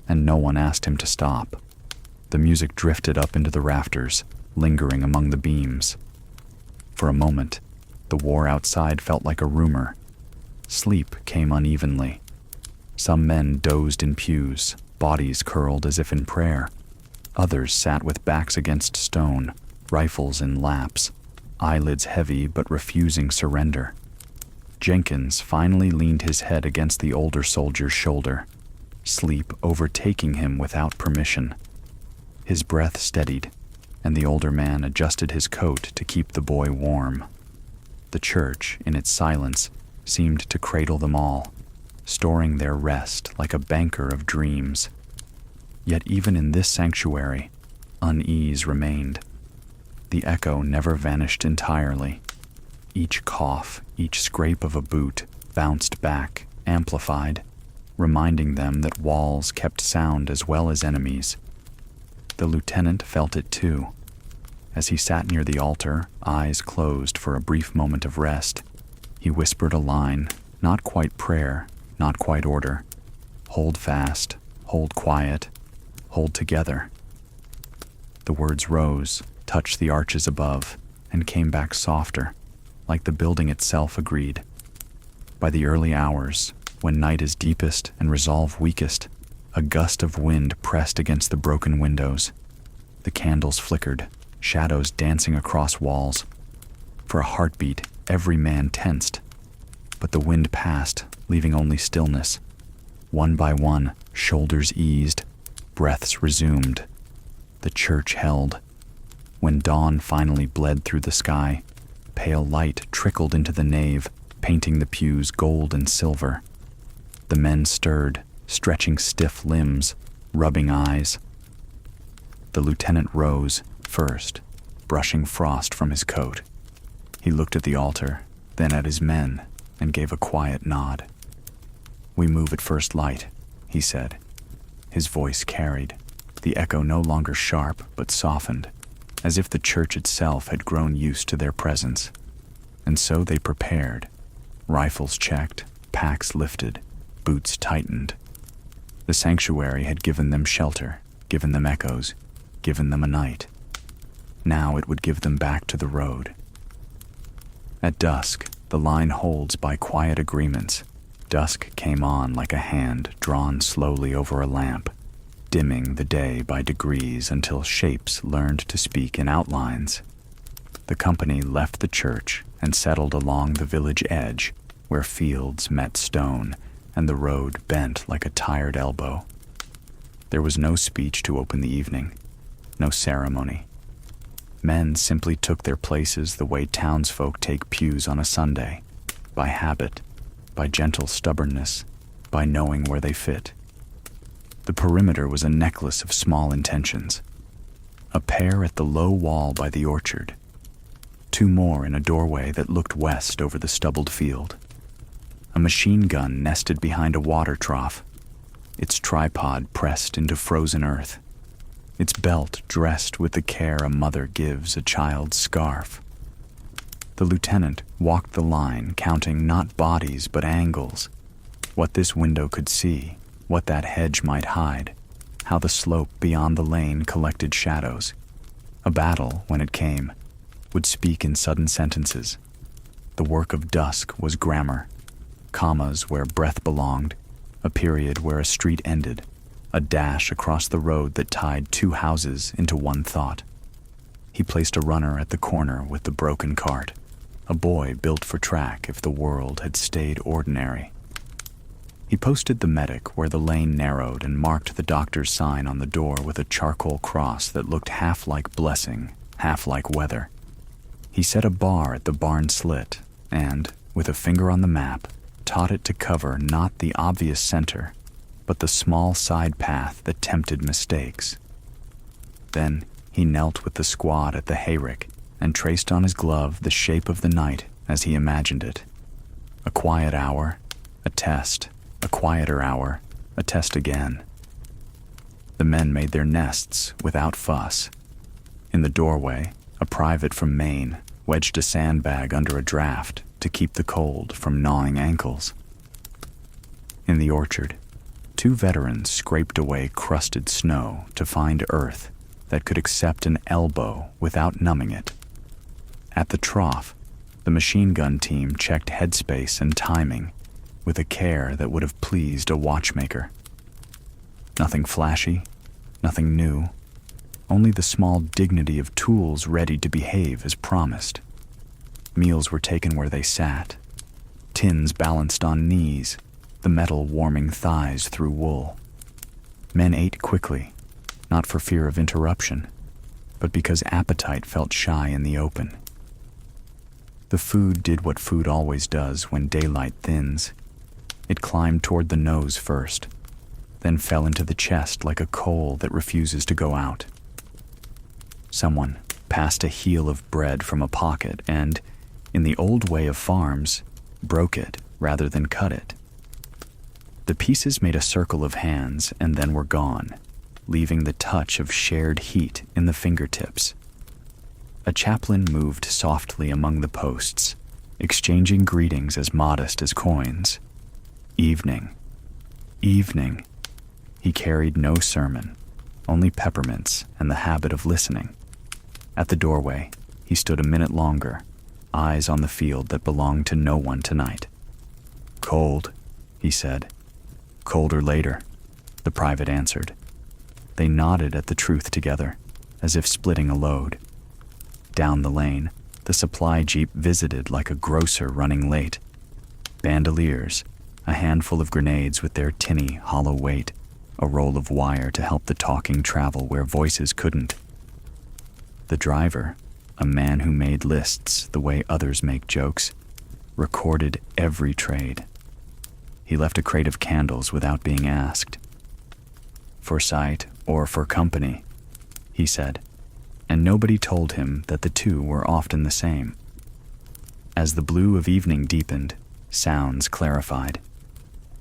and no one asked him to stop. The music drifted up into the rafters, lingering among the beams. For a moment, the war outside felt like a rumor. Sleep came unevenly. Some men dozed in pews, bodies curled as if in prayer. Others sat with backs against stone, rifles in laps, eyelids heavy but refusing surrender. Jenkins finally leaned his head against the older soldier's shoulder, sleep overtaking him without permission. His breath steadied, and the older man adjusted his coat to keep the boy warm. The church, in its silence, seemed to cradle them all, storing their rest like a banker of dreams. Yet even in this sanctuary, unease remained. The echo never vanished entirely. Each cough, each scrape of a boot bounced back, amplified, reminding them that walls kept sound as well as enemies. The lieutenant felt it too. As he sat near the altar, eyes closed for a brief moment of rest, he whispered a line, not quite prayer, not quite order. Hold fast, hold quiet, hold together. The words rose, touched the arches above, and came back softer, like the building itself agreed. By the early hours, when night is deepest and resolve weakest, a gust of wind pressed against the broken windows. The candles flickered, shadows dancing across walls. For a heartbeat, every man tensed. But the wind passed, leaving only stillness. One by one, shoulders eased, breaths resumed. The church held. When dawn finally bled through the sky, pale light trickled into the nave, painting the pews gold and silver. The men stirred, stretching stiff limbs, rubbing eyes. The lieutenant rose, first, brushing frost from his coat. He looked at the altar, then at his men, and gave a quiet nod. "We move at first light," he said. His voice carried, the echo no longer sharp but softened, as if the church itself had grown used to their presence. And so they prepared, rifles checked, packs lifted, boots tightened. The sanctuary had given them shelter, given them echoes, given them a night. Now it would give them back to the road. At dusk, the line holds by quiet agreements. Dusk came on like a hand drawn slowly over a lamp, dimming the day by degrees until shapes learned to speak in outlines. The company left the church and settled along the village edge, where fields met stone and the road bent like a tired elbow. There was no speech to open the evening, no ceremony. Men simply took their places the way townsfolk take pews on a Sunday, by habit, by gentle stubbornness, by knowing where they fit. The perimeter was a necklace of small intentions. A pair at the low wall by the orchard. Two more in a doorway that looked west over the stubbled field. A machine gun nested behind a water trough, its tripod pressed into frozen earth, its belt dressed with the care a mother gives a child's scarf. The lieutenant walked the line, counting not bodies but angles, what this window could see, what that hedge might hide, how the slope beyond the lane collected shadows. A battle, when it came, would speak in sudden sentences. The work of dusk was grammar, commas where breath belonged, a period where a street ended, a dash across the road that tied two houses into one thought. He placed a runner at the corner with the broken cart, a boy built for track if the world had stayed ordinary. He posted the medic where the lane narrowed and marked the doctor's sign on the door with a charcoal cross that looked half like blessing, half like weather. He set a bar at the barn slit and, with a finger on the map, taught it to cover not the obvious center, but the small side path that tempted mistakes. Then he knelt with the squad at the hayrick and traced on his glove the shape of the night as he imagined it. A quiet hour, a test, A quieter hour, a test again. The men made their nests without fuss. In the doorway, a private from Maine wedged a sandbag under a draft to keep the cold from gnawing ankles. In the orchard, 2 veterans scraped away crusted snow to find earth that could accept an elbow without numbing it. At the trough, the machine gun team checked headspace and timing with a care that would have pleased a watchmaker. Nothing flashy, nothing new, only the small dignity of tools ready to behave as promised. Meals were taken where they sat, tins balanced on knees, the metal warming thighs through wool. Men ate quickly, not for fear of interruption, but because appetite felt shy in the open. The food did what food always does when daylight thins. It climbed toward the nose first, then fell into the chest like a coal that refuses to go out. Someone passed a heel of bread from a pocket and, in the old way of farms, broke it rather than cut it. The pieces made a circle of hands and then were gone, leaving the touch of shared heat in the fingertips. A chaplain moved softly among the posts, exchanging greetings as modest as coins. Evening. Evening. He carried no sermon, only peppermints and the habit of listening. At the doorway, he stood a minute longer, eyes on the field that belonged to no one tonight. "Cold," he said. "Colder later," the private answered. They nodded at the truth together, as if splitting a load. Down the lane, the supply jeep visited like a grocer running late. Bandoliers, a handful of grenades with their tinny, hollow weight, a roll of wire to help the talking travel where voices couldn't. The driver, a man who made lists the way others make jokes, recorded every trade. He left a crate of candles without being asked. "For sight or for company," he said, and nobody told him that the two were often the same. As the blue of evening deepened, sounds clarified.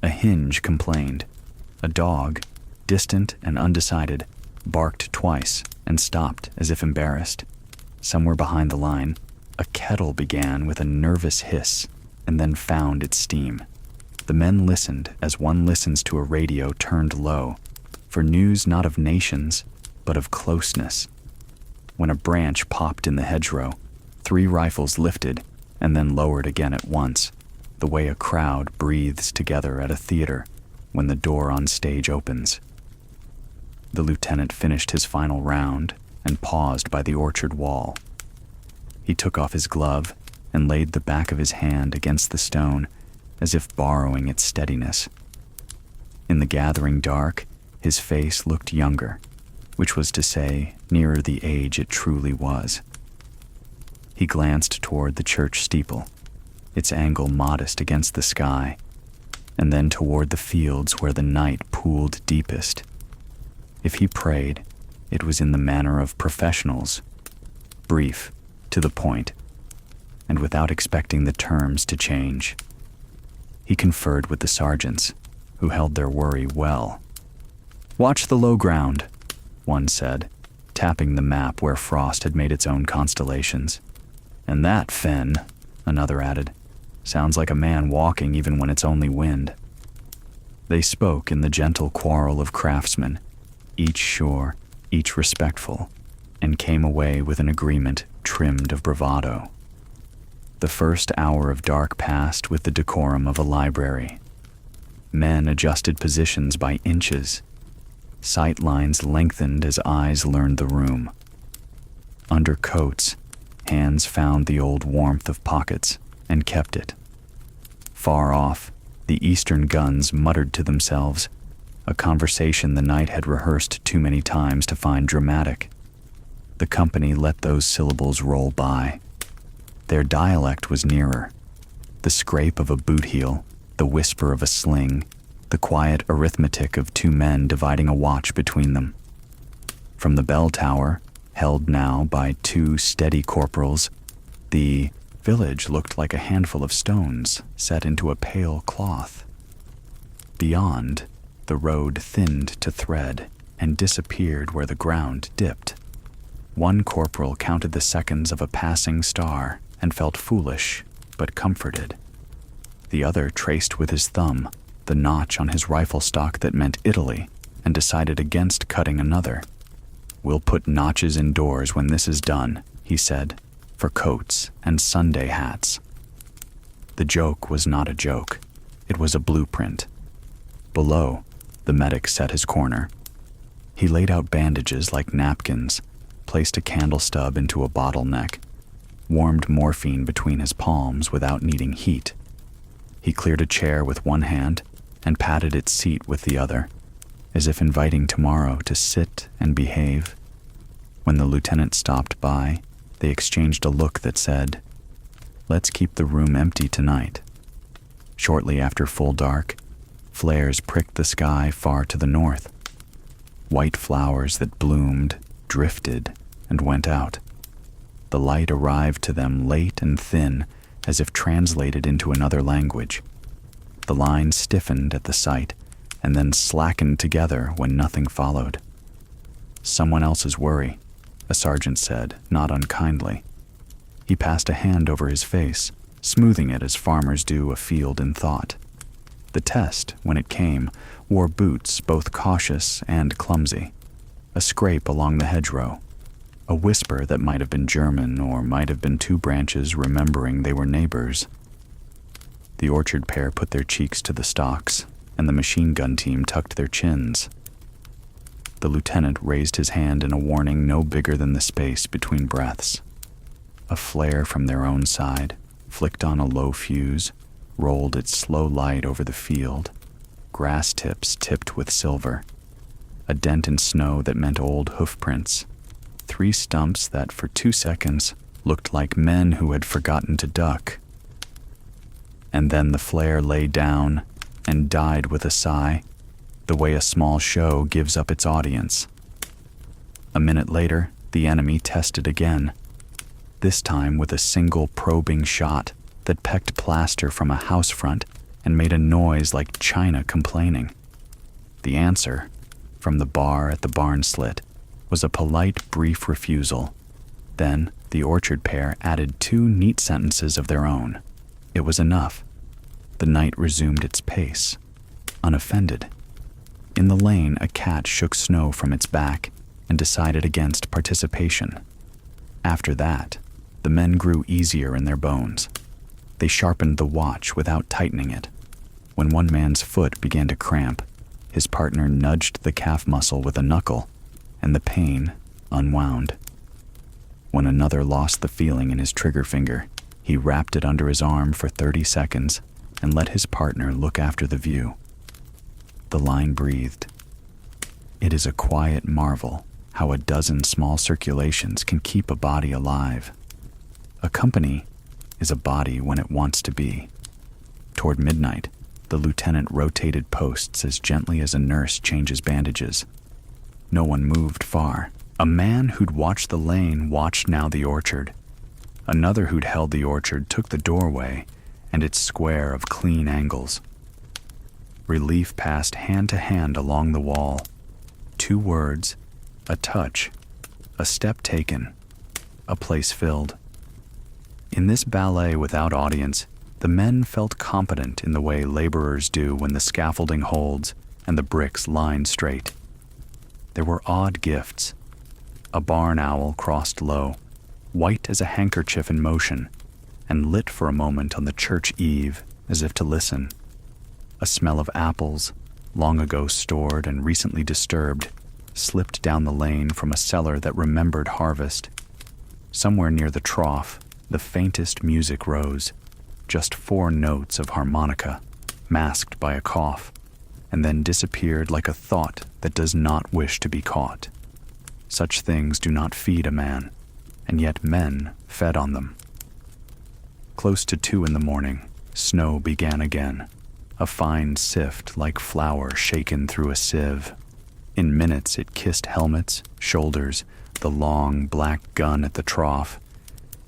A hinge complained. A dog, distant and undecided, barked twice and stopped as if embarrassed. Somewhere behind the line, a kettle began with a nervous hiss and then found its steam. The men listened as one listens to a radio turned low, for news not of nations, but of closeness. When a branch popped in the hedgerow, 3 rifles lifted and then lowered again at once, the way a crowd breathes together at a theater when the door on stage opens. The lieutenant finished his final round and paused by the orchard wall. He took off his glove and laid the back of his hand against the stone, as if borrowing its steadiness. In the gathering dark, his face looked younger, which was to say, nearer the age it truly was. He glanced toward the church steeple, its angle modest against the sky, and then toward the fields where the night pooled deepest. If he prayed, it was in the manner of professionals, brief, to the point, and without expecting the terms to change. He conferred with the sergeants, who held their worry well. "Watch the low ground," one said, tapping the map where frost had made its own constellations. "And that, Fen," another added, "sounds like a man walking even when it's only wind." They spoke in the gentle quarrel of craftsmen, each sure, each respectful, and came away with an agreement trimmed of bravado. The first hour of dark passed with the decorum of a library. Men adjusted positions by inches. Sight lines lengthened as eyes learned the room. Under coats, hands found the old warmth of pockets and kept it. Far off, the eastern guns muttered to themselves, a conversation the night had rehearsed too many times to find dramatic. The company let those syllables roll by. Their dialect was nearer. The scrape of a boot heel, the whisper of a sling, the quiet arithmetic of 2 men dividing a watch between them. From the bell tower, held now by 2 steady corporals, the village looked like a handful of stones set into a pale cloth. Beyond, the road thinned to thread and disappeared where the ground dipped. One corporal counted the seconds of a passing star and felt foolish, but comforted. The other traced with his thumb the notch on his rifle stock that meant Italy and decided against cutting another. "We'll put notches indoors when this is done," he said, "for coats and Sunday hats." The joke was not a joke. It was a blueprint. Below, the medic set his corner. He laid out bandages like napkins, placed a candle stub into a bottleneck, warmed morphine between his palms without needing heat. He cleared a chair with one hand and patted its seat with the other, as if inviting tomorrow to sit and behave. When the lieutenant stopped by, they exchanged a look that said, "Let's keep the room empty tonight." Shortly after full dark, flares pricked the sky far to the north. White flowers that bloomed, drifted, and went out. The light arrived to them late and thin, as if translated into another language. The lines stiffened at the sight, and then slackened together when nothing followed. "Someone else's worry," a sergeant said, not unkindly. He passed a hand over his face, smoothing it as farmers do a field in thought. The test, when it came, wore boots both cautious and clumsy. A scrape along the hedgerow. A whisper that might have been German or might have been two branches remembering they were neighbors. The orchard pair put their cheeks to the stalks, and the machine gun team tucked their chins. The lieutenant raised his hand in a warning no bigger than the space between breaths. A flare from their own side, flicked on a low fuse, rolled its slow light over the field, grass tips tipped with silver, a dent in snow that meant old hoof prints, 3 stumps that for 2 seconds looked like men who had forgotten to duck. And then the flare lay down and died with a sigh, the way a small show gives up its audience. A minute later, the enemy tested again, this time with a single probing shot that pecked plaster from a house front and made a noise like China complaining. The answer, from the bar at the barn slit, was a polite, brief refusal. Then the orchard pair added 2 neat sentences of their own. It was enough. The night resumed its pace, unoffended. In the lane, a cat shook snow from its back and decided against participation. After that, the men grew easier in their bones. They sharpened the watch without tightening it. When one man's foot began to cramp, his partner nudged the calf muscle with a knuckle, and the pain unwound. When another lost the feeling in his trigger finger, he wrapped it under his arm for 30 seconds and let his partner look after the view. The line breathed. It is a quiet marvel how a dozen small circulations can keep a body alive. A company is a body when it wants to be. Toward midnight, the lieutenant rotated posts as gently as a nurse changes bandages. No one moved far. A man who'd watched the lane watched now the orchard. Another who'd held the orchard took the doorway and its square of clean angles. Relief passed hand to hand along the wall. 2 words, a touch, a step taken, a place filled. In this ballet without audience, the men felt competent in the way laborers do when the scaffolding holds and the bricks line straight. There were odd gifts. A barn owl crossed low, white as a handkerchief in motion, and lit for a moment on the church eave as if to listen. A smell of apples, long ago stored and recently disturbed, slipped down the lane from a cellar that remembered harvest. Somewhere near the trough, the faintest music rose, just 4 notes of harmonica, masked by a cough, and then disappeared like a thought that does not wish to be caught. Such things do not feed a man, and yet men fed on them. Close to 2 in the morning, snow began again, a fine sift like flour shaken through a sieve. In minutes it kissed helmets, shoulders, the long black gun at the trough.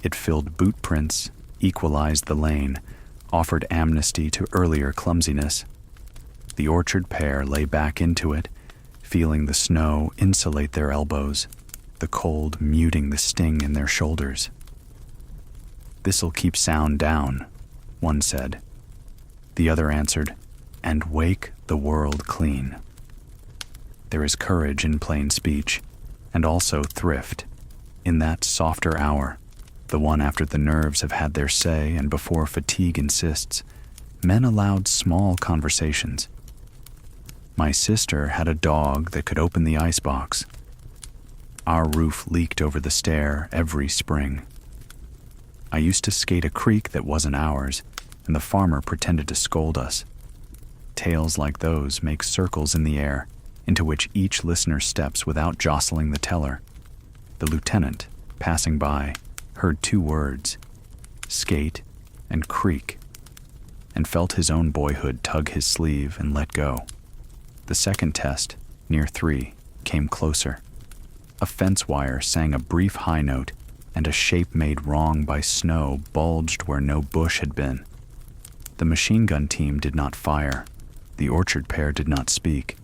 It filled boot prints, equalized the lane, offered amnesty to earlier clumsiness. The orchard pair lay back into it, feeling the snow insulate their elbows, the cold muting the sting in their shoulders. "This'll keep sound down," one said. The other answered, "And wake the world clean." There is courage in plain speech, and also thrift. In that softer hour, the one after the nerves have had their say and before fatigue insists, men allowed small conversations. My sister had a dog that could open the icebox. Our roof leaked over the stair every spring. I used to skate a creek that wasn't ours, and the farmer pretended to scold us. Tales like those make circles in the air, into which each listener steps without jostling the teller. The lieutenant, passing by, heard two words, skate and creek, and felt his own boyhood tug his sleeve and let go. The second test, near 3, came closer. A fence wire sang a brief high note, and a shape made wrong by snow bulged where no bush had been. The machine gun team did not fire. The orchard pair did not speak.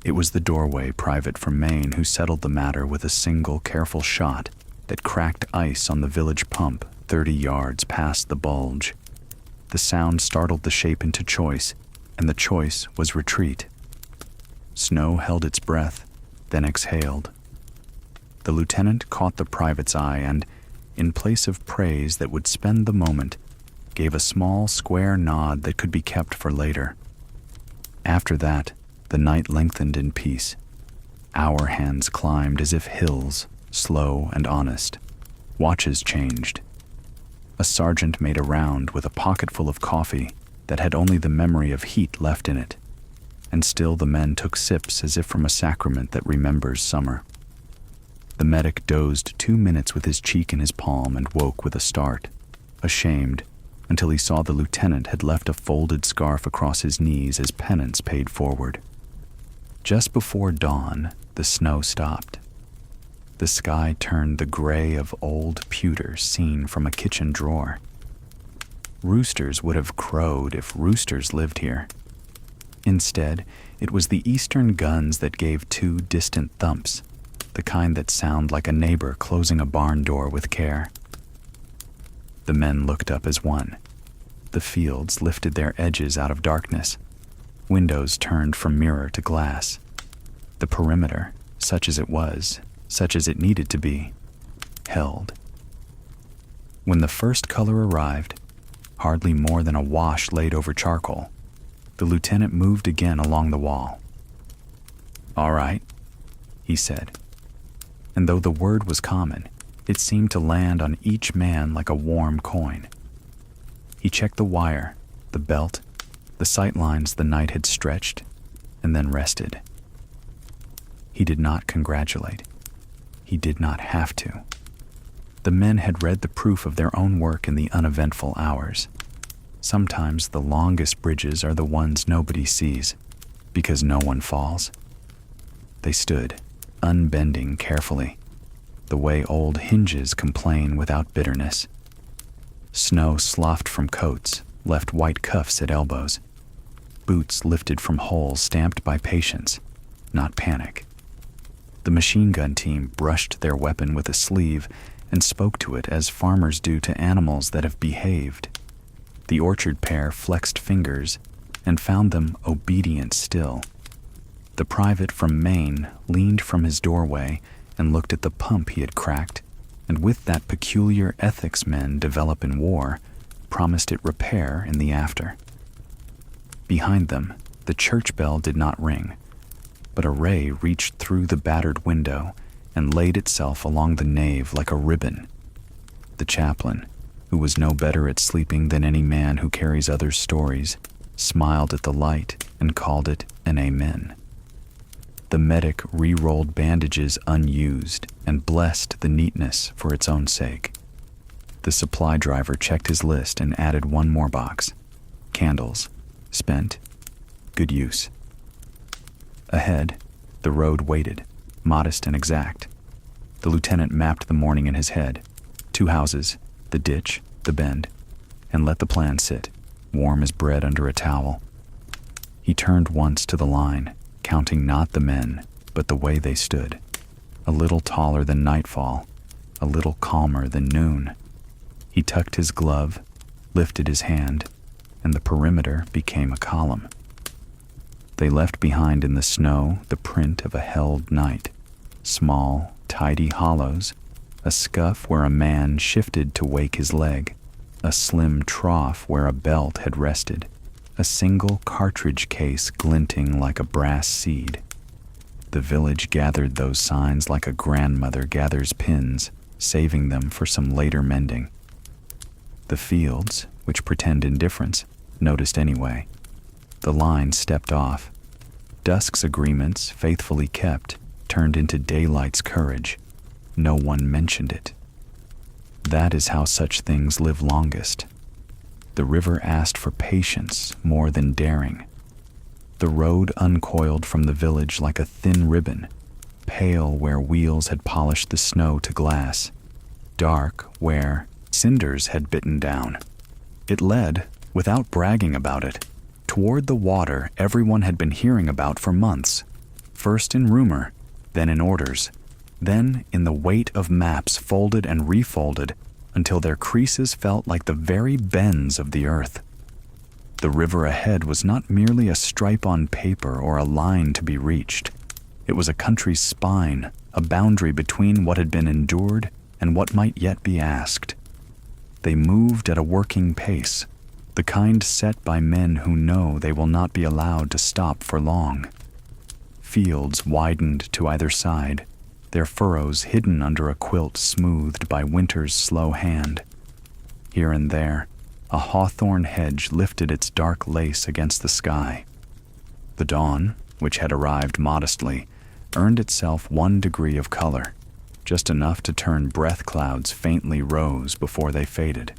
It was the doorway private from Maine who settled the matter with a single careful shot that cracked ice on the village pump 30 yards past the bulge. The sound startled the shape into choice, and the choice was retreat. Snow held its breath, then exhaled. The lieutenant caught the private's eye and, in place of praise that would spend the moment, gave a small square nod that could be kept for later. After that, the night lengthened in peace. Our hands climbed as if hills, slow and honest. Watches changed. A sergeant made a round with a pocketful of coffee that had only the memory of heat left in it, and still the men took sips as if from a sacrament that remembers summer. The medic dozed 2 minutes with his cheek in his palm and woke with a start, ashamed, until he saw the lieutenant had left a folded scarf across his knees as penance paid forward. Just before dawn, the snow stopped. The sky turned the gray of old pewter seen from a kitchen drawer. Roosters would have crowed if roosters lived here. Instead, it was the eastern guns that gave 2 distant thumps, the kind that sound like a neighbor closing a barn door with care. The men looked up as one. The fields lifted their edges out of darkness. Windows turned from mirror to glass. The perimeter, such as it was, such as it needed to be, held. When the first color arrived, hardly more than a wash laid over charcoal, the lieutenant moved again along the wall. "All right," he said. And though the word was common, it seemed to land on each man like a warm coin. He checked the wire, the belt, the sight lines the night had stretched, and then rested. He did not congratulate. He did not have to. The men had read the proof of their own work in the uneventful hours. Sometimes the longest bridges are the ones nobody sees, because no one falls. They stood, unbending carefully, the way old hinges complain without bitterness. Snow sloughed from coats, left white cuffs at elbows. Boots lifted from holes stamped by patience, not panic. The machine gun team brushed their weapon with a sleeve and spoke to it as farmers do to animals that have behaved. The orchard pair flexed fingers and found them obedient still. The private from Maine leaned from his doorway and looked at the pump he had cracked, and with that peculiar ethics men develop in war, promised it repair in the after. Behind them, the church bell did not ring, but a ray reached through the battered window and laid itself along the nave like a ribbon. The chaplain, who was no better at sleeping than any man who carries others' stories, smiled at the light and called it an amen. The medic re-rolled bandages unused and blessed the neatness for its own sake. The supply driver checked his list and added one more box. Candles. Spent. Good use. Ahead, the road waited, modest and exact. The lieutenant mapped the morning in his head. 2 houses, the ditch, the bend, and let the plan sit, warm as bread under a towel. He turned once to the line, counting not the men, but the way they stood. A little taller than nightfall, a little calmer than noon. He tucked his glove, lifted his hand, and the perimeter became a column. They left behind in the snow the print of a held night, small, tidy hollows, a scuff where a man shifted to wake his leg, a slim trough where a belt had rested, a single cartridge case glinting like a brass seed. The village gathered those signs like a grandmother gathers pins, saving them for some later mending. The fields, which pretend indifference, noticed anyway. The line stepped off. Dusk's agreements, faithfully kept, turned into daylight's courage. No one mentioned it. That is how such things live longest. The river asked for patience more than daring. The road uncoiled from the village like a thin ribbon, pale where wheels had polished the snow to glass, dark where cinders had bitten down. It led, without bragging about it, toward the water everyone had been hearing about for months, first in rumor, then in orders, then in the weight of maps folded and refolded until their creases felt like the very bends of the earth. The river ahead was not merely a stripe on paper or a line to be reached. It was a country's spine, a boundary between what had been endured and what might yet be asked. They moved at a working pace, the kind set by men who know they will not be allowed to stop for long. Fields widened to either side, their furrows hidden under a quilt smoothed by winter's slow hand. Here and there, a hawthorn hedge lifted its dark lace against the sky. The dawn, which had arrived modestly, earned itself 1 degree of color, just enough to turn breath clouds faintly rose before they faded.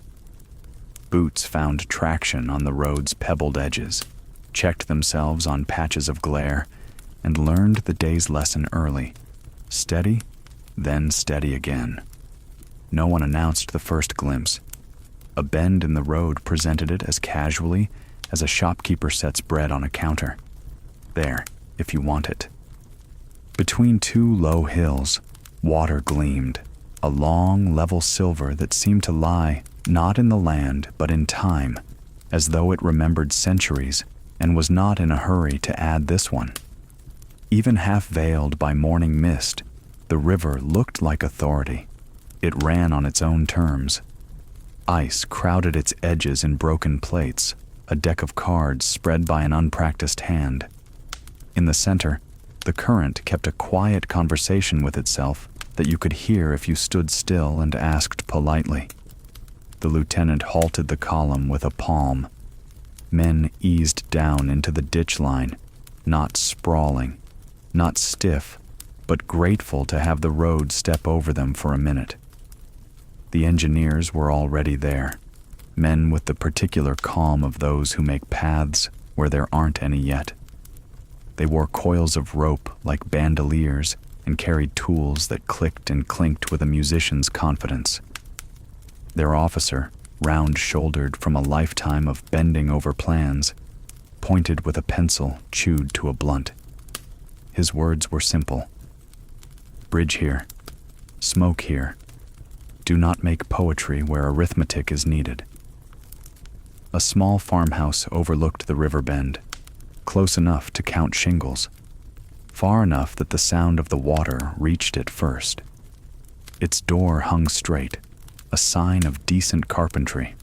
Boots found traction on the road's pebbled edges, checked themselves on patches of glare, and learned the day's lesson early. Steady, then steady again. No one announced the first glimpse. A bend in the road presented it as casually as a shopkeeper sets bread on a counter. There, if you want it. Between 2 low hills, water gleamed, a long, level silver that seemed to lie not in the land but in time, as though it remembered centuries and was not in a hurry to add this one. Even half veiled by morning mist, the river looked like authority. It ran on its own terms. Ice crowded its edges in broken plates, a deck of cards spread by an unpracticed hand. In the center, the current kept a quiet conversation with itself that you could hear if you stood still and asked politely. The lieutenant halted the column with a palm. Men eased down into the ditch line, not sprawling, not stiff, but grateful to have the road step over them for a minute. The engineers were already there, men with the particular calm of those who make paths where there aren't any yet. They wore coils of rope like bandoliers and carried tools that clicked and clinked with a musician's confidence. Their officer, round-shouldered from a lifetime of bending over plans, pointed with a pencil chewed to a blunt. His words were simple. Bridge here. Smoke here. Do not make poetry where arithmetic is needed. A small farmhouse overlooked the river bend, close enough to count shingles, far enough that the sound of the water reached it first. Its door hung straight, a sign of decent carpentry.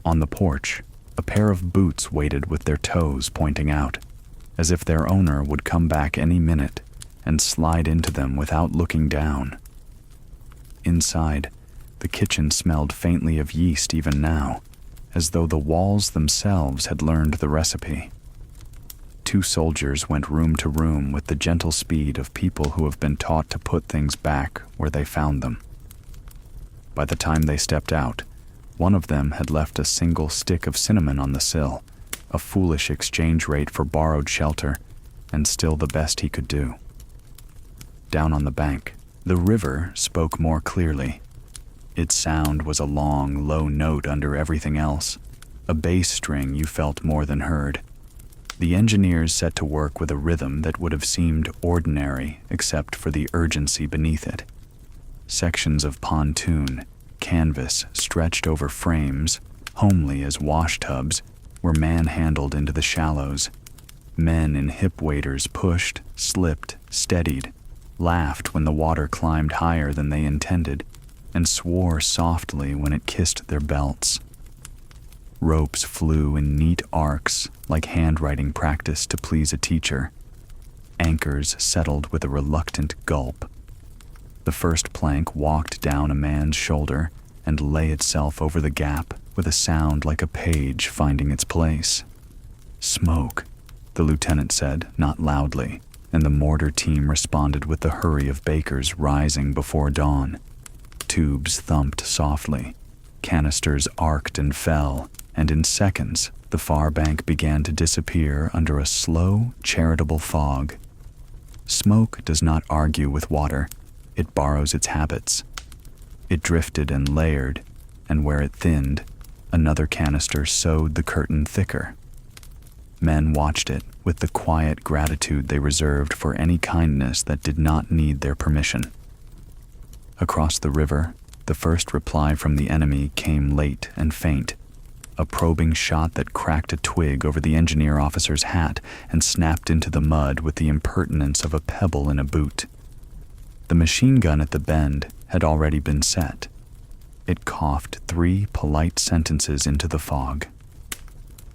On the porch, a pair of boots waited with their toes pointing out, as if their owner would come back any minute and slide into them without looking down. Inside, the kitchen smelled faintly of yeast even now, as though the walls themselves had learned the recipe. 2 soldiers went room to room with the gentle speed of people who have been taught to put things back where they found them. By the time they stepped out, one of them had left a single stick of cinnamon on the sill, a foolish exchange rate for borrowed shelter, and still the best he could do. Down on the bank, the river spoke more clearly. Its sound was a long, low note under everything else, a bass string you felt more than heard. The engineers set to work with a rhythm that would have seemed ordinary except for the urgency beneath it. Sections of pontoon, canvas stretched over frames, homely as wash tubs, were manhandled into the shallows. Men in hip waders pushed, slipped, steadied, laughed when the water climbed higher than they intended, and swore softly when it kissed their belts. Ropes flew in neat arcs like handwriting practice to please a teacher. Anchors settled with a reluctant gulp. The first plank walked down a man's shoulder and lay itself over the gap with a sound like a page finding its place. "Smoke," the lieutenant said, not loudly, and the mortar team responded with the hurry of bakers rising before dawn. Tubes thumped softly, canisters arced and fell, and in seconds the far bank began to disappear under a slow, charitable fog. Smoke does not argue with water, it borrows its habits. It drifted and layered, and where it thinned, another canister sewed the curtain thicker. Men watched it with the quiet gratitude they reserved for any kindness that did not need their permission. Across the river, the first reply from the enemy came late and faint, a probing shot that cracked a twig over the engineer officer's hat and snapped into the mud with the impertinence of a pebble in a boot. The machine gun at the bend had already been set. It coughed 3 polite sentences into the fog.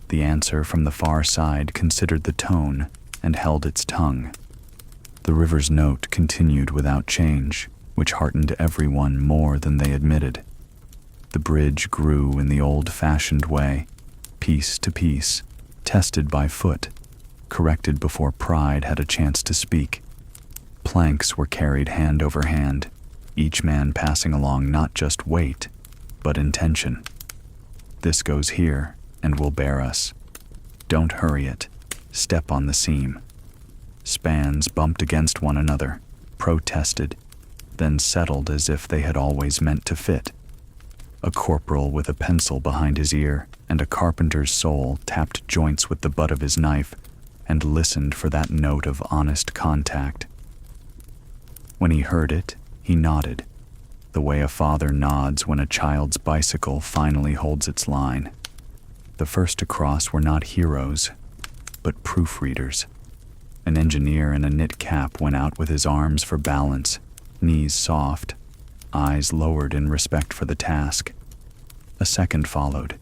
The answer from the far side considered the tone and held its tongue. The river's note continued without change, which heartened everyone more than they admitted. The bridge grew in the old-fashioned way, piece to piece, tested by foot, corrected before pride had a chance to speak. Planks were carried hand over hand, each man passing along not just weight, but intention. This goes here and will bear us. Don't hurry it. Step on the seam. Spans bumped against one another, protested, then settled as if they had always meant to fit. A corporal with a pencil behind his ear and a carpenter's soul tapped joints with the butt of his knife and listened for that note of honest contact. When he heard it, he nodded, the way a father nods when a child's bicycle finally holds its line. The first to cross were not heroes, but proofreaders. An engineer in a knit cap went out with his arms for balance, knees soft, eyes lowered in respect for the task. A second followed,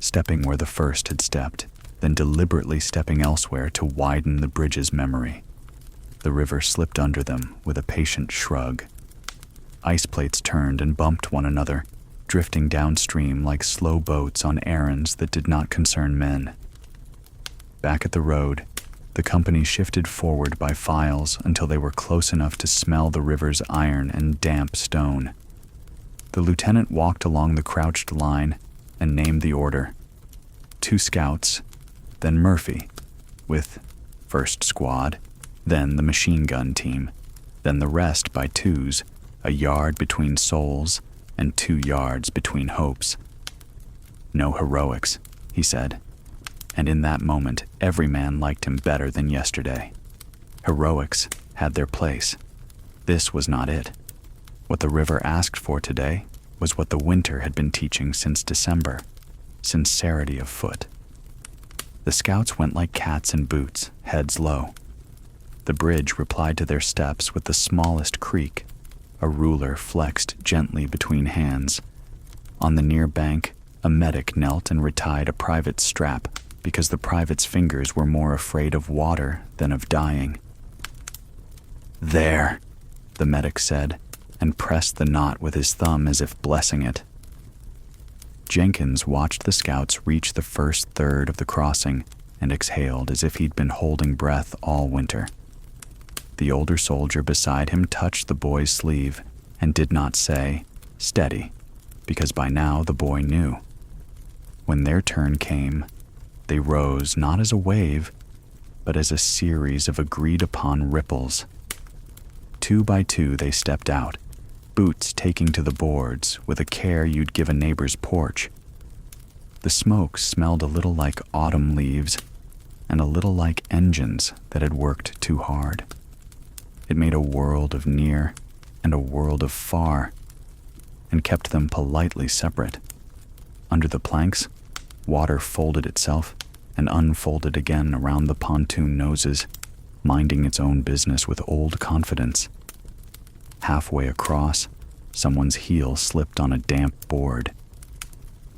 stepping where the first had stepped, then deliberately stepping elsewhere to widen the bridge's memory. The river slipped under them with a patient shrug. Ice plates turned and bumped one another, drifting downstream like slow boats on errands that did not concern men. Back at the road, the company shifted forward by files until they were close enough to smell the river's iron and damp stone. The lieutenant walked along the crouched line and named the order. 2 scouts, then Murphy, with first squad, then the machine gun team, then the rest by twos, a yard between souls and 2 yards between hopes. No heroics, he said, and in that moment every man liked him better than yesterday. Heroics had their place. This was not it. What the river asked for today was what the winter had been teaching since December: sincerity of foot. The scouts went like cats in boots, heads low. The bridge replied to their steps with the smallest creak. A ruler flexed gently between hands. On the near bank, a medic knelt and retied a private's strap because the private's fingers were more afraid of water than of dying. "There," the medic said, and pressed the knot with his thumb as if blessing it. Jenkins watched the scouts reach the first third of the crossing and exhaled as if he'd been holding breath all winter. The older soldier beside him touched the boy's sleeve and did not say, "Steady," because by now the boy knew. When their turn came, they rose not as a wave, but as a series of agreed-upon ripples. 2 by 2 they stepped out, boots taking to the boards with a care you'd give a neighbor's porch. The smoke smelled a little like autumn leaves, and a little like engines that had worked too hard. It made a world of near and a world of far, and kept them politely separate. Under the planks, water folded itself and unfolded again around the pontoon noses, minding its own business with old confidence. Halfway across, someone's heel slipped on a damp board.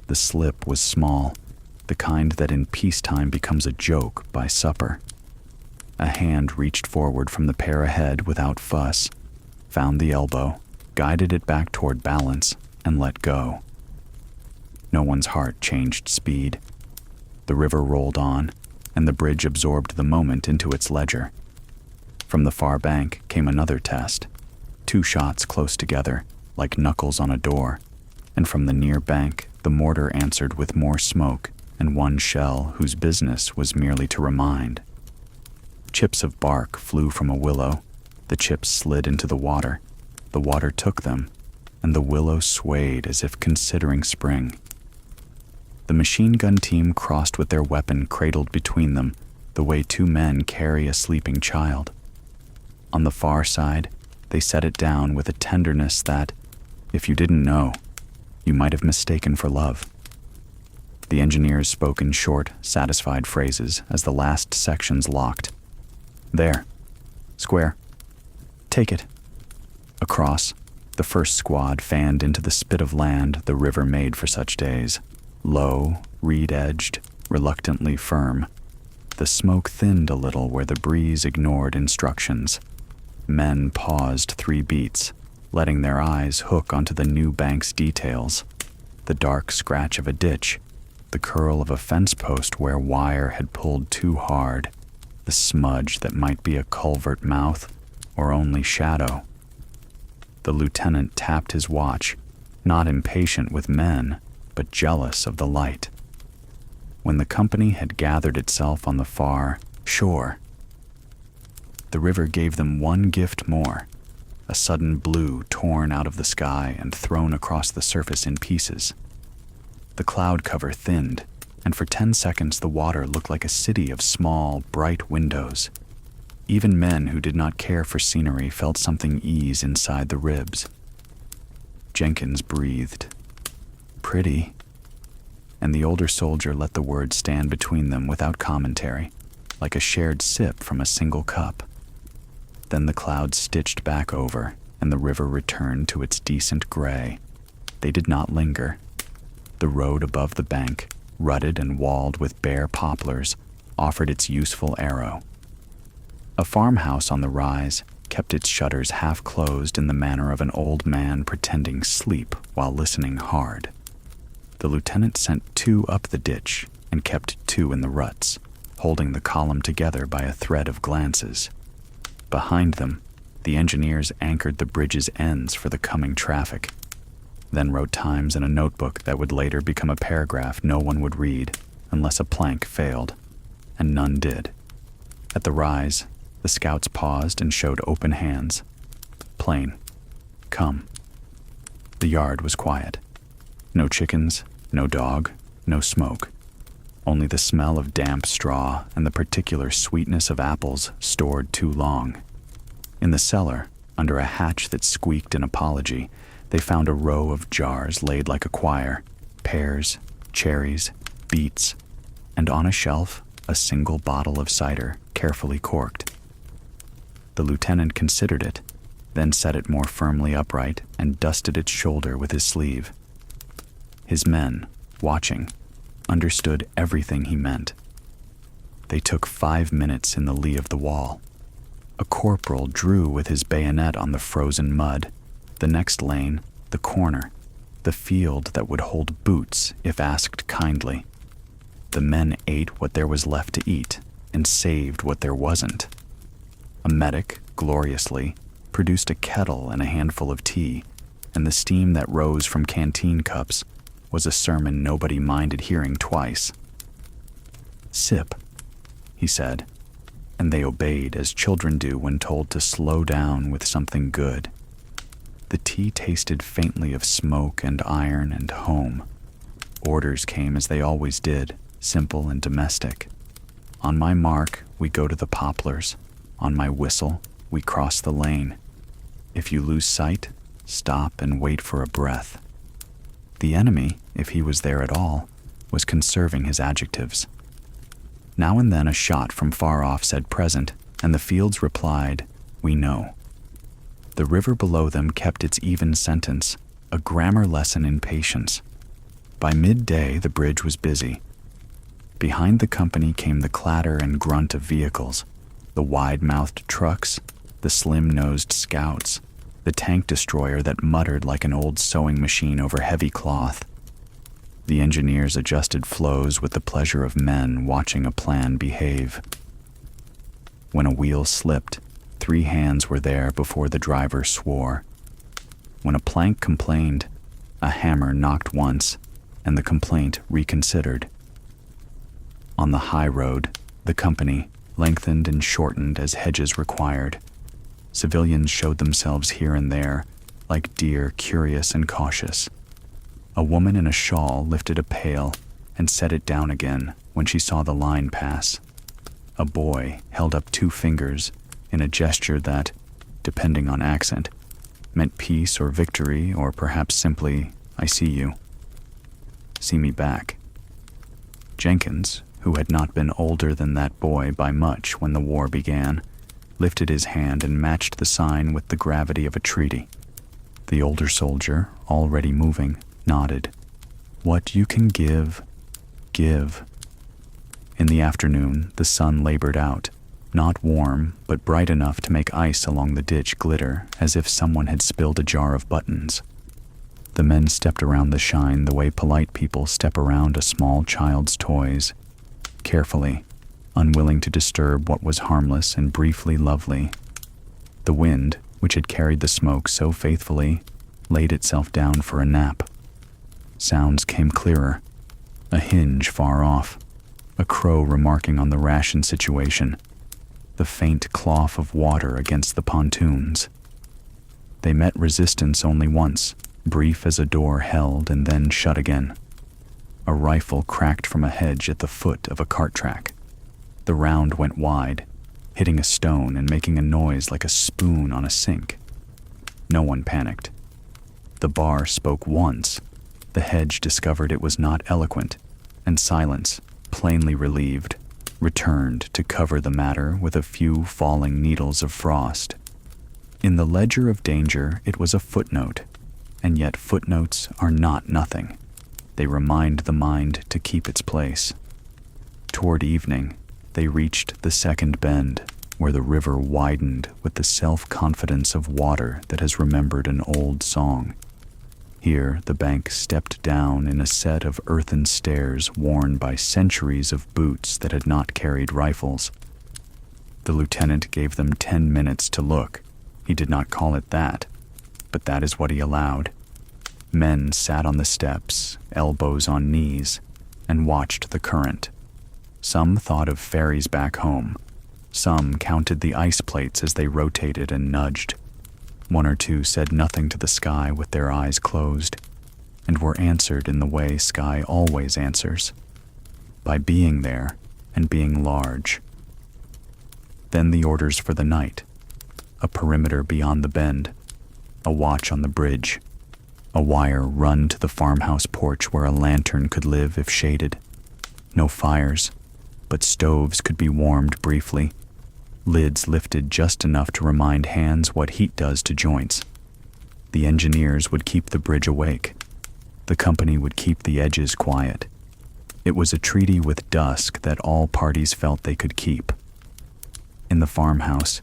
The slip was small, the kind that in peacetime becomes a joke by supper. A hand reached forward from the pair ahead without fuss, found the elbow, guided it back toward balance, and let go. No one's heart changed speed. The river rolled on, and the bridge absorbed the moment into its ledger. From the far bank came another test, 2 shots close together, like knuckles on a door, and from the near bank the mortar answered with more smoke and 1 shell whose business was merely to remind. Chips of bark flew from a willow, the chips slid into the water took them, and the willow swayed as if considering spring. The machine gun team crossed with their weapon cradled between them, the way 2 men carry a sleeping child. On the far side, they set it down with a tenderness that, if you didn't know, you might have mistaken for love. The engineers spoke in short, satisfied phrases as the last sections locked. There. Square. Take it. Across, the first squad fanned into the spit of land the river made for such days. Low, reed-edged, reluctantly firm. The smoke thinned a little where the breeze ignored instructions. Men paused 3 beats, letting their eyes hook onto the new bank's details. The dark scratch of a ditch, the curl of a fence post where wire had pulled too hard, the smudge that might be a culvert mouth or only shadow. The lieutenant tapped his watch, not impatient with men, but jealous of the light. When the company had gathered itself on the far shore, the river gave them 1 gift more, a sudden blue torn out of the sky and thrown across the surface in pieces. The cloud cover thinned, and for 10 seconds the water looked like a city of small, bright windows. Even men who did not care for scenery felt something ease inside the ribs. Jenkins breathed. Pretty. And the older soldier let the words stand between them without commentary, like a shared sip from a single cup. Then the clouds stitched back over, and the river returned to its decent gray. They did not linger. The road above the bank, rutted and walled with bare poplars, offered its useful arrow. A farmhouse on the rise kept its shutters half closed in the manner of an old man pretending sleep while listening hard. The lieutenant sent 2 up the ditch and kept 2 in the ruts, holding the column together by a thread of glances. Behind them, the engineers anchored the bridge's ends for the coming traffic, then wrote times in a notebook that would later become a paragraph no one would read unless a plank failed, and none did. At the rise, the scouts paused and showed open hands. Plain. Come. The yard was quiet. No chickens, no dog, no smoke. Only the smell of damp straw and the particular sweetness of apples stored too long. In the cellar, under a hatch that squeaked in apology, they found a row of jars laid like a choir, pears, cherries, beets, and on a shelf, a single bottle of cider, carefully corked. The lieutenant considered it, then set it more firmly upright and dusted its shoulder with his sleeve. His men, watching, understood everything he meant. They took 5 minutes in the lee of the wall. A corporal drew with his bayonet on the frozen mud, the next lane, the corner, the field that would hold boots if asked kindly. The men ate what there was left to eat and saved what there wasn't. A medic, gloriously, produced a kettle and a handful of tea, and the steam that rose from canteen cups was a sermon nobody minded hearing twice. Sip, he said, and they obeyed as children do when told to slow down with something good. The tea tasted faintly of smoke and iron and home. Orders came as they always did, simple and domestic. On my mark, we go to the poplars. On my whistle, we cross the lane. If you lose sight, stop and wait for a breath. The enemy, if he was there at all, was conserving his adjectives. Now and then a shot from far off said present, and the fields replied, we know. The river below them kept its even sentence, a grammar lesson in patience. By midday, the bridge was busy. Behind the company came the clatter and grunt of vehicles, the wide-mouthed trucks, the slim-nosed scouts, the tank destroyer that muttered like an old sewing machine over heavy cloth. The engineers adjusted flows with the pleasure of men watching a plan behave. When a wheel slipped, 3 hands were there before the driver swore. When a plank complained, a hammer knocked once, and the complaint reconsidered. On the high road, the company lengthened and shortened as hedges required. Civilians showed themselves here and there, like deer curious and cautious. A woman in a shawl lifted a pail and set it down again when she saw the line pass. A boy held up 2 fingers in a gesture that, depending on accent, meant peace or victory, or perhaps simply, I see you. See me back. Jenkins, who had not been older than that boy by much when the war began, lifted his hand and matched the sign with the gravity of a treaty. The older soldier, already moving, nodded. What you can give, give. In the afternoon, the sun labored out, not warm, but bright enough to make ice along the ditch glitter as if someone had spilled a jar of buttons. The men stepped around the shine the way polite people step around a small child's toys, carefully, unwilling to disturb what was harmless and briefly lovely. The wind, which had carried the smoke so faithfully, laid itself down for a nap. Sounds came clearer. A hinge far off, a crow remarking on the ration situation, the faint clough of water against the pontoons. They met resistance only once, brief as a door held and then shut again. A rifle cracked from a hedge at the foot of a cart track. The round went wide, hitting a stone and making a noise like a spoon on a sink. No one panicked. The bar spoke once. The hedge discovered it was not eloquent, and silence, plainly relieved, returned to cover the matter with a few falling needles of frost. In the ledger of danger, it was a footnote, and yet footnotes are not nothing. They remind the mind to keep its place. Toward evening, they reached the second bend, where the river widened with the self-confidence of water that has remembered an old song. Here, the bank stepped down in a set of earthen stairs worn by centuries of boots that had not carried rifles. The lieutenant gave them 10 minutes to look. He did not call it that, but that is what he allowed. Men sat on the steps, elbows on knees, and watched the current. Some thought of ferries back home. Some counted the ice plates as they rotated and nudged. 1 or 2 said nothing to the sky with their eyes closed, and were answered in the way sky always answers, by being there and being large. Then the orders for the night: a perimeter beyond the bend, a watch on the bridge, a wire run to the farmhouse porch where a lantern could live if shaded. No fires, but stoves could be warmed briefly, lids lifted just enough to remind hands what heat does to joints. The engineers would keep the bridge awake. The company would keep the edges quiet. It was a treaty with dusk that all parties felt they could keep. In the farmhouse,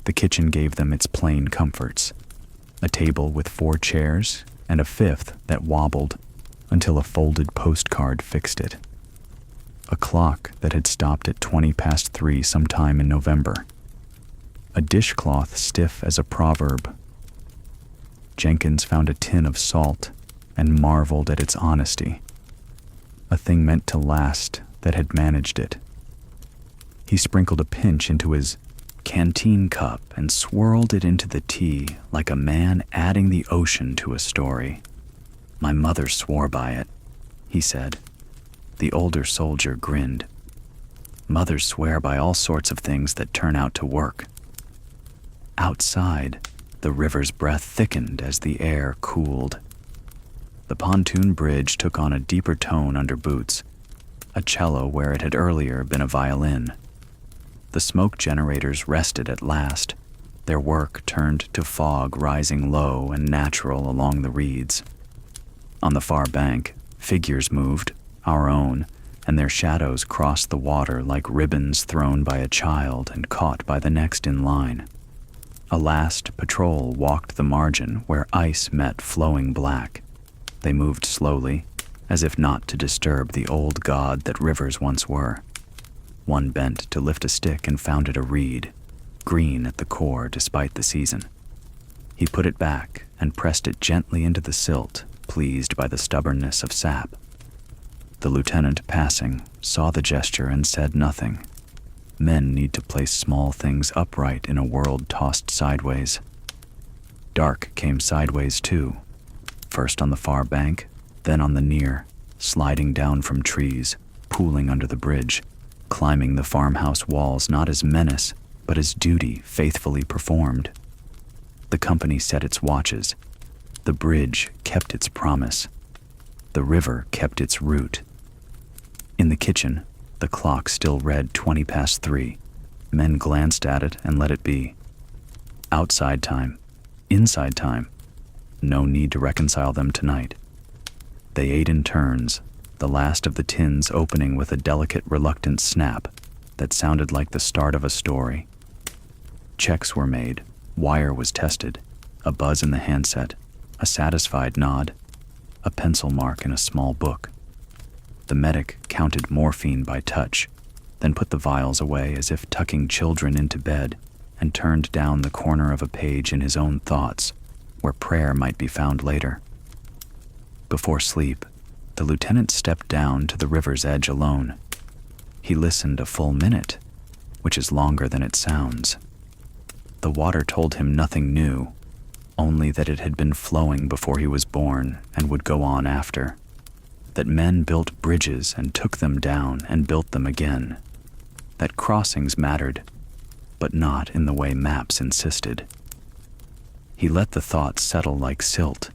the kitchen gave them its plain comforts: a table with 4 chairs and a 5th that wobbled until a folded postcard fixed it. A clock that had stopped at 3:20 sometime in November. A dishcloth stiff as a proverb. Jenkins found a tin of salt and marveled at its honesty. A thing meant to last that had managed it. He sprinkled a pinch into his canteen cup and swirled it into the tea like a man adding the ocean to a story. "My mother swore by it," he said. The older soldier grinned. Mothers swear by all sorts of things that turn out to work. Outside, the river's breath thickened as the air cooled. The pontoon bridge took on a deeper tone under boots, a cello where it had earlier been a violin. The smoke generators rested at last, their work turned to fog rising low and natural along the reeds. On the far bank, figures moved, our own, and their shadows crossed the water like ribbons thrown by a child and caught by the next in line. A last patrol walked the margin where ice met flowing black. They moved slowly, as if not to disturb the old god that rivers once were. One bent to lift a stick and found it a reed, green at the core despite the season. He put it back and pressed it gently into the silt, pleased by the stubbornness of sap. The lieutenant, passing, saw the gesture and said nothing. Men need to place small things upright in a world tossed sideways. Dark came sideways too, first on the far bank, then on the near, sliding down from trees, pooling under the bridge, climbing the farmhouse walls not as menace, but as duty faithfully performed. The company set its watches. The bridge kept its promise. The river kept its route. In the kitchen, the clock still read 3:20. Men glanced at it and let it be. Outside time, inside time. No need to reconcile them tonight. They ate in turns, the last of the tins opening with a delicate, reluctant snap that sounded like the start of a story. Checks were made, wire was tested, a buzz in the handset, a satisfied nod, a pencil mark in a small book. The medic counted morphine by touch, then put the vials away as if tucking children into bed, and turned down the corner of a page in his own thoughts, where prayer might be found later. Before sleep, the lieutenant stepped down to the river's edge alone. He listened a full minute, which is longer than it sounds. The water told him nothing new, only that it had been flowing before he was born and would go on after. That men built bridges and took them down and built them again. That crossings mattered, but not in the way maps insisted. He let the thoughts settle like silt,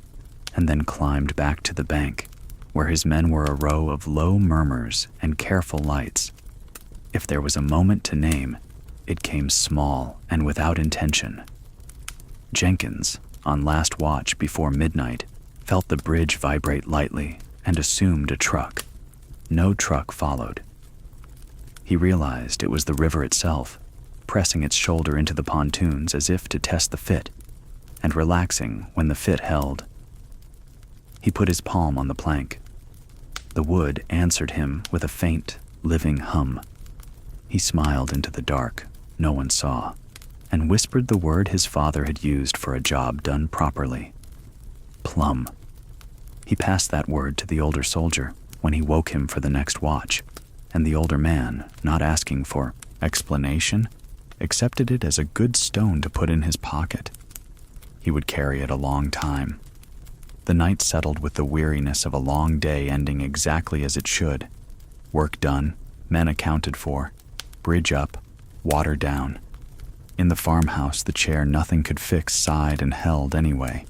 and then climbed back to the bank, where his men were a row of low murmurs and careful lights. If there was a moment to name, it came small and without intention. Jenkins, on last watch before midnight, felt the bridge vibrate lightly and assumed a truck. No truck followed. He realized it was the river itself, pressing its shoulder into the pontoons as if to test the fit, and relaxing when the fit held. He put his palm on the plank. The wood answered him with a faint, living hum. He smiled into the dark, no one saw, and whispered the word his father had used for a job done properly. Plum. He passed that word to the older soldier when he woke him for the next watch, and the older man, not asking for explanation, accepted it as a good stone to put in his pocket. He would carry it a long time. The night settled with the weariness of a long day ending exactly as it should. Work done, men accounted for, bridge up, water down. In the farmhouse, the chair nothing could fix sighed and held anyway.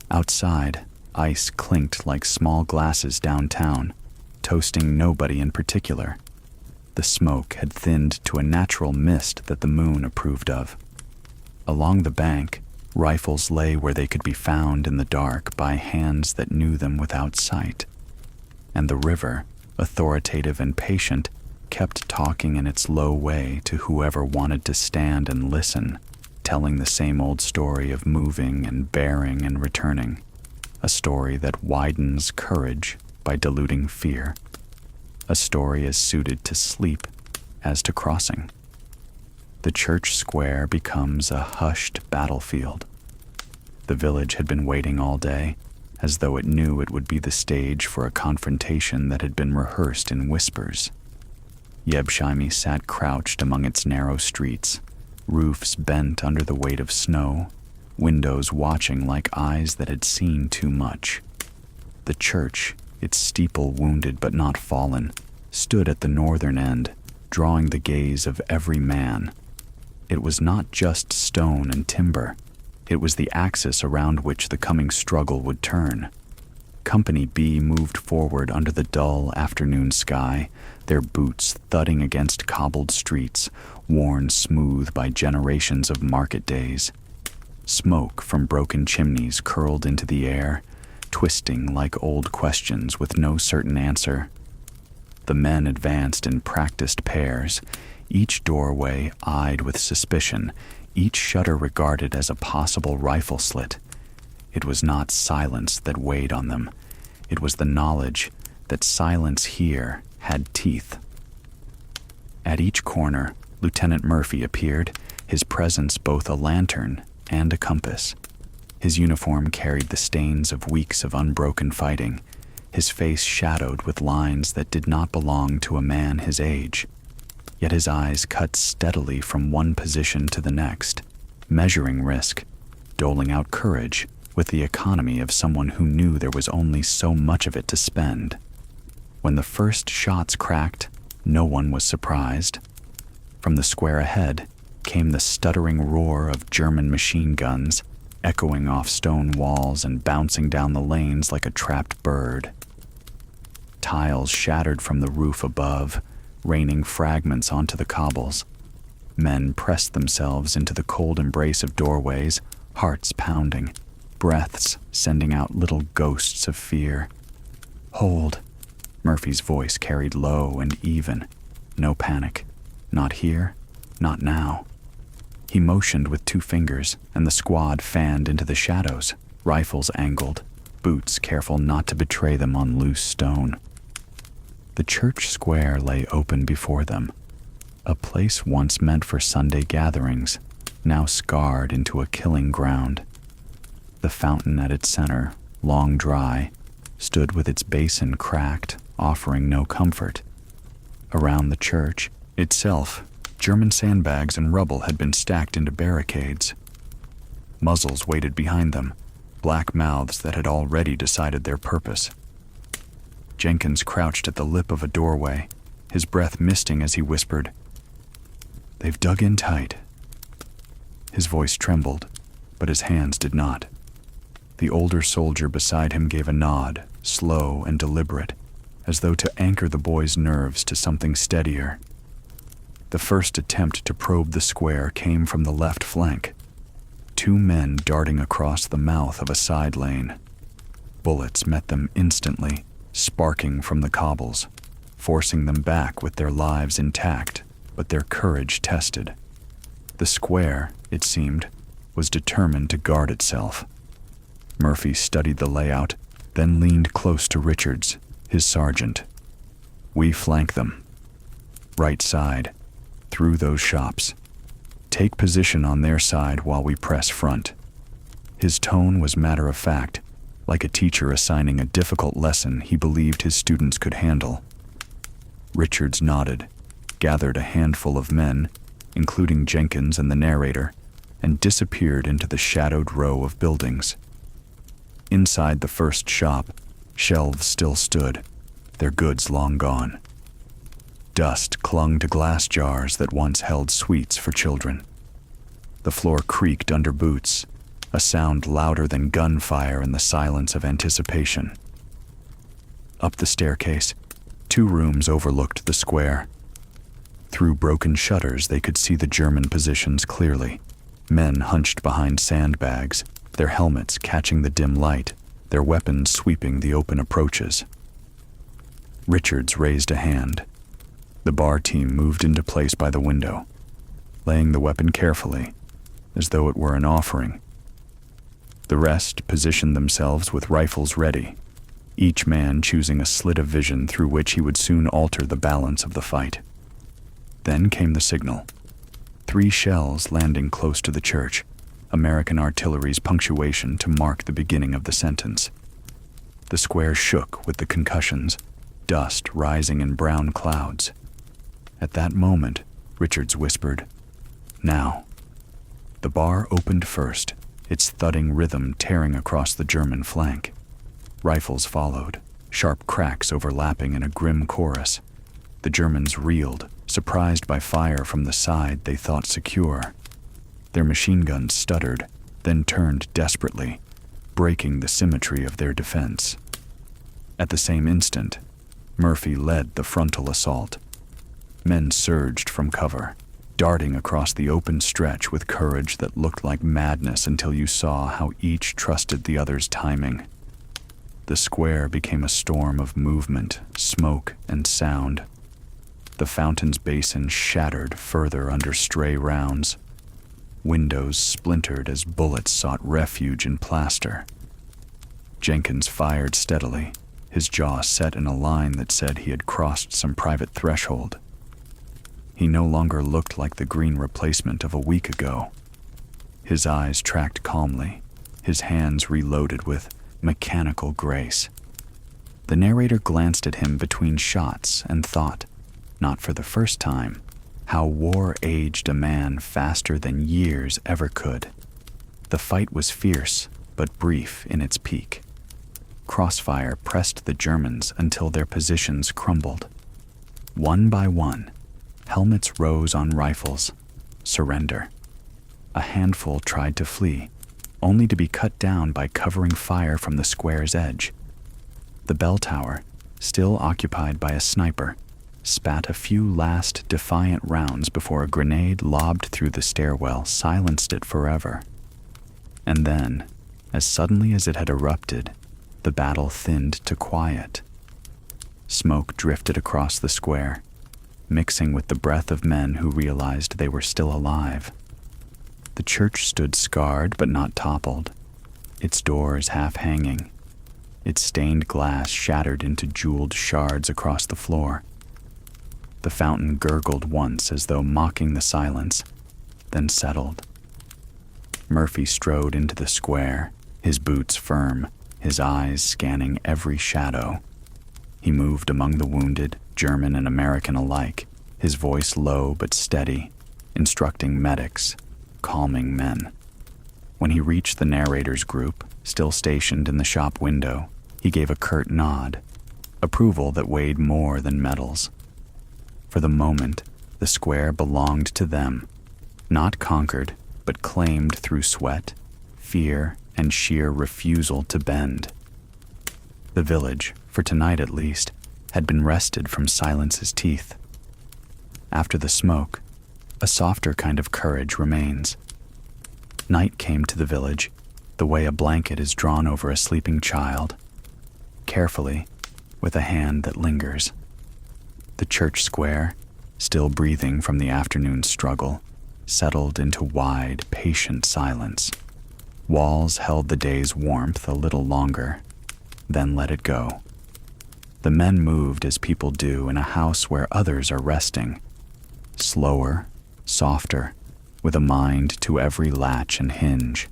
Outside, ice clinked like small glasses downtown, toasting nobody in particular. The smoke had thinned to a natural mist that the moon approved of. Along the bank, rifles lay where they could be found in the dark by hands that knew them without sight. And the river, authoritative and patient, kept talking in its low way to whoever wanted to stand and listen, telling the same old story of moving and bearing and returning, a story that widens courage by diluting fear, a story as suited to sleep as to crossing. The church square becomes a hushed battlefield. The village had been waiting all day, as though it knew it would be the stage for a confrontation that had been rehearsed in whispers. Yebshimi sat crouched among its narrow streets, roofs bent under the weight of snow, windows watching like eyes that had seen too much. The church, its steeple wounded but not fallen, stood at the northern end, drawing the gaze of every man. It was not just stone and timber. It was the axis around which the coming struggle would turn. Company B moved forward under the dull afternoon sky, their boots thudding against cobbled streets, worn smooth by generations of market days. Smoke from broken chimneys curled into the air, twisting like old questions with no certain answer. The men advanced in practiced pairs, each doorway eyed with suspicion, each shutter regarded as a possible rifle slit. It was not silence that weighed on them. It was the knowledge that silence here had teeth. At each corner, Lieutenant Murphy appeared, his presence both a lantern and a compass. His uniform carried the stains of weeks of unbroken fighting, his face shadowed with lines that did not belong to a man his age. Yet his eyes cut steadily from one position to the next, measuring risk, doling out courage with the economy of someone who knew there was only so much of it to spend. When the first shots cracked, no one was surprised. From the square ahead came the stuttering roar of German machine guns, echoing off stone walls and bouncing down the lanes like a trapped bird. Tiles shattered from the roof above, raining fragments onto the cobbles. Men pressed themselves into the cold embrace of doorways, hearts pounding, breaths sending out little ghosts of fear. "Hold." Murphy's voice carried low and even. No panic. Not here, not now. He motioned with 2 fingers, and the squad fanned into the shadows, rifles angled, boots careful not to betray them on loose stone. The church square lay open before them, a place once meant for Sunday gatherings, now scarred into a killing ground. The fountain at its center, long dry, stood with its basin cracked, offering no comfort. Around the church itself, German sandbags and rubble had been stacked into barricades. Muzzles waited behind them, black mouths that had already decided their purpose. Jenkins crouched at the lip of a doorway, his breath misting as he whispered, "They've dug in tight." His voice trembled, but his hands did not. The older soldier beside him gave a nod, slow and deliberate, as though to anchor the boy's nerves to something steadier. The first attempt to probe the square came from the left flank, 2 men darting across the mouth of a side lane. Bullets met them instantly, sparking from the cobbles, forcing them back with their lives intact, but their courage tested. The square, it seemed, was determined to guard itself. Murphy studied the layout, then leaned close to Richards, his sergeant. "We flank them. Right side, through those shops. Take position on their side while we press front." His tone was matter-of-fact, like a teacher assigning a difficult lesson he believed his students could handle. Richards nodded, gathered a handful of men, including Jenkins and the narrator, and disappeared into the shadowed row of buildings. Inside the first shop, shelves still stood, their goods long gone. Dust clung to glass jars that once held sweets for children. The floor creaked under boots, a sound louder than gunfire in the silence of anticipation. Up the staircase, 2 rooms overlooked the square. Through broken shutters they could see the German positions clearly. Men hunched behind sandbags, their helmets catching the dim light, their weapons sweeping the open approaches. Richards raised a hand. The bar team moved into place by the window, laying the weapon carefully, as though it were an offering. The rest positioned themselves with rifles ready, each man choosing a slit of vision through which he would soon alter the balance of the fight. Then came the signal. 3 shells landing close to the church, American artillery's punctuation to mark the beginning of the sentence. The square shook with the concussions, dust rising in brown clouds. At that moment, Richards whispered, "Now." The bar opened first, its thudding rhythm tearing across the German flank. Rifles followed, sharp cracks overlapping in a grim chorus. The Germans reeled, surprised by fire from the side they thought secure. Their machine guns stuttered, then turned desperately, breaking the symmetry of their defense. At the same instant, Murphy led the frontal assault. Men surged from cover, darting across the open stretch with courage that looked like madness until you saw how each trusted the other's timing. The square became a storm of movement, smoke, and sound. The fountain's basin shattered further under stray rounds. Windows splintered as bullets sought refuge in plaster. Jenkins fired steadily, his jaw set in a line that said he had crossed some private threshold. He no longer looked like the green replacement of a week ago. His eyes tracked calmly, his hands reloaded with mechanical grace. The narrator glanced at him between shots and thought, not for the first time, how war aged a man faster than years ever could. The fight was fierce, but brief in its peak. Crossfire pressed the Germans until their positions crumbled. One by one, helmets rose on rifles. Surrender. A handful tried to flee, only to be cut down by covering fire from the square's edge. The bell tower, still occupied by a sniper, spat a few last defiant rounds before a grenade lobbed through the stairwell silenced it forever. And then, as suddenly as it had erupted, the battle thinned to quiet. Smoke drifted across the square, mixing with the breath of men who realized they were still alive. The church stood scarred but not toppled, its doors half hanging, its stained glass shattered into jeweled shards across the floor. The fountain gurgled once as though mocking the silence, then settled. Murphy strode into the square, his boots firm, his eyes scanning every shadow. He moved among the wounded, German and American alike, his voice low but steady, instructing medics, calming men. When he reached the narrator's group, still stationed in the shop window, he gave a curt nod, approval that weighed more than medals. For the moment, the square belonged to them, not conquered, but claimed through sweat, fear, and sheer refusal to bend. The village, for tonight at least, had been wrested from silence's teeth. After the smoke, a softer kind of courage remains. Night came to the village, the way a blanket is drawn over a sleeping child, carefully, with a hand that lingers. The church square, still breathing from the afternoon struggle, settled into wide, patient silence. Walls held the day's warmth a little longer, then let it go. The men moved as people do in a house where others are resting, slower, softer, with a mind to every latch and hinge.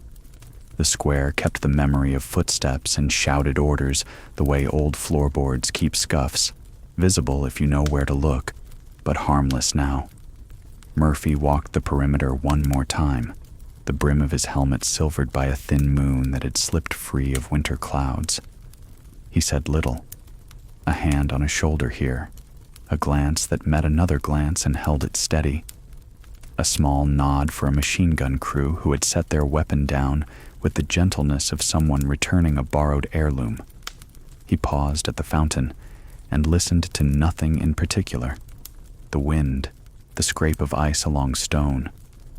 The square kept the memory of footsteps and shouted orders the way old floorboards keep scuffs, visible if you know where to look, but harmless now. Murphy walked the perimeter one more time, the brim of his helmet silvered by a thin moon that had slipped free of winter clouds. He said little. A hand on a shoulder here, a glance that met another glance and held it steady. A small nod for a machine gun crew who had set their weapon down with the gentleness of someone returning a borrowed heirloom. He paused at the fountain and listened to nothing in particular. The wind, the scrape of ice along stone,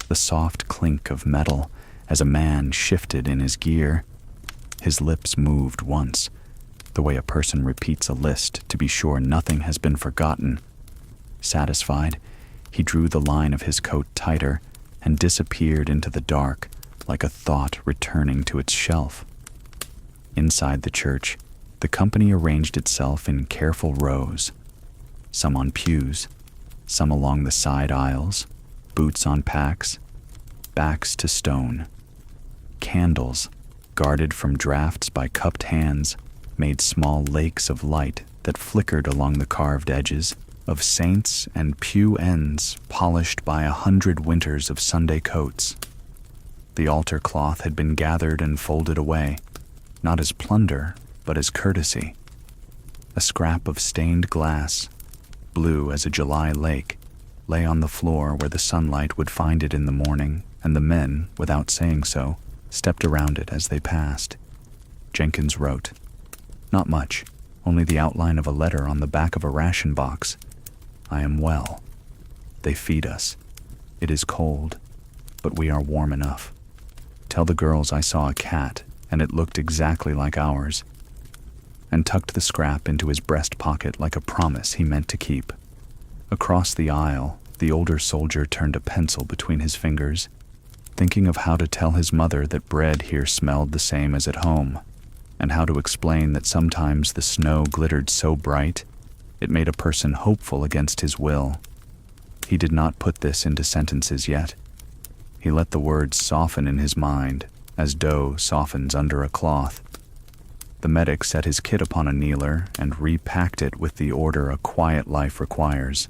the soft clink of metal as a man shifted in his gear. His lips moved once, the way a person repeats a list to be sure nothing has been forgotten. Satisfied, he drew the line of his coat tighter and disappeared into the dark like a thought returning to its shelf. Inside the church, the company arranged itself in careful rows, some on pews, some along the side aisles, boots on packs, backs to stone. Candles, guarded from drafts by cupped hands, made small lakes of light that flickered along the carved edges of saints and pew ends polished by 100 winters of Sunday coats. The altar cloth had been gathered and folded away, not as plunder, but as courtesy. A scrap of stained glass, blue as a July lake, lay on the floor where the sunlight would find it in the morning, and the men, without saying so, stepped around it as they passed. Jenkins wrote, "Not much, only the outline of a letter on the back of a ration box. I am well. They feed us. It is cold, but we are warm enough. Tell the girls I saw a cat, and it looked exactly like ours," and tucked the scrap into his breast pocket like a promise he meant to keep. Across the aisle, the older soldier turned a pencil between his fingers, thinking of how to tell his mother that bread here smelled the same as at home, and how to explain that sometimes the snow glittered so bright it made a person hopeful against his will. He did not put this into sentences yet. He let the words soften in his mind, as dough softens under a cloth. The medic set his kit upon a kneeler and repacked it with the order a quiet life requires: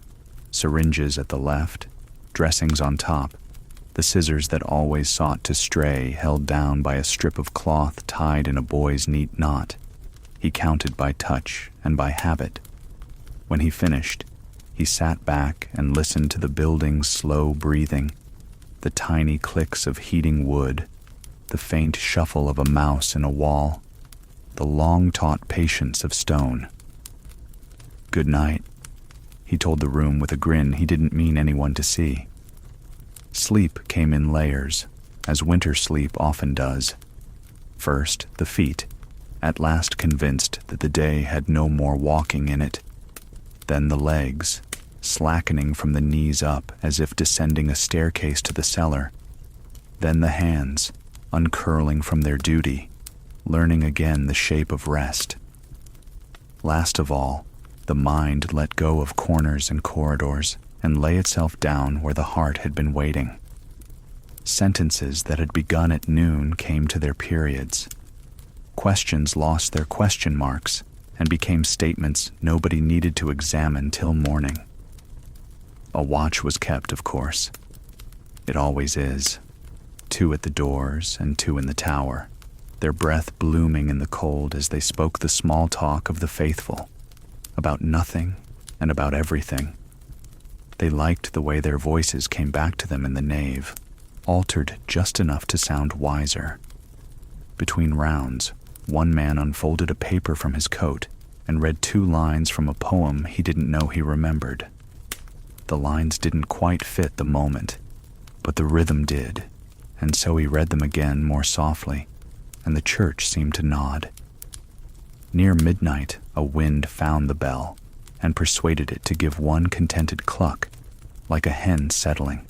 syringes at the left, dressings on top, the scissors that always sought to stray held down by a strip of cloth tied in a boy's neat knot. He counted by touch and by habit. When he finished, he sat back and listened to the building's slow breathing, the tiny clicks of heating wood, the faint shuffle of a mouse in a wall, the long-taught patience of stone. "Good night," he told the room with a grin he didn't mean anyone to see. Sleep came in layers, as winter sleep often does. First, the feet, at last convinced that the day had no more walking in it. Then the legs, slackening from the knees up as if descending a staircase to the cellar. Then the hands, uncurling from their duty, learning again the shape of rest. Last of all, the mind let go of corners and corridors and lay itself down where the heart had been waiting. Sentences that had begun at noon came to their periods. Questions lost their question marks and became statements nobody needed to examine till morning. A watch was kept, of course. It always is. 2 at the doors and 2 in the tower, their breath blooming in the cold as they spoke the small talk of the faithful, about nothing and about everything. They liked the way their voices came back to them in the nave, altered just enough to sound wiser. Between rounds, one man unfolded a paper from his coat and read 2 lines from a poem he didn't know he remembered. The lines didn't quite fit the moment, but the rhythm did, and so he read them again more softly, and the church seemed to nod. Near midnight, a wind found the bell and persuaded it to give one contented cluck, like a hen settling.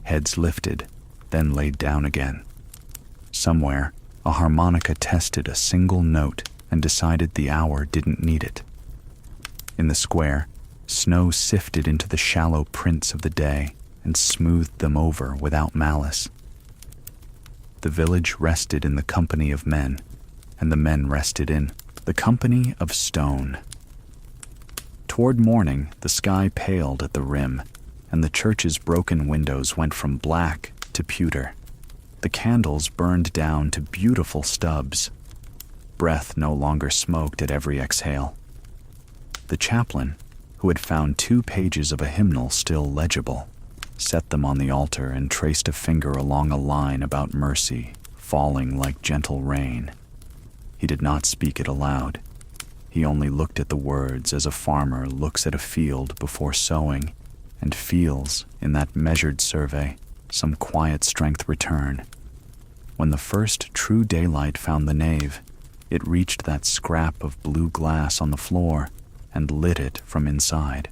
Heads lifted, then laid down again. Somewhere, a harmonica tested a single note and decided the hour didn't need it. In the square, snow sifted into the shallow prints of the day and smoothed them over without malice. The village rested in the company of men, and the men rested in the company of stone. Toward morning, the sky paled at the rim, and the church's broken windows went from black to pewter. The candles burned down to beautiful stubs. Breath no longer smoked at every exhale. The chaplain, who had found 2 pages of a hymnal still legible, set them on the altar and traced a finger along a line about mercy, falling like gentle rain. He did not speak it aloud. He only looked at the words as a farmer looks at a field before sowing and feels, in that measured survey, some quiet strength return. When the first true daylight found the nave, it reached that scrap of blue glass on the floor and lit it from inside.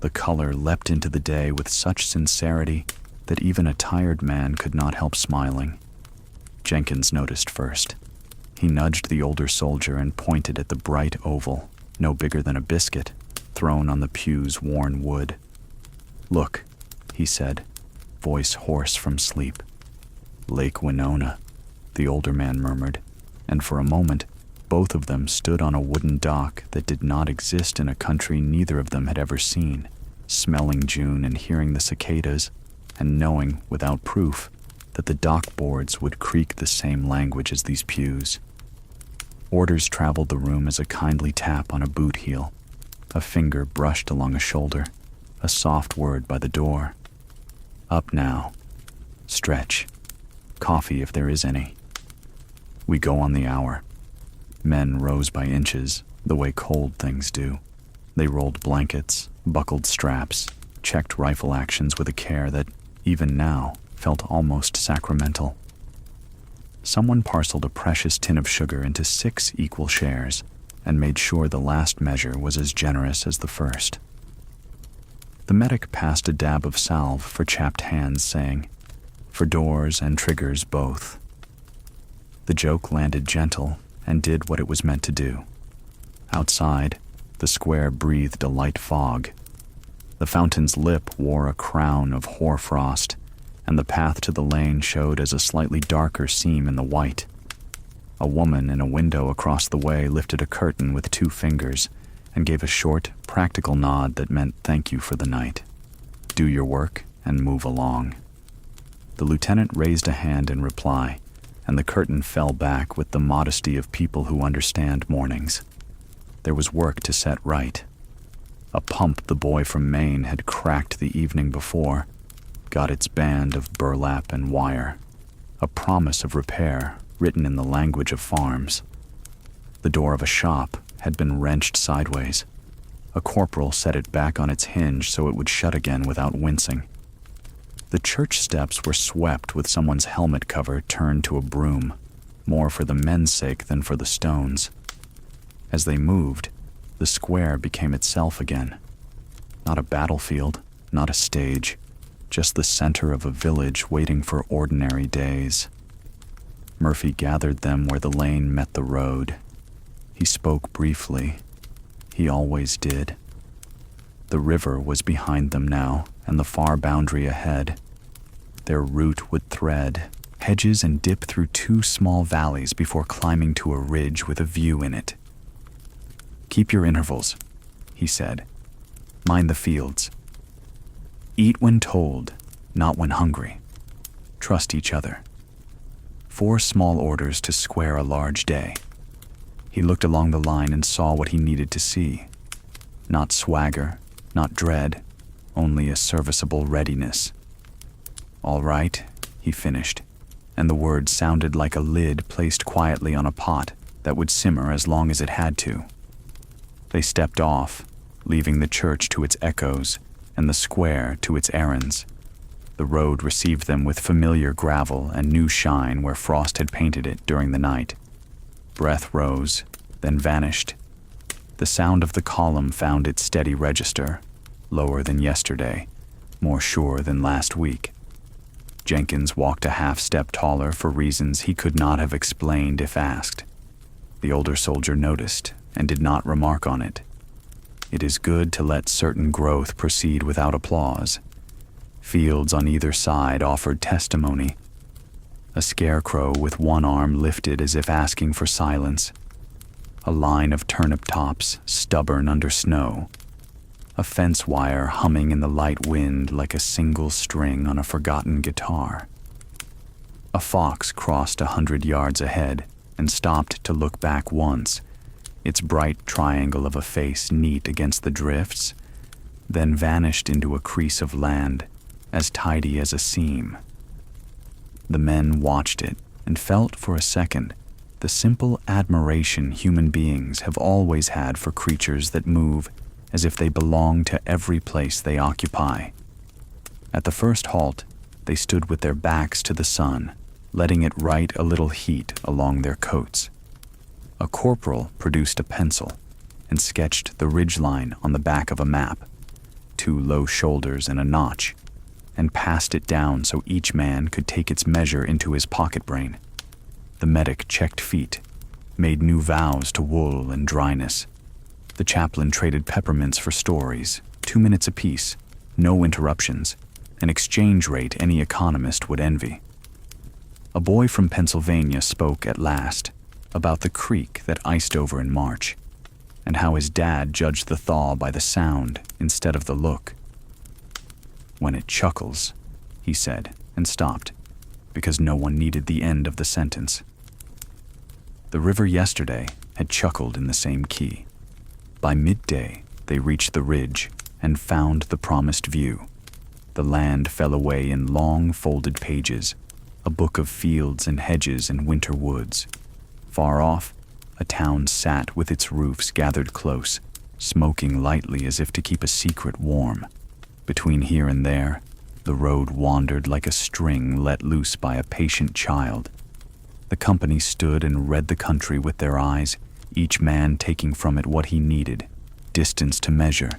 The color leapt into the day with such sincerity that even a tired man could not help smiling. Jenkins noticed first. He nudged the older soldier and pointed at the bright oval, no bigger than a biscuit, thrown on the pew's worn wood. "Look," he said, voice hoarse from sleep. "Lake Winona," the older man murmured, and for a moment both of them stood on a wooden dock that did not exist in a country neither of them had ever seen, smelling June and hearing the cicadas, and knowing, without proof, that the dock boards would creak the same language as these pews. Orders traveled the room as a kindly tap on a boot heel. A finger brushed along a shoulder. A soft word by the door. Up now. Stretch. Coffee if there is any. We go on the hour. Men rose by inches, the way cold things do. They rolled blankets, buckled straps, checked rifle actions with a care that, even now, felt almost sacramental. Someone parceled a precious tin of sugar into 6 equal shares and made sure the last measure was as generous as the first. The medic passed a dab of salve for chapped hands, saying, "For doors and triggers both." The joke landed gentle and did what it was meant to do. Outside, the square breathed a light fog. The fountain's lip wore a crown of hoarfrost, and the path to the lane showed as a slightly darker seam in the white. A woman in a window across the way lifted a curtain with 2 fingers and gave a short, practical nod that meant thank you for the night. Do your work and move along. The lieutenant raised a hand in reply, and the curtain fell back with the modesty of people who understand mornings. There was work to set right. A pump the boy from Maine had cracked the evening before got its band of burlap and wire, a promise of repair written in the language of farms. The door of a shop had been wrenched sideways. A corporal set it back on its hinge so it would shut again without wincing. The church steps were swept with someone's helmet cover turned to a broom, more for the men's sake than for the stones. As they moved, the square became itself again. Not a battlefield, not a stage, just the center of a village waiting for ordinary days. Murphy gathered them where the lane met the road. He spoke briefly. He always did. The river was behind them now, and the far boundary ahead. Their route would thread hedges and dip through 2 small valleys before climbing to a ridge with a view in it. "Keep your intervals," he said. "Mind the fields. Eat when told, not when hungry. Trust each other." 4 small orders to square a large day. He looked along the line and saw what he needed to see. Not swagger, not dread, only a serviceable readiness. "All right," he finished, and the words sounded like a lid placed quietly on a pot that would simmer as long as it had to. They stepped off, leaving the church to its echoes and the square to its errands. The road received them with familiar gravel and new shine where frost had painted it during the night. Breath rose, then vanished. The sound of the column found its steady register, lower than yesterday, more sure than last week. Jenkins walked a half-step taller for reasons he could not have explained if asked. The older soldier noticed and did not remark on it. It is good to let certain growth proceed without applause. Fields on either side offered testimony. A scarecrow with one arm lifted as if asking for silence. A line of turnip tops stubborn under snow. A fence wire humming in the light wind like a single string on a forgotten guitar. A fox crossed 100 yards ahead and stopped to look back once, its bright triangle of a face neat against the drifts, then vanished into a crease of land, as tidy as a seam. The men watched it and felt for a second the simple admiration human beings have always had for creatures that move as if they belong to every place they occupy. At the first halt, they stood with their backs to the sun, letting it write a little heat along their coats. A corporal produced a pencil and sketched the ridgeline on the back of a map, 2 low shoulders and a notch, and passed it down so each man could take its measure into his pocket brain. The medic checked feet, made new vows to wool and dryness. The chaplain traded peppermints for stories, 2 minutes apiece, no interruptions, an exchange rate any economist would envy. A boy from Pennsylvania spoke at last about the creek that iced over in March, and how his dad judged the thaw by the sound instead of the look. "When it chuckles," he said, and stopped, because no one needed the end of the sentence. The river yesterday had chuckled in the same key. By midday, they reached the ridge, and found the promised view. The land fell away in long folded pages, a book of fields and hedges and winter woods. Far off, a town sat with its roofs gathered close, smoking lightly as if to keep a secret warm. Between here and there, the road wandered like a string let loose by a patient child. The company stood and read the country with their eyes, each man taking from it what he needed: distance to measure,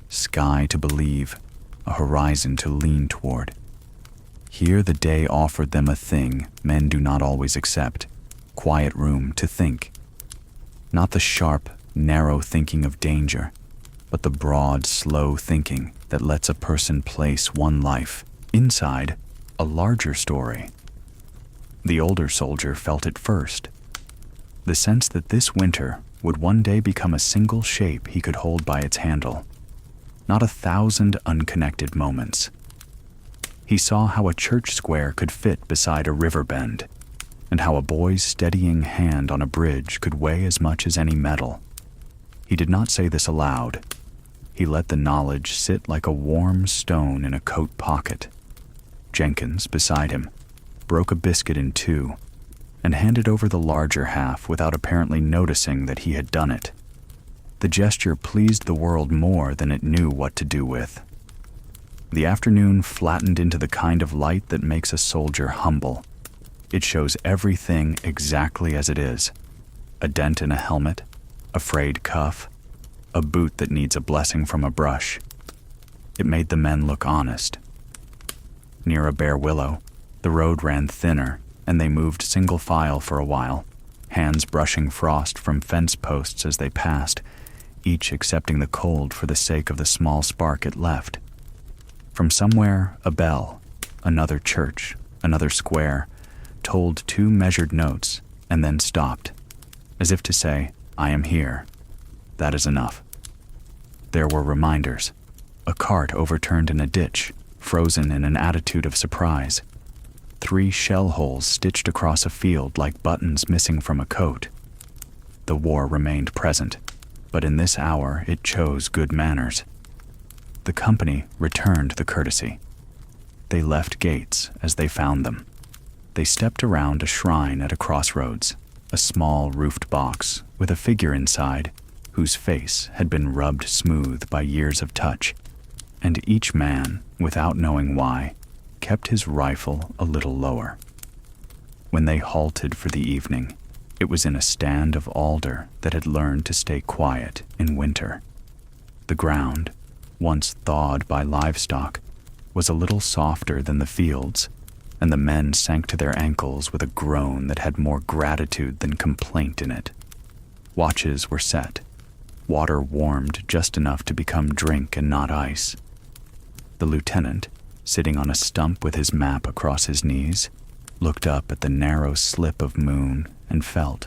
sky to believe, a horizon to lean toward. Here the day offered them a thing men do not always accept: quiet room to think. Not the sharp, narrow thinking of danger, but the broad, slow thinking that lets a person place one life inside a larger story. The older soldier felt it first. The sense that this winter would one day become a single shape he could hold by its handle, not 1,000 unconnected moments. He saw how a church square could fit beside a river bend, and how a boy's steadying hand on a bridge could weigh as much as any metal. He did not say this aloud. He let the knowledge sit like a warm stone in a coat pocket. Jenkins, beside him, broke a biscuit in two and handed over the larger half without apparently noticing that he had done it. The gesture pleased the world more than it knew what to do with. The afternoon flattened into the kind of light that makes a soldier humble. It shows everything exactly as it is: a dent in a helmet, a frayed cuff, a boot that needs a blessing from a brush. It made the men look honest. Near a bare willow, the road ran thinner, and they moved single file for a while, hands brushing frost from fence posts as they passed, each accepting the cold for the sake of the small spark it left. From somewhere, a bell, another church, another square, tolled 2 measured notes and then stopped, as if to say, "I am here. That is enough." There were reminders: a cart overturned in a ditch, frozen in an attitude of surprise; 3 shell holes stitched across a field like buttons missing from a coat. The war remained present, but in this hour it chose good manners. The company returned the courtesy. They left gates as they found them. They stepped around a shrine at a crossroads, a small roofed box with a figure inside whose face had been rubbed smooth by years of touch, and each man, without knowing why, kept his rifle a little lower. When they halted for the evening, it was in a stand of alder that had learned to stay quiet in winter. The ground, once thawed by livestock, was a little softer than the fields, and the men sank to their ankles with a groan that had more gratitude than complaint in it. Watches were set. Water warmed just enough to become drink and not ice. The lieutenant, sitting on a stump with his map across his knees, looked up at the narrow slip of moon and felt,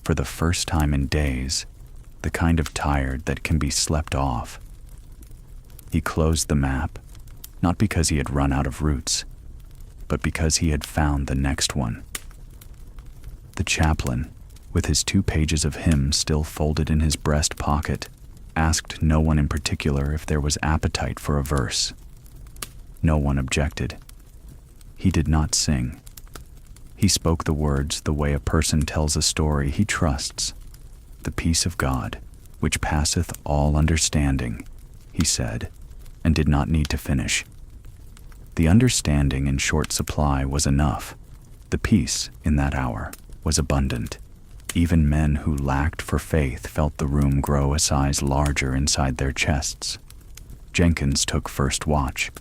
for the first time in days, the kind of tired that can be slept off. He closed the map, not because he had run out of routes, but because he had found the next one. The chaplain, with his 2 pages of hymns still folded in his breast pocket, asked no one in particular if there was appetite for a verse. No one objected. He did not sing. He spoke the words the way a person tells a story he trusts. "The peace of God, which passeth all understanding," he said, and did not need to finish. The understanding in short supply was enough. The peace, in that hour, was abundant. Even men who lacked for faith felt the room grow a size larger inside their chests. Jenkins took first watch.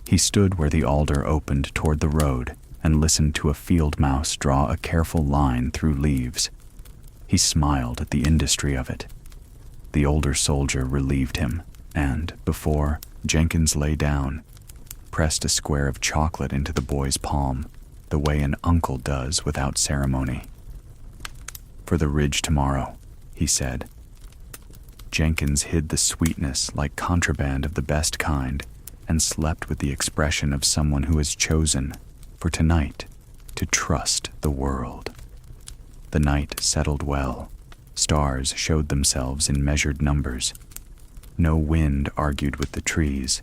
He stood where the alder opened toward the road and listened to a field mouse draw a careful line through leaves. He smiled at the industry of it. The older soldier relieved him, and, before Jenkins lay down, pressed a square of chocolate into the boy's palm, the way an uncle does without ceremony. "For the ridge tomorrow," he said. Jenkins hid the sweetness like contraband of the best kind and slept with the expression of someone who has chosen, for tonight, to trust the world. The night settled well. Stars showed themselves in measured numbers. No wind argued with the trees.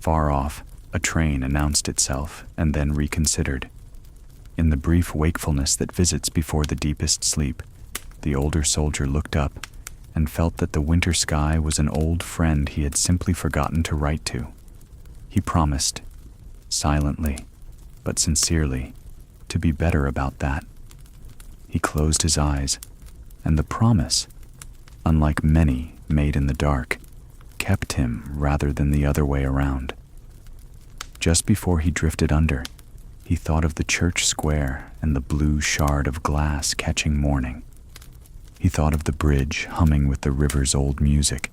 Far off, a train announced itself and then reconsidered. In the brief wakefulness that visits before the deepest sleep, the older soldier looked up and felt that the winter sky was an old friend he had simply forgotten to write to. He promised, silently, but sincerely, to be better about that. He closed his eyes, and the promise, unlike many made in the dark, kept him rather than the other way around. Just before he drifted under, he thought of the church square and the blue shard of glass catching morning. He thought of the bridge humming with the river's old music.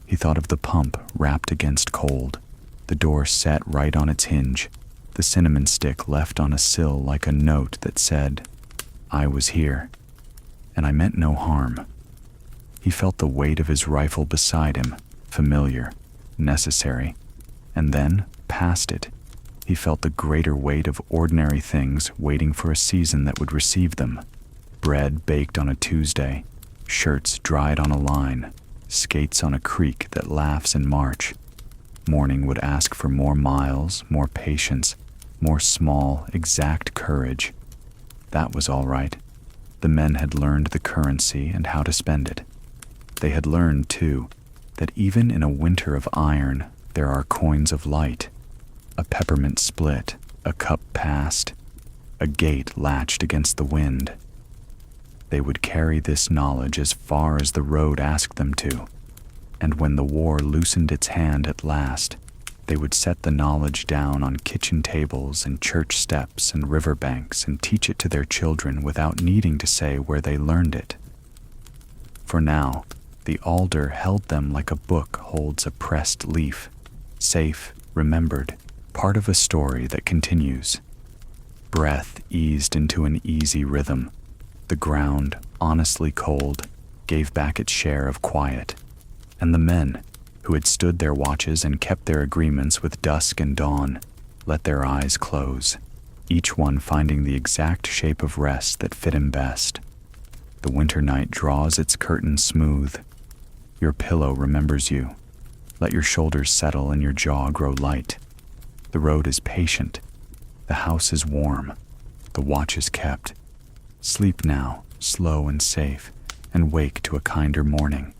He thought of the pump wrapped against cold, the door set right on its hinge, the cinnamon stick left on a sill like a note that said, "I was here, and I meant no harm." He felt the weight of his rifle beside him, familiar, necessary, and then, past it, he felt the greater weight of ordinary things waiting for a season that would receive them. Bread baked on a Tuesday, shirts dried on a line, skates on a creek that laughs in March. Morning would ask for more miles, more patience, more small, exact courage. That was all right. The men had learned the currency and how to spend it. They had learned, too, that even in a winter of iron, there are coins of light. A peppermint split, a cup passed, a gate latched against the wind. They would carry this knowledge as far as the road asked them to, and when the war loosened its hand at last, they would set the knowledge down on kitchen tables and church steps and river banks and teach it to their children without needing to say where they learned it. For now, the alder held them like a book holds a pressed leaf, safe, remembered, part of a story that continues. Breath eased into an easy rhythm. The ground, honestly cold, gave back its share of quiet, and the men, who had stood their watches and kept their agreements with dusk and dawn, let their eyes close, each one finding the exact shape of rest that fit him best. The winter night draws its curtains smooth. Your pillow remembers you. Let your shoulders settle and your jaw grow light. The road is patient. The house is warm. The watch is kept. Sleep now, slow and safe, and wake to a kinder morning.